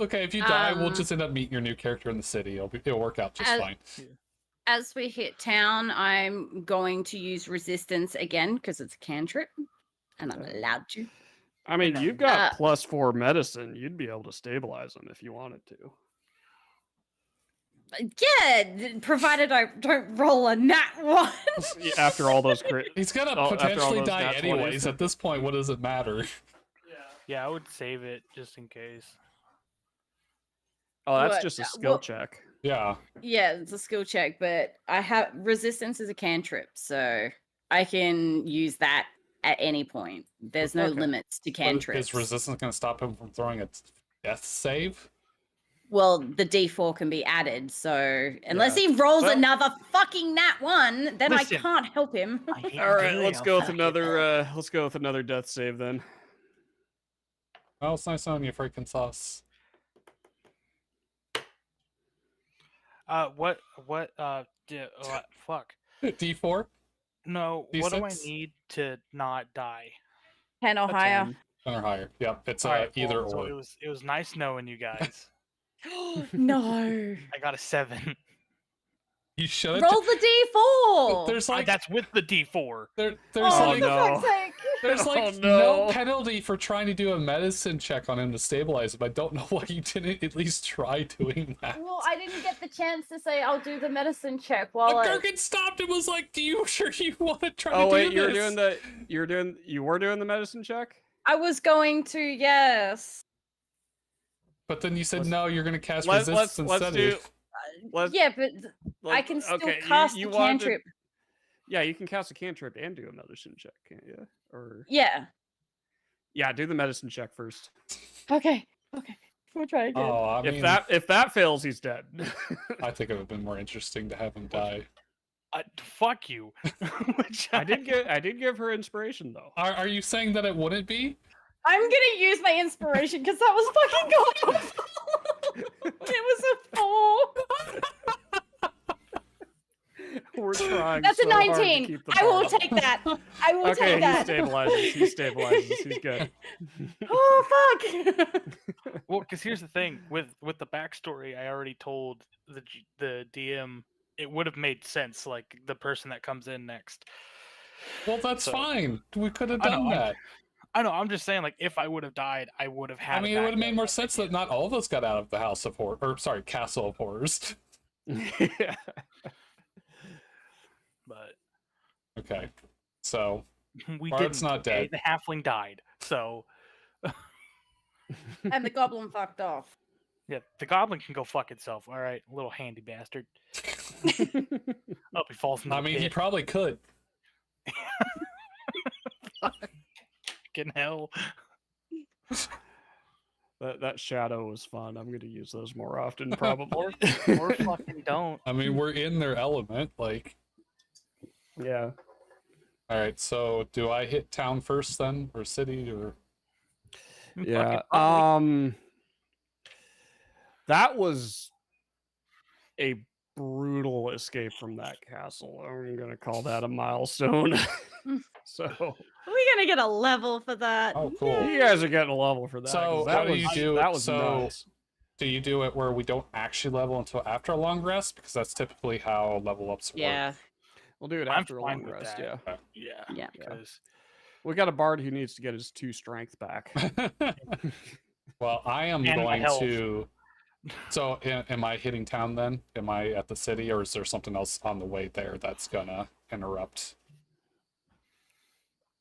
Okay, if you die, we'll just end up meeting your new character in the city. It'll work out just fine.
As we hit town, I'm going to use resistance again because it's a cantrip, and I'm allowed to.
I mean, you've got +4 medicine. You'd be able to stabilize them if you wanted to.
Yeah, provided I don't roll a nat 1.
After all those crit,
He's gonna
after all
potentially
those
die
nat 20s.
anyways. At this point, what does it matter?
Yeah, I would save it just in case.
Oh, that's
What?
just a skill check.
Yeah.
Yeah, it's a skill check, but I have resistance is a cantrip, so I can use that at any point. There's no
Okay.
limits to
But
cantrips.
is resistance gonna stop him from throwing a death save?
Well, the D4 can be added, so unless
Yeah.
he rolls
Well-
another fucking nat 1, then
Listen.
I can't help him.
All right, let's go with another. Let's go with another death save then.
Well, it's nice knowing you, freaking sauce.
What, fuck.
D4?
No, what do I
D6?
need to not die?
10 or higher.
10 or higher. Yep, it's
Alright,
either
well, so
or.
it was nice knowing you guys.
No.
I got a 7.
You should have.
Roll the D4.
There's like
That's with the D4.
there's
Oh,
like
for fuck's sake.
there's like
Oh,
no
no.
penalty for trying to do a medicine check on him to stabilize him. I don't know why you didn't at least try doing that.
Well, I didn't get the chance to say I'll do the medicine check while
But
I...
Gergen stopped and was like, "Do you sure you want to try
Oh
to
wait,
do
you were
this?"
doing the medicine check.
I was going to, yes.
But then you said no. You're gonna cast
Let's
resistance instead.
do. Let's,
Yeah, but I can still
okay,
cast
you
the
wanted-
cantrip.
Yeah, you can cast a cantrip and do a medicine check, can't you? Or
Yeah.
yeah, do the medicine check first.
Okay. We'll try again.
Oh, I mean,
If that fails, he's dead.
I think it would have been more interesting to have him die.
Fuck you.
I did give her inspiration though.
Are you saying that it wouldn't be?
I'm gonna use my inspiration because that was fucking god. It was a 4.
We're trying.
That's
so
a
hard to
19.
keep the
I will
bar.
take that. I will
Okay,
take that.
he stabilizes. He's good.
Oh fuck.
Well, because here's the thing with the backstory, I already told the DM it would have made sense, like the person that comes in next.
Well, that's
So-
fine. We could have
I
done
know,
that.
I know. I'm just saying, like, if I would have died, I would have had.
I mean, it would have made more sense that not all of us got out of the House of Horror, or sorry, Castle of Horrors.
Yeah.
But
Okay, so
we
Bard's
didn't.
not
okay?
dead.
The halfling died, so
And the goblin fucked off.
yeah, the goblin can go fuck itself. All right, little handy bastard. Oh, he falls in the
I mean, he
pit.
probably could.
Fucking hell.
That shadow was fun. I'm gonna use those more often, probably.
Or fucking don't.
I mean, we're in their element, like.
Yeah.
All right, so do I hit town first then, or city, or?
Yeah. That was a brutal escape from that castle. I'm gonna call that a milestone. So
We're gonna get a level for that.
Oh, cool.
you guys are getting a level for that. 'cause
So
that
how do
was,
you do?
That was
so
nuts.
do you do it where we don't actually level until after a long rest? Because that's typically how level ups work.
Yeah.
We'll do it
I'm
after a
fine
long
with
rest.
that.
Yeah.
Yeah.
Yeah.
Because
We got a bard who needs to get his 2 strength back.
Well, I am
And my
going
health.
to. So, am I hitting town then? Am I at the city, or is there something else on the way there that's gonna interrupt?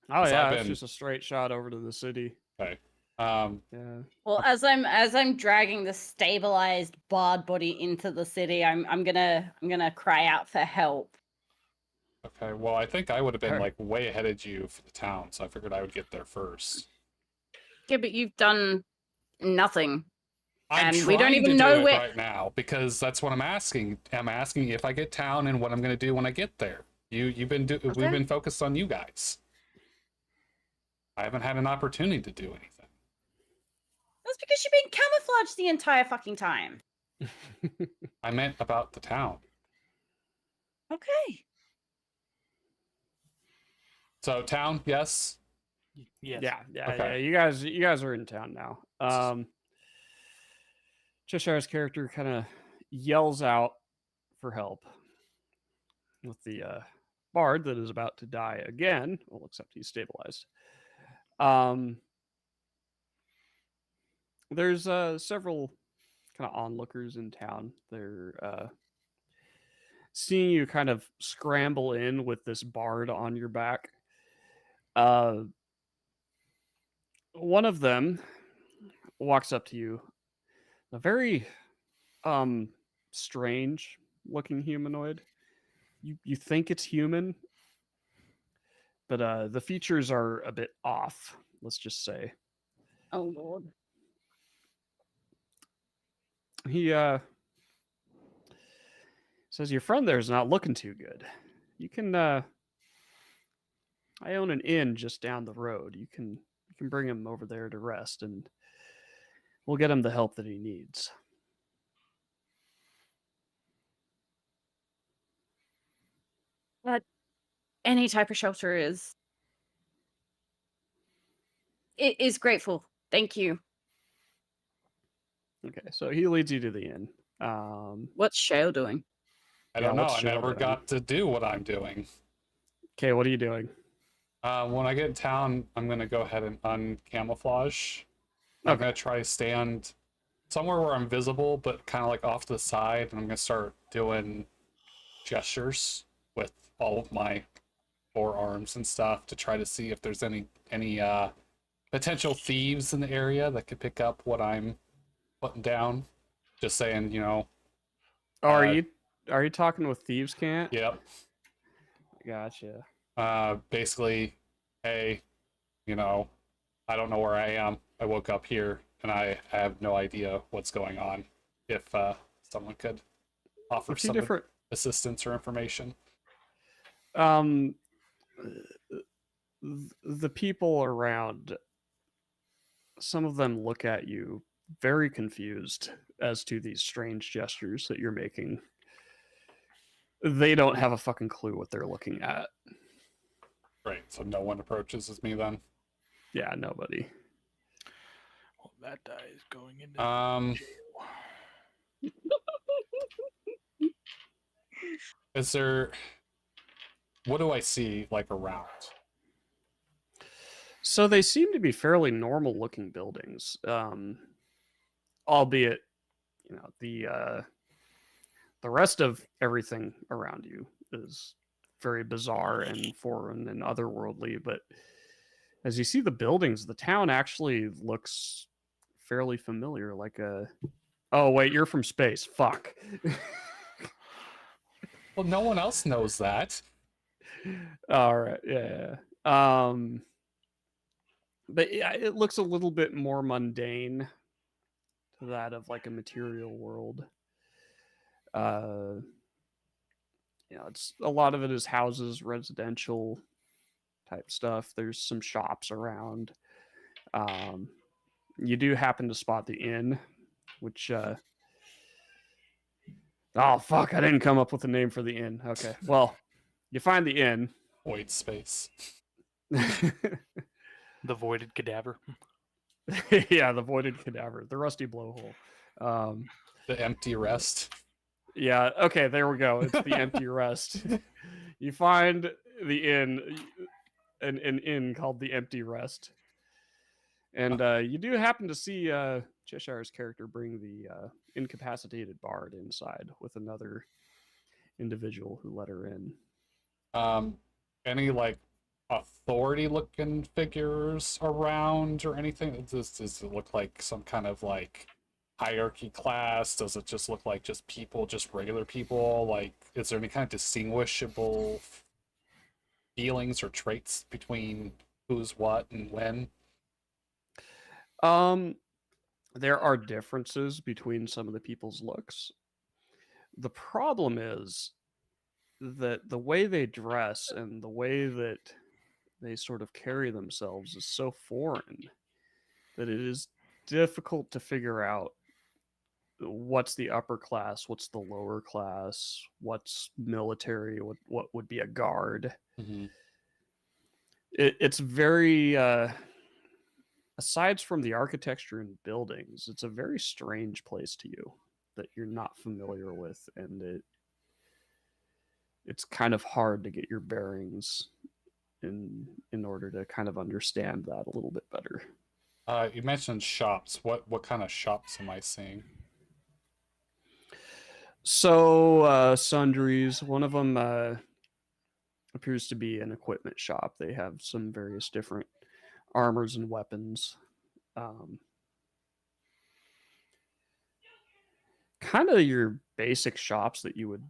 Oh
'Cause
yeah,
I've
it's
been-
just a straight shot over to the city.
Okay.
Yeah.
Well, as I'm dragging the stabilized bard body into the city, I'm gonna cry out for help.
Okay. Well, I think I would have been
Alright.
like way ahead of you for the town, so I figured I would get there first.
Yeah, but you've done nothing.
I'm
And we don't
trying
even
to
know
do it
where-
right now because that's what I'm asking. I'm asking if I get town and what I'm going to do when I get there. We've been we've been focused on you guys. I haven't had an opportunity to do anything.
That's because you've been camouflaged the entire fucking time.
I meant about the town.
Okay.
So town, yes.
yes.
Yeah.
Okay.
You guys are in town now. Cheshire's character kind of yells out for help with the bard that is about to die again. Well, except he's stabilized. There's several kind of onlookers in town. They're seeing you kind of scramble in with this bard on your back, one of them walks up to you, a very strange looking humanoid. You think it's human, but the features are a bit off, let's just say.
Oh lord.
He says your friend there is not looking too good. You can I own an inn just down the road. You can bring him over there to rest, and we'll get him the help that he needs.
But any type of shelter is grateful. Thank you.
Okay, so he leads you to the inn.
What's Shale doing?
I don't know. I never got to do what I'm doing.
Okay, what are you doing?
When I get in town, I'm going to go ahead and uncamouflage. I'm going to try to stand somewhere where I'm visible, but kind of like off to the side, and I'm going to start doing gestures with all of my forearms and stuff to try to see if there's any potential thieves in the area that could pick up what I'm putting down. Just saying,
Are you talking with Thieves Can't?
Yep.
Gotcha.
Basically, hey, I don't know where I am. I woke up here and I have no idea what's going on. If someone could offer some assistance or information.
The people around, some of them look at you very confused as to these strange gestures that you're making. They don't have a fucking clue what they're looking at.
Right, so no one approaches me then?
Yeah, nobody.
Well, that die is going into jail.
Is there... What do I see, around?
So they seem to be fairly normal looking buildings. Albeit, the rest of everything around you is very bizarre and foreign and otherworldly, but as you see the buildings, the town actually looks fairly familiar, oh wait, you're from space, fuck.
Well, no one else knows that.
All right, yeah. But yeah, it looks a little bit more mundane to that of a material world. It's a lot of it is houses, residential type stuff. There's some shops around. You do happen to spot the inn, which oh fuck, I didn't come up with a name for the inn. Okay, well, you find the inn.
Void space.
The voided cadaver.
Yeah, the voided cadaver, the rusty blowhole.
The empty rest.
Yeah, okay, there we go. It's the empty rest. You find the inn, an inn called the Empty Rest. And you do happen to see Cheshire's character bring the incapacitated bard inside with another individual who let her in.
Any authority looking figures around or anything? Does it look like some kind of hierarchy class? Does it just look like just people, just regular people? Is there any kind of distinguishable feelings or traits between who's what and when?
There are differences between some of the people's looks. The problem is that the way they dress and the way that they sort of carry themselves is so foreign that it is difficult to figure out what's the upper class, what's the lower class, what's military, what would be a guard.
Mm-hmm.
It's very aside from the architecture and buildings, it's a very strange place to you that you're not familiar with, and it's kind of hard to get your bearings in order to kind of understand that a little bit better.
You mentioned shops. What kind of shops am I seeing?
So, sundries. One of them appears to be an equipment shop. They have some various different armors and weapons. Kind of your basic shops that you would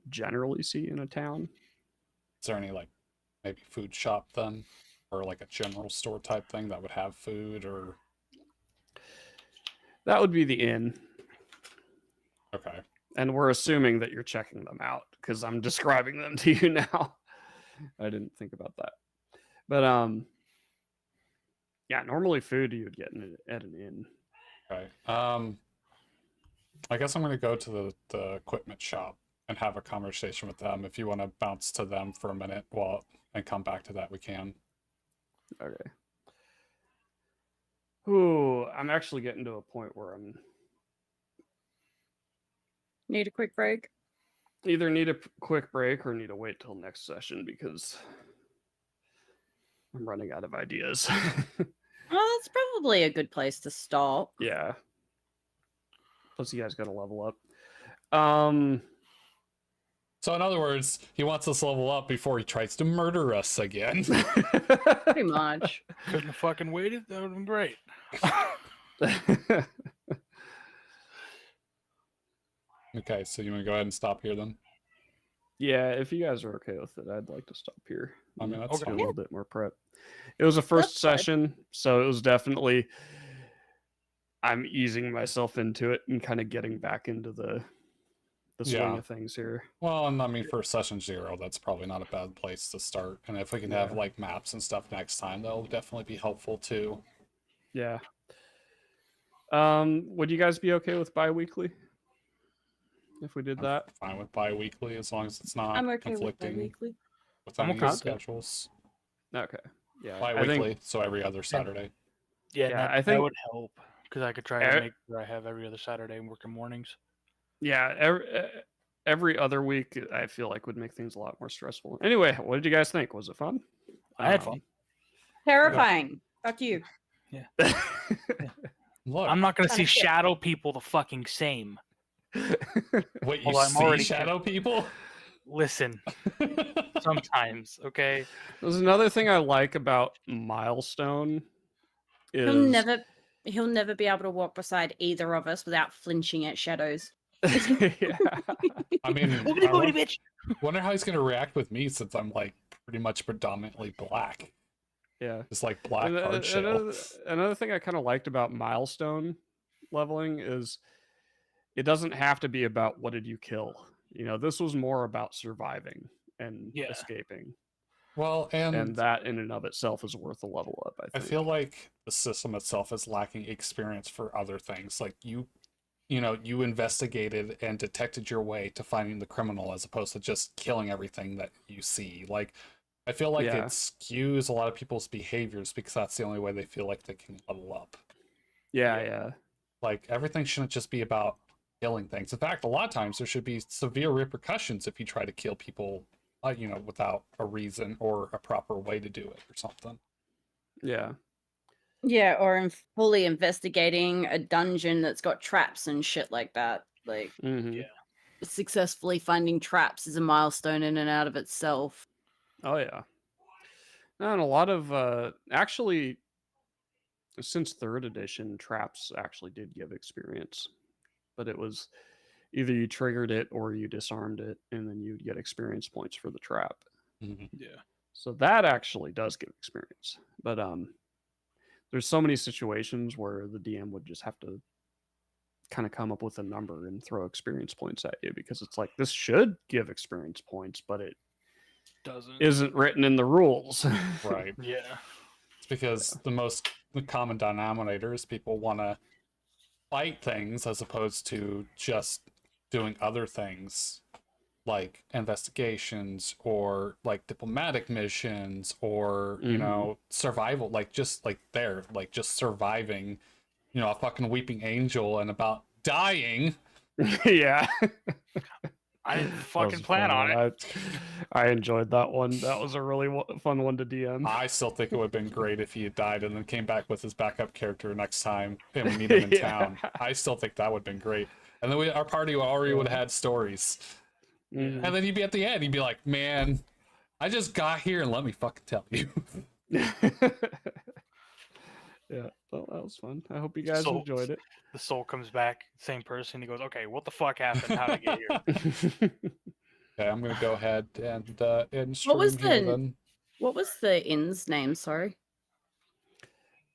generally see in a town.
Is there any, like, maybe food shop then? Or like a general store type thing that would have food, or...
That would be the inn.
Okay.
And we're assuming that you're checking them out, because I'm describing them to you now. I didn't think about that. But, yeah, normally food you would get at an inn.
Okay. I guess I'm going to go to the equipment shop and have a conversation with them. If you want to bounce to them for a minute and come back to that, we can.
Okay. Ooh, I'm actually getting to a point where I'm...
Need a quick break?
Either need a quick break or need to wait till next session because I'm running out of ideas.
Well, that's probably a good place to stop.
Yeah. Plus, you guys got to level up.
So, in other words, he wants us to level up before he tries to murder us again.
Pretty much.
Couldn't have fucking waited. That would have been great.
Okay, so you want to go ahead and stop here then?
Yeah, if you guys are okay with it, I'd like to stop here.
I mean, that's
do a
fine.
little bit more prep. It was a first session, so it was definitely... I'm easing myself into it and kind of getting back into the swing of things here.
Well, and I mean, for session 0, that's probably not a bad place to start. And if we can have like maps and stuff next time, that'll definitely be helpful too.
Yeah. Would you guys be okay with bi-weekly? If we did that?
Fine with bi-weekly as long as it's not
I'm okay with
conflicting
bi-weekly.
with any schedules.
Okay. Yeah.
Bi-weekly, so every other Saturday.
Yeah,
I think
that would help because I could try to make sure I have every other Saturday and working mornings.
Yeah, every other week I feel like would make things a lot more stressful. Anyway, what did you guys think? Was it fun?
I had fun.
Terrifying. Fuck you.
Yeah.
Look,
I'm not gonna see
Kinda shit.
shadow people the fucking same.
Wait, you
Well, I'm
see
already
shadow people?
Listen, sometimes, okay.
There's another thing I like about Milestone is
He'll never be able to walk beside either of us without flinching at shadows.
Yeah.
I mean,
Boogity, boogity, bitch.
wonder how he's gonna react with me since I'm like pretty much predominantly black.
Yeah.
It's like black
And,
hard shell.
another thing I kind of liked about Milestone leveling is it doesn't have to be about what did you kill. You know, this was more about surviving and escaping.
Well, and
that in and of itself is worth a level up, I
I
think.
feel like the system itself is lacking experience for other things. Like you investigated and detected your way to finding the criminal as opposed to just killing everything that you see. Like, I feel like it skews a lot of people's behaviors because that's the only way they feel like they can level up.
Yeah.
Like, everything shouldn't just be about killing things. In fact, a lot of times there should be severe repercussions if you try to kill people, without a reason or a proper way to do it or something.
Yeah.
Yeah, or fully investigating a dungeon that's got traps and shit like that. Like, successfully finding traps is a milestone in and out of itself.
Oh yeah. And a lot of actually since 3rd edition, traps actually did give experience. But it was either you triggered it or you disarmed it, and then you'd get experience points for the trap.
Yeah.
So that actually does give experience. But there's so many situations where the DM would just have to kind of come up with a number and throw experience points at you because it's like, this should give experience points, but it isn't written in the rules.
Right.
Yeah.
It's because the common denominator is people want to fight things as opposed to just doing other things like investigations or like diplomatic missions or survival, just surviving, a fucking weeping angel and about dying.
Yeah.
I didn't fucking plan on it.
I enjoyed that one. That was a really fun one to DM.
I still think it would have been great if he had died and then came back with his backup character next time and we meet him in town. I still think that would have been great. And then our party already would have had stories.
Mhm.
And then you'd be at the end, you'd be like, man, I just got here and let me fucking tell you.
Yeah, well, that was fun. I hope you guys enjoyed it.
The soul comes back, same person. He goes, "Okay, what the fuck happened? How did I get here?"
Okay, I'm gonna go ahead and end
What was
stream here
the
then.
what was the inn's name? Sorry.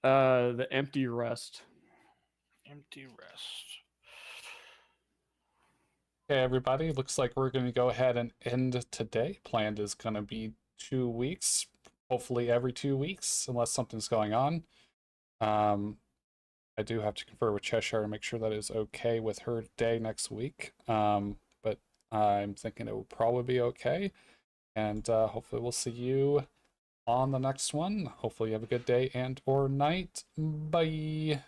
The Empty Rest.
Empty Rest.
Okay, everybody, looks like we're gonna go ahead and end today. Planned is gonna be 2 weeks, hopefully every 2 weeks, unless something's going on. I do have to confer with Cheshire to make sure that is okay with her day next week. But I'm thinking it will probably be okay. And hopefully we'll see you on the next one. Hopefully you have a good day and or night. Bye.